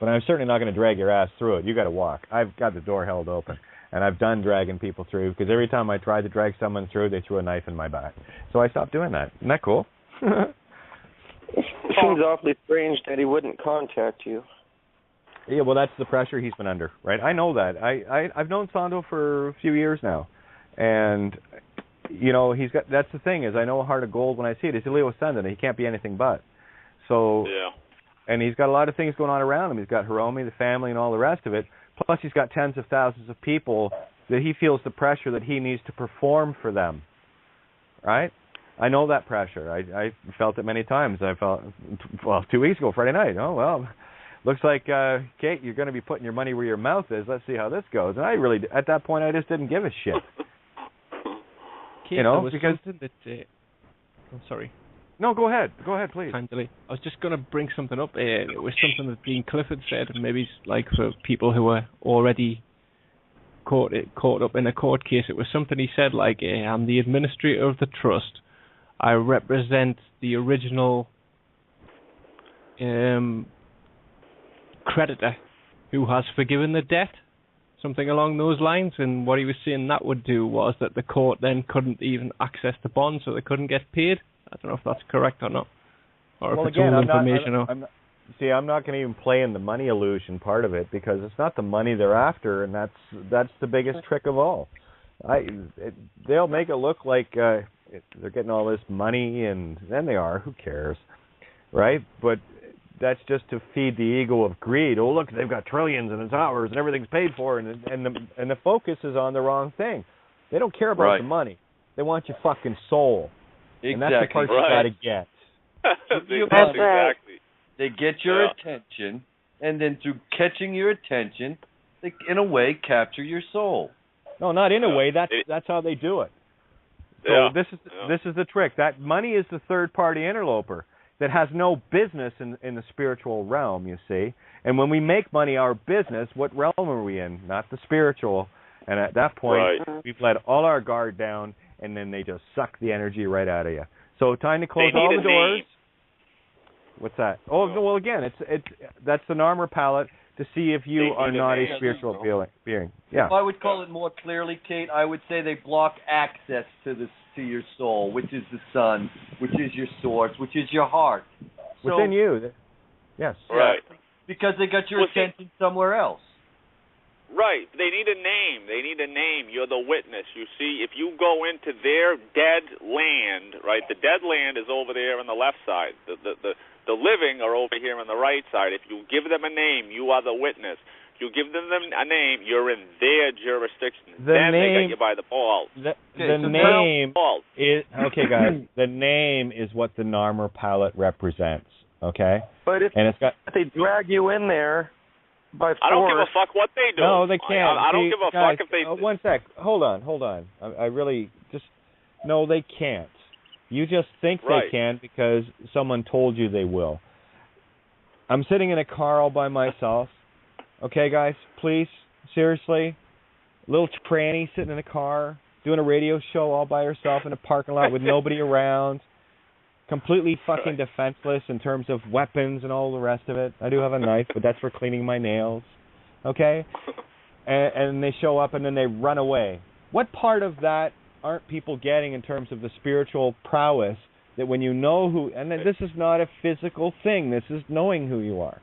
But I'm certainly not going to drag your ass through it. You got to walk. I've got the door held open. And I've done dragging people through, because every time I tried to drag someone through, they threw a knife in my back. So I stopped doing that. Isn't that cool? It seems awfully strange that he wouldn't contact you. Yeah, well, that's the pressure he's been under, right? I know that. I've known Santo for a few years now. And, he's got, that's the thing, is I know a heart of gold when I see it. He's a Leo ascendant, and he can't be anything but. So, yeah. And he's got a lot of things going on around him. He's got Hiromi, the family, and all the rest of it. Plus, he's got tens of thousands of people that he feels the pressure that he needs to perform for them, right? I know that pressure. I felt it many times. I felt, 2 weeks ago, Friday night. Oh, well, looks like, Kate, you're going to be putting your money where your mouth is. Let's see how this goes. And I really, at that point, I just didn't give a shit. Kate, because... I'm sorry. No, go ahead. Go ahead, please. Kindly. I was just going to bring something up. It was something that Dean Clifford said, and maybe like for people who are already caught up in a court case. It was something he said like, "I'm the administrator of the trust. I represent the original creditor who has forgiven the debt," something along those lines. And what he was saying that would do was that the court then couldn't even access the bond, so they couldn't get paid. I don't know if that's correct or not, or if it's all information. I'm not going to even play in the money illusion part of it, because it's not the money they're after, and that's the biggest trick of all. They'll make it look like they're getting all this money, and then they are. Who cares, right? But that's just to feed the ego of greed. Oh, look, they've got trillions and it's ours and everything's paid for, and the focus is on the wrong thing. They don't care about the money. They want your fucking soul. Exactly. And that's the part you got to get. Exactly. They get your attention, and then through catching your attention, they, in a way, capture your soul. No, not in a way. That's how they do it. So this is the trick. That money is the third-party interloper that has no business in the spiritual realm, you see. And when we make money our business, what realm are we in? Not the spiritual. And at that point, we've let all our guard down, and then they just suck the energy right out of you. So time to close all the doors. What's that? Oh, well, again, that's the Narmer palette to see if you are not a spiritual being. Yeah. If I would call it more clearly, Kate, I would say they block access to your soul, which is the sun, which is your source, which is your heart. Within you. Yes. Right. Because they got your attention somewhere else. Right. They need a name. You're the witness. You see, if you go into their dead land, right, the dead land is over there on the left side. The living are over here on the right side. If you give them a name, you are the witness. If you give them a name, you're in their jurisdiction. Then they got you by the balls. The name is, okay, guys, the name is what the Narmer palette represents, okay? But if they drag you in there by force... I don't give a fuck what they do. No, they can't. I don't give a fuck if they... One sec. Hold on. I really just... No, they can't. You just think they can because someone told you they will. I'm sitting in a car all by myself. Okay, guys, please, seriously. Little tranny sitting in a car, doing a radio show all by herself in a parking lot with nobody around. Completely fucking defenseless in terms of weapons and all the rest of it. I do have a knife, but that's for cleaning my nails. Okay? And they show up and then they run away. What part of that aren't people getting in terms of the spiritual prowess that when you know who, and this is not a physical thing, this is knowing who you are.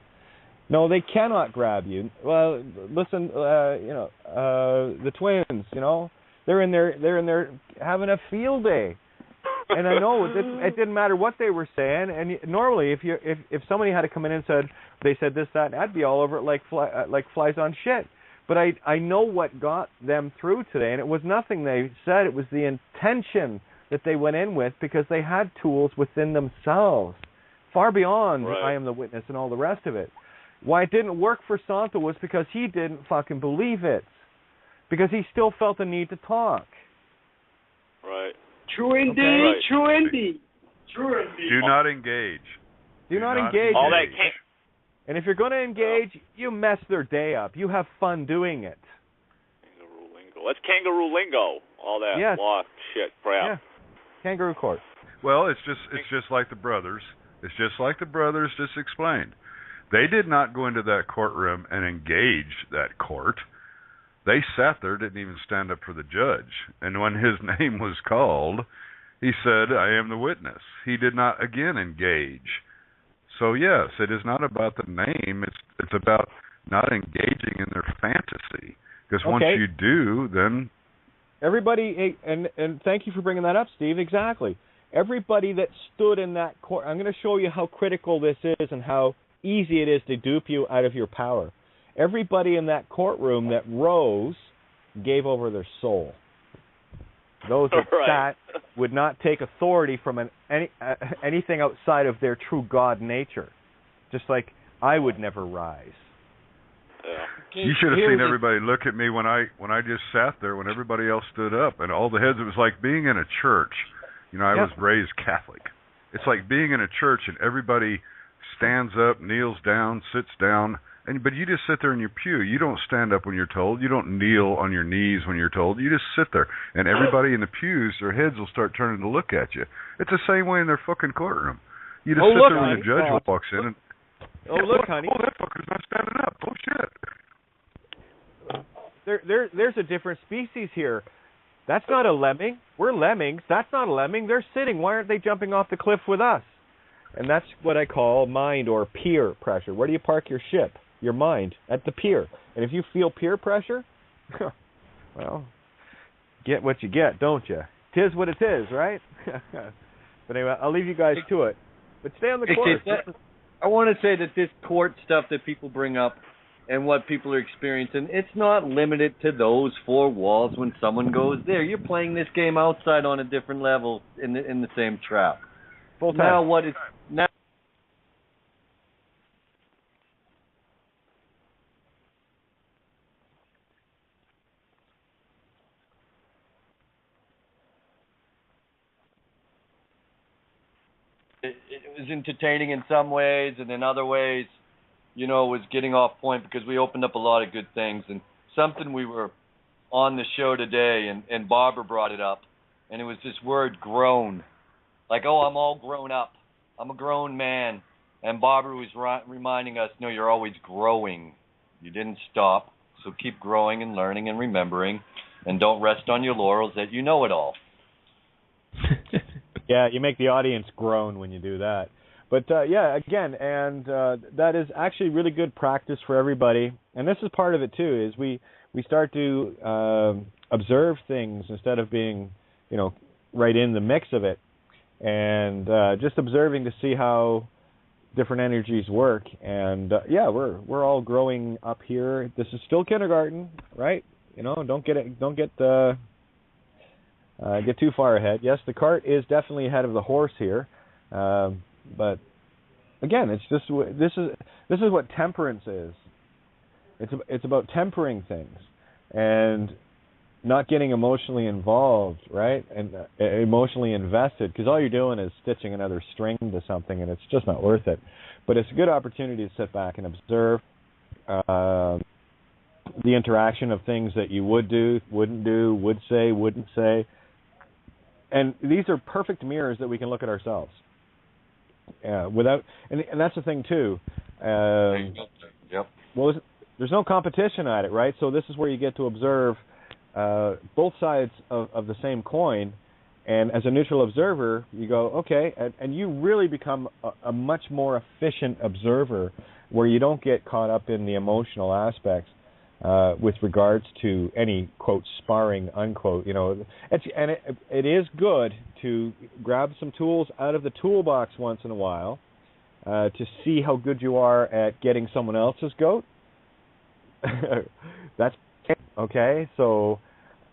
No, they cannot grab you. Well, listen, the twins, they're in there having a field day. And I know it didn't matter what they were saying. And normally, if somebody had to come in and they said this, that, I'd be all over it like flies on shit. But I know what got them through today, and it was nothing they said. It was the intention that they went in with, because they had tools within themselves, far beyond I am the witness and all the rest of it. Why it didn't work for Santo was because he didn't fucking believe it, because he still felt the need to talk. Right. True indeed. True indeed. Do not engage. Do not engage. All that can't. And if you're going to engage, you mess their day up. You have fun doing it. Kangaroo lingo. That's kangaroo lingo. All that law shit crap. Yeah. Kangaroo court. Well, it's just like the brothers. It's just like the brothers just explained. They did not go into that courtroom and engage that court. They sat there, didn't even stand up for the judge. And when his name was called, he said, "I am the witness." He did not again engage. So yes, it is not about the name. It's about not engaging in their fantasy. Because once you do, then everybody, and thank you for bringing that up, Steve. Exactly. Everybody that stood in that court. I'm going to show you how critical this is and how easy it is to dupe you out of your power. Everybody in that courtroom that rose gave over their soul. Those that sat would not take authority from anything outside of their true God nature. Just like I would never rise. Yeah. You should have seen everybody look at me when I just sat there when everybody else stood up, and all the heads. It was like being in a church. I was raised Catholic. It's like being in a church and everybody stands up, kneels down, sits down, But you just sit there in your pew. You don't stand up when you're told. You don't kneel on your knees when you're told. You just sit there. And everybody in the pews, their heads will start turning to look at you. It's the same way in their fucking courtroom. You just sit there when the judge walks in and... look, honey. Oh, that fucker's not standing up. Oh, shit. There's a different species here. That's not a lemming. We're lemmings. That's not a lemming. They're sitting. Why aren't they jumping off the cliff with us? And that's what I call mind or peer pressure. Where do you park your ship? Your mind, at the pier. And if you feel peer pressure, well, get what you get, don't you? 'Tis what it is, right? But anyway, I'll leave you guys to it. But stay on the course. I want to say that this court stuff that people bring up and what people are experiencing, it's not limited to those four walls when someone goes there. You're playing this game outside on a different level in the same trap. Full time. Now what it's now. It was entertaining in some ways, and in other ways, it was getting off point because we opened up a lot of good things. And something we were on the show today, and Barbara brought it up, and it was this word grown. Like, oh, I'm all grown up. I'm a grown man. And Barbara was reminding us, no, you're always growing. You didn't stop. So keep growing and learning and remembering, and don't rest on your laurels that you know it all. Yeah, you make the audience groan when you do that. But, again, and that is actually really good practice for everybody. And this is part of it, too, is we start to observe things instead of being, right in the mix of it. And just observing to see how different energies work. And, we're all growing up here. This is still kindergarten, right? Don't get too far ahead. Yes, the cart is definitely ahead of the horse here, but again, it's just this is what temperance is. It's about tempering things and not getting emotionally involved, right? And emotionally invested, because all you're doing is stitching another string to something, and it's just not worth it. But it's a good opportunity to sit back and observe the interaction of things that you would do, wouldn't do, would say, wouldn't say. And these are perfect mirrors that we can look at ourselves. And that's the thing too. Yep. Well, there's no competition at it, right? So this is where you get to observe both sides of the same coin. And as a neutral observer, you go, okay, and you really become a much more efficient observer, where you don't get caught up in the emotional aspects. With regards to any, quote, sparring, unquote, it is good to grab some tools out of the toolbox once in a while to see how good you are at getting someone else's goat. That's okay. So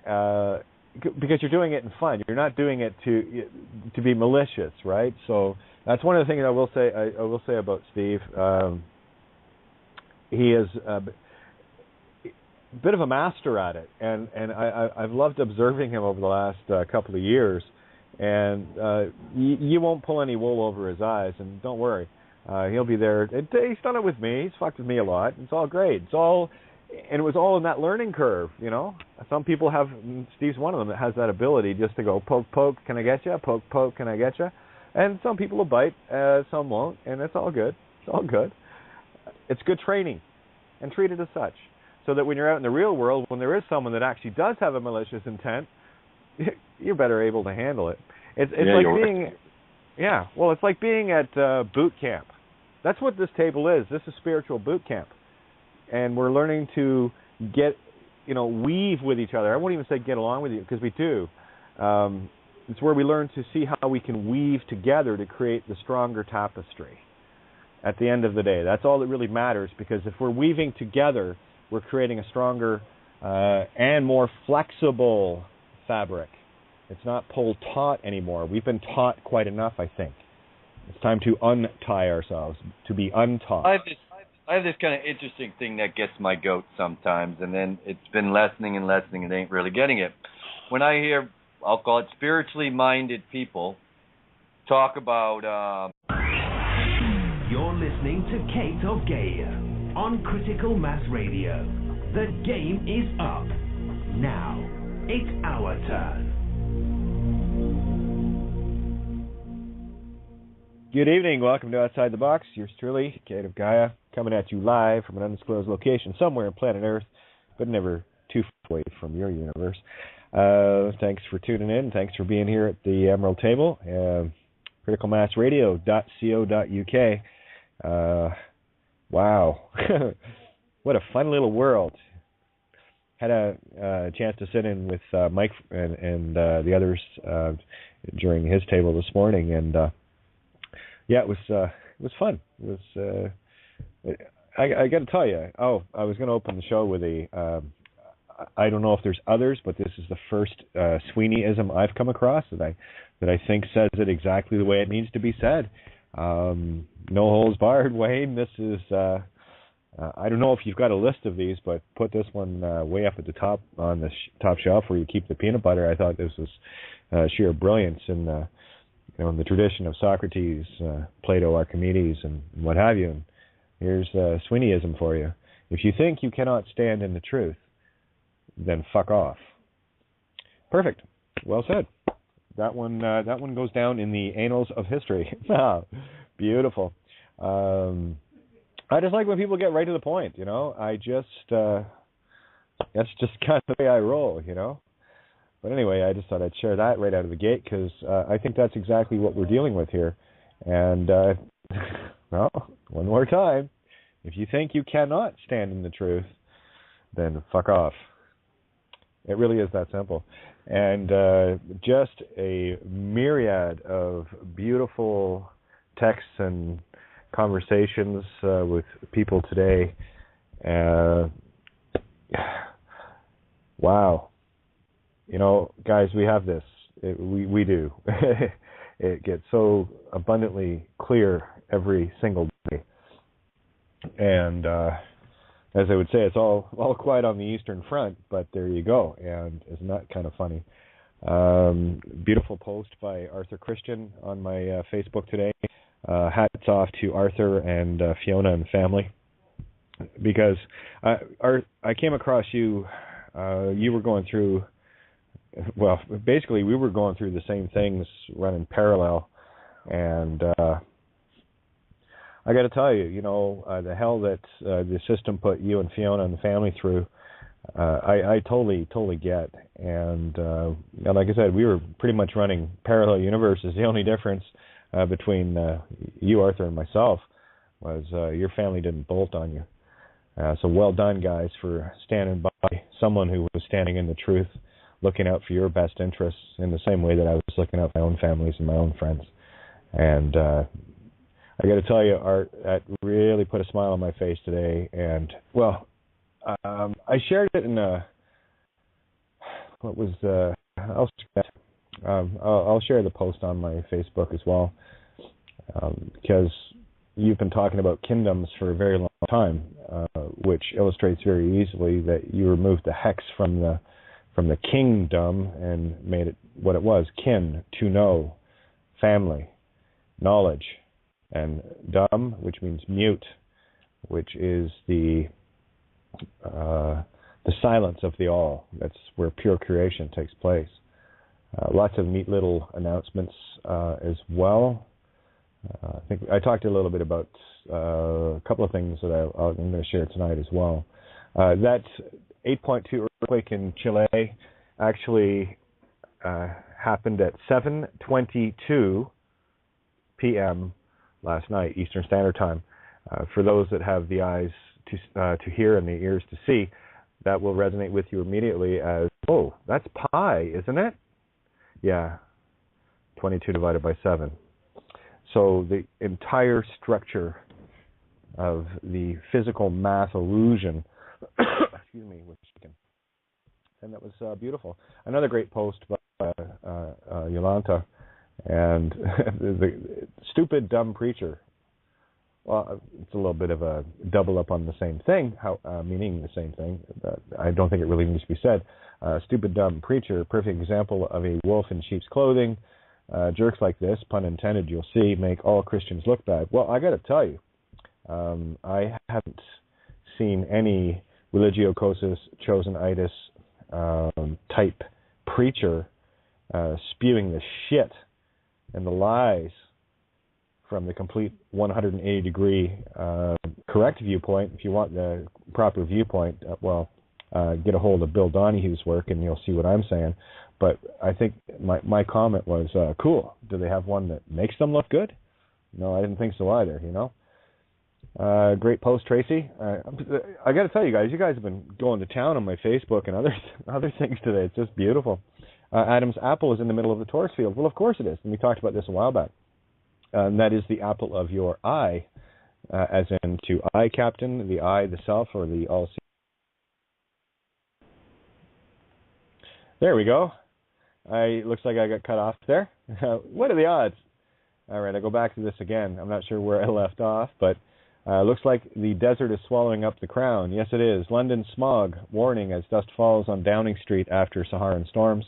because you're doing it in fun, you're not doing it to be malicious, right? So that's one of the things I will say about Steve. He is. Bit of a master at it, and I've loved observing him over the last couple of years, and you won't pull any wool over his eyes, and don't worry, he'll be there. He's done it with me. He's fucked with me a lot. It's all great. It was all in that learning curve, Some people have, Steve's one of them that has that ability just to go poke, poke, can I get you? Poke, poke, can I get you? And some people will bite, some won't, and it's all good. It's all good. It's good training, and treat it as such. So that when you're out in the real world, when there is someone that actually does have a malicious intent, you're better able to handle it. It's like being, it's like being at boot camp. That's what this table is. This is spiritual boot camp, and we're learning to weave with each other. I won't even say get along with you, because we do. It's where we learn to see how we can weave together to create the stronger tapestry. At the end of the day, that's all that really matters, because if we're weaving together, we're creating a stronger and more flexible fabric. It's not pulled taut anymore. We've been taught quite enough, I think. It's time to untie ourselves, to be untaught. I have this kind of interesting thing that gets my goat sometimes, and then it's been lessening and lessening, and ain't really getting it. When I hear, I'll call it spiritually minded people, talk about... You're listening to Kate of Gaia on Critical Mass Radio. The game is up. Now, it's our turn. Good evening. Welcome to Outside the Box. Yours truly, Kate of Gaia, coming at you live from an undisclosed location somewhere on planet Earth, but never too far away from your universe. Thanks for tuning in. Thanks for being here at the Emerald Table. criticalmassradio.co.uk. Wow. What a fun little world. Had a chance to sit in with Mike and the others during his table this morning, and yeah, it was fun. It was. I got to tell you. I was going to open the show with a. I don't know if there's others, but this is the first Sweeneyism I've come across that I think says it exactly the way it needs to be said. No holds barred, Wayne. This is. I don't know if you've got a list of these, but put this one way up at the top on the top shelf where you keep the peanut butter. I thought this was sheer brilliance in in the tradition of Socrates, Plato, Archimedes, and what have you. And here's Sweeneyism for you. If you think you cannot stand in the truth, then fuck off. Perfect. Well said. That one goes down in the annals of history. Beautiful. I just like when people get right to the point. That's just kind of the way I roll. But anyway, I just thought I'd share that right out of the gate because I think that's exactly what we're dealing with here. And, well, one more time. If you think you cannot stand in the truth, then fuck off. It really is that simple. And just a myriad of beautiful texts and conversations with people today. Wow. Guys, we have this. We do. It gets so abundantly clear every single day. And as I would say, it's all quiet on the Eastern Front, but there you go. And isn't that kind of funny? Beautiful post by Arthur Christian on my Facebook today. Hats off to Arthur and Fiona and family. Because I came across you. You were going through... Well, basically, we were going through the same things running parallel, and I got to tell you, the hell that the system put you and Fiona and the family through, I totally get. And like I said, we were pretty much running parallel universes. The only difference between you, Arthur, and myself was your family didn't bolt on you. So well done, guys, for standing by someone who was standing in the truth, looking out for your best interests in the same way that I was looking out for my own families and my own friends. And I got to tell you, Art, that really put a smile on my face today. And, well, I shared it in I'll share the post on my Facebook as well, because you've been talking about kingdoms for a very long time, which illustrates very easily that you removed the hex from the kingdom and made it what it was: kin, to know, family, knowledge, and dumb, which means mute, which is the silence of the all. That's where pure creation takes place. Lots of neat little announcements as well. I think I talked a little bit about a couple of things that I'm going to share tonight as well. That 8.2 earthquake in Chile actually happened at 7:22 p.m. last night, Eastern Standard Time. For those that have the eyes to hear and the ears to see, that will resonate with you immediately as, oh, that's pi, isn't it? Yeah, 22 divided by 7. So the entire structure of the physical math illusion, excuse me, was shaken. And that was beautiful. Another great post by Yolanta, and the stupid, dumb preacher. Well, it's a little bit of a double up on the same thing, meaning the same thing. I don't think it really needs to be said. Stupid, dumb preacher, perfect example of a wolf in sheep's clothing. Jerks like this, pun intended, you'll see, make all Christians look bad. Well, I got to tell you, I haven't seen any religiocosus chosenitis type preacher spewing the shit and the lies from the complete 180-degree correct viewpoint. If you want the proper viewpoint, get a hold of Bill Donahue's work and you'll see what I'm saying. But I think my comment was, cool. Do they have one that makes them look good? No, I didn't think so either, you know. Great post, Tracy. I got to tell you guys have been going to town on my Facebook and other things today. It's just beautiful. Adam's apple is in the middle of the Taurus field. Well, of course it is. And we talked about this a while back. And that is the apple of your eye, as in to eye captain, the eye, the self, or the all-seeing. There we go. Looks like I got cut off there. What are the odds? All right, I go back to this again. I'm not sure where I left off, but looks like the desert is swallowing up the crown. Yes, it is. London smog warning as dust falls on Downing Street after Saharan storms.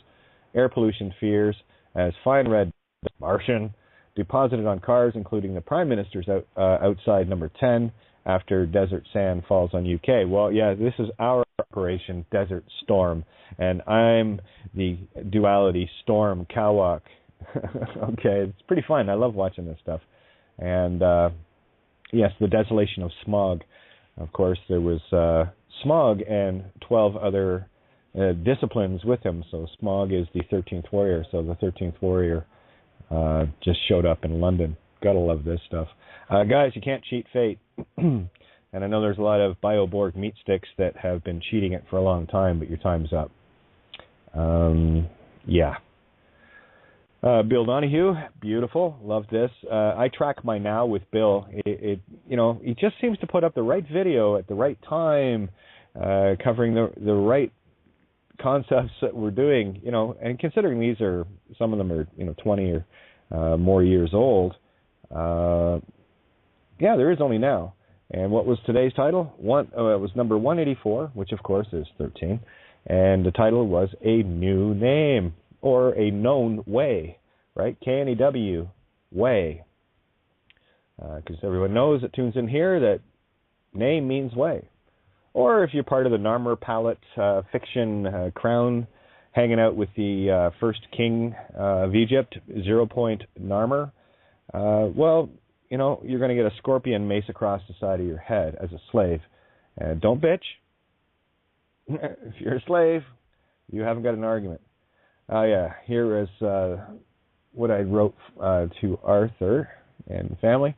Air pollution fears as fine red Martian deposited on cars, including the Prime Minister's outside number 10 after desert sand falls on UK. Well, yeah, this is our Operation Desert Storm, and I'm the duality Storm Kawak. Okay, it's pretty fun. I love watching this stuff. And, yes, the desolation of smog. Of course, there was smog and 12 other disciplines with him. So smog is the 13th warrior. So the 13th warrior just showed up in London. Gotta love this stuff. Guys, you can't cheat fate. And I know there's a lot of Bioborg meat sticks that have been cheating it for a long time, but your time's up. Yeah. Bill Donahue, beautiful. Love this. I track my now with Bill. He just seems to put up the right video at the right time, covering the right concepts that we're doing, and considering these are, some of them are, 20 or more years old. There is only now. And what was today's title? It was number 184, which of course is 13. And the title was A New Name, or A Known Way, right? K-N-E-W, Way. Because everyone knows that tunes in here that name means way. Or if you're part of the Narmer Palette fiction crown, hanging out with the first king of Egypt, 0 Point Narmer, you're going to get a scorpion mace across the side of your head as a slave. And don't bitch. If you're a slave, you haven't got an argument. Here is what I wrote to Arthur and family.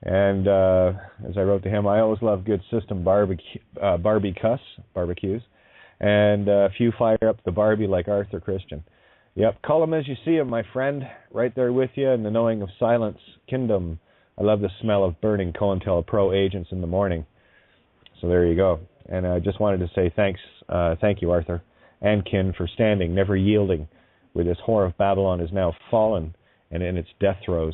And as I wrote to him, I always love good system barbecues. And a few fire up the Barbie like Arthur Christian. Yep, call him as you see him, my friend. Right there with you in the knowing of silence kingdom. I love the smell of burning COINTELPRO agents in the morning. So there you go. And I just wanted to say thank you, Arthur and kin, for standing, never yielding, where this whore of Babylon is now fallen and in its death throes.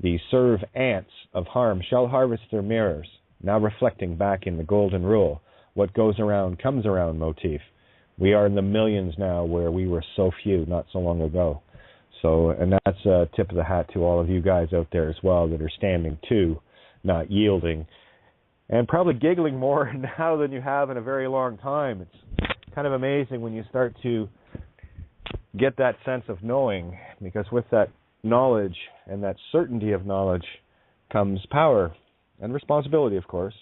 The serve ants of harm shall harvest their mirrors, now reflecting back in the golden rule. What goes around comes around motif. We are in the millions now where we were so few not so long ago. So, and that's a tip of the hat to all of you guys out there as well that are standing too, not yielding, and probably giggling more now than you have in a very long time. It's kind of amazing when you start to get that sense of knowing, because with that knowledge and that certainty of knowledge comes power and responsibility, of course.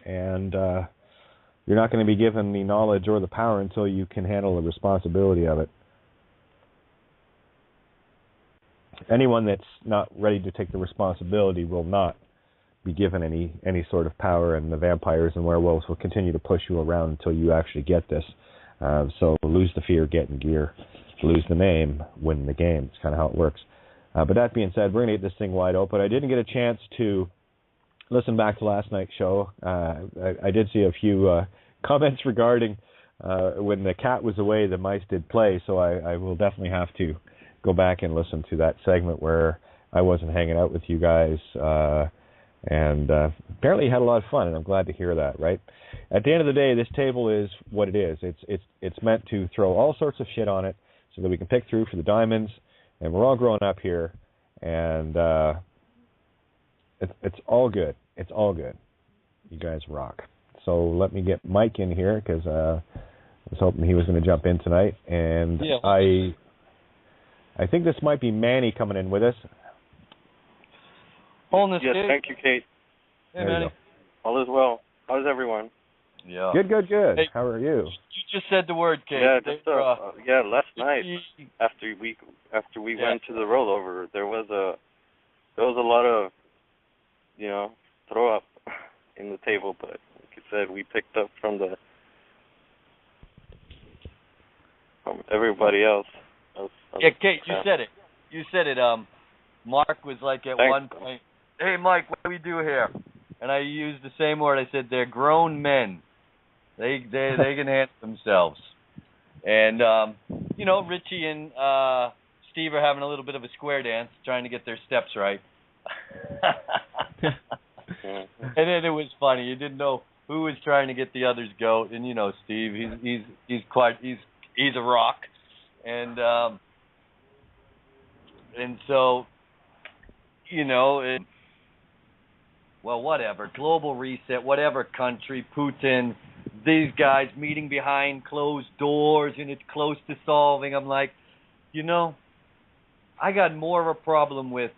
And you're not going to be given the knowledge or the power until you can handle the responsibility of it. Anyone that's not ready to take the responsibility will not be given any sort of power, and the vampires and werewolves will continue to push you around until you actually get this. So lose the fear, get in gear. Lose the name, win the game. It's kind of how it works. But that being said, we're going to get this thing wide open. I didn't get a chance to listen back to last night's show. I did see a few comments regarding when the cat was away, the mice did play, so I will definitely have to go back and listen to that segment where I wasn't hanging out with you guys, and apparently you had a lot of fun, and I'm glad to hear that, right? At the end of the day, this table is what it is. It's meant to throw all sorts of shit on it so that we can pick through for the diamonds, and we're all growing up here, and it's all good. It's all good. You guys rock. So let me get Mike in here because I was hoping he was going to jump in tonight. And yeah. I think this might be Manny coming in with us. Yes, thank you, Kate. Hey, Manny. All is well. How's everyone? Yeah. Good. Hey, how are you? You just said the word, Kate. Yeah, last night after we went to the rollover, there was a lot of, throw up in the table, but like you said, we picked up from everybody else. Yeah, Kate, you said it. You said it. Mark was like at one point, "Hey, Mike, what do we do here?" And I used the same word. I said, "They're grown men. They can handle themselves." And Richie and Steve are having a little bit of a square dance, trying to get their steps right. And then it was funny. You didn't know who was trying to get the other's goat. And Steve, he's a rock. And so well, whatever, global reset, whatever country, Putin, these guys meeting behind closed doors, and it's close to solving. I'm like, I got more of a problem with,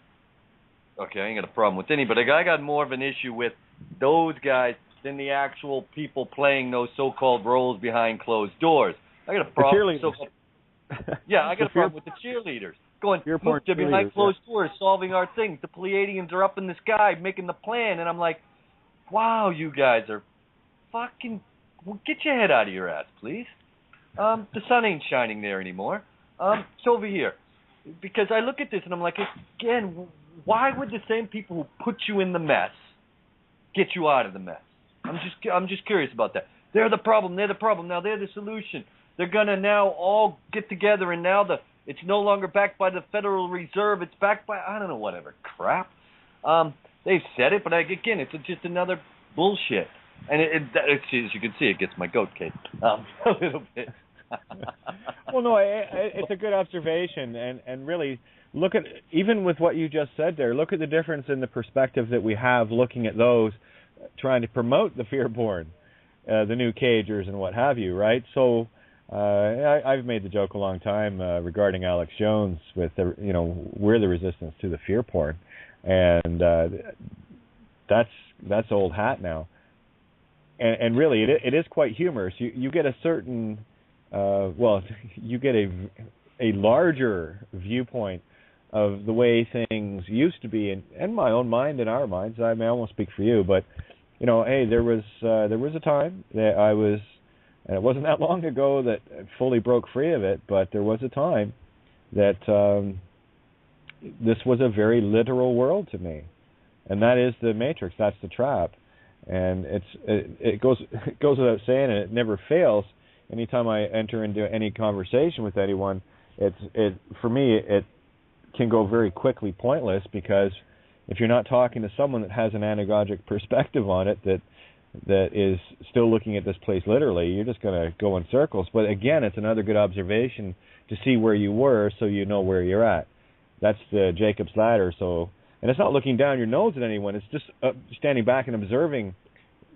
okay, I ain't got a problem with anybody, but I got more of an issue with those guys than the actual people playing those so-called roles behind closed doors. I got a problem. I got a problem with the cheerleaders. Going, look, they're behind closed doors solving our things. The Pleiadians are up in the sky making the plan. And I'm like, wow, you guys are fucking... Well, get your head out of your ass, please. The sun ain't shining there anymore. It's over here. Because I look at this and I'm like, again, why would the same people who put you in the mess get you out of the mess? I'm just curious about that. They're the problem. They're the problem. Now they're the solution. They're going to now all get together, and now it's no longer backed by the Federal Reserve. It's backed by, I don't know, whatever crap. They've said it, but again, it's just another bullshit. And as you can see, it gets my goat, Kate, a little bit. Well, no, it's a good observation, and really look at, even with what you just said there, look at the difference in the perspective that we have looking at those trying to promote the fear-born, the new cagers and what have you, right? So I've made the joke a long time regarding Alex Jones with we're the resistance to the fear porn, and that's old hat now. And really, it is quite humorous. You get a certain, you get a larger viewpoint of the way things used to be in my own mind, in our minds. I won't speak for you, but hey, there was a time that I was, and it wasn't that long ago that I fully broke free of it, but there was a time that this was a very literal world to me, and that is the Matrix. That's the trap. And it goes without saying, and it never fails. Anytime I enter into any conversation with anyone, for me it can go very quickly pointless, because if you're not talking to someone that has an anagogic perspective on it, that is still looking at this place literally, you're just going to go in circles. But again, it's another good observation to see where you were, so you know where you're at. That's the Jacob's ladder. And it's not looking down your nose at anyone. It's just standing back and observing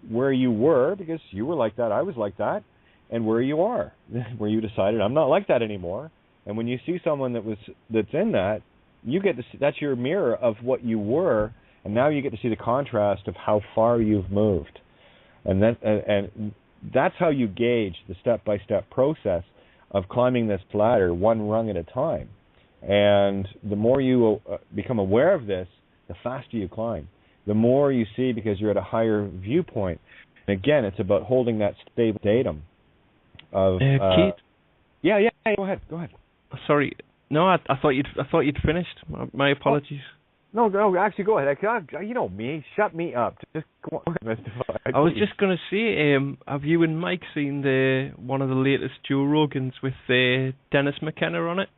where you were, because you were like that, I was like that, and where you are, where you decided I'm not like that anymore. And when you see someone that's in that, you get to see, that's your mirror of what you were, and now you get to see the contrast of how far you've moved. And that's how you gauge the step-by-step process of climbing this ladder one rung at a time. And the more you become aware of this, the faster you climb. The more you see, because you're at a higher viewpoint. And again, it's about holding that stable datum of Keith? Yeah, go ahead. Sorry. No, I thought you'd finished. My apologies. No, actually go ahead. You know me. Shut me up. Just go on, Mr. I was just going to say, have you and Mike seen one of the latest Joe Rogans with Dennis McKenna on it?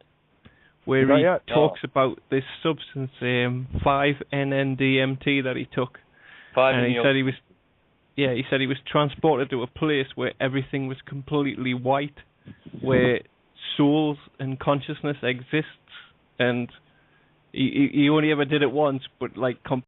Where he talks about this substance, 5-NN-DMT, that he took. And he said he was transported to a place where everything was completely white, where souls and consciousness exists, and he only ever did it once, but like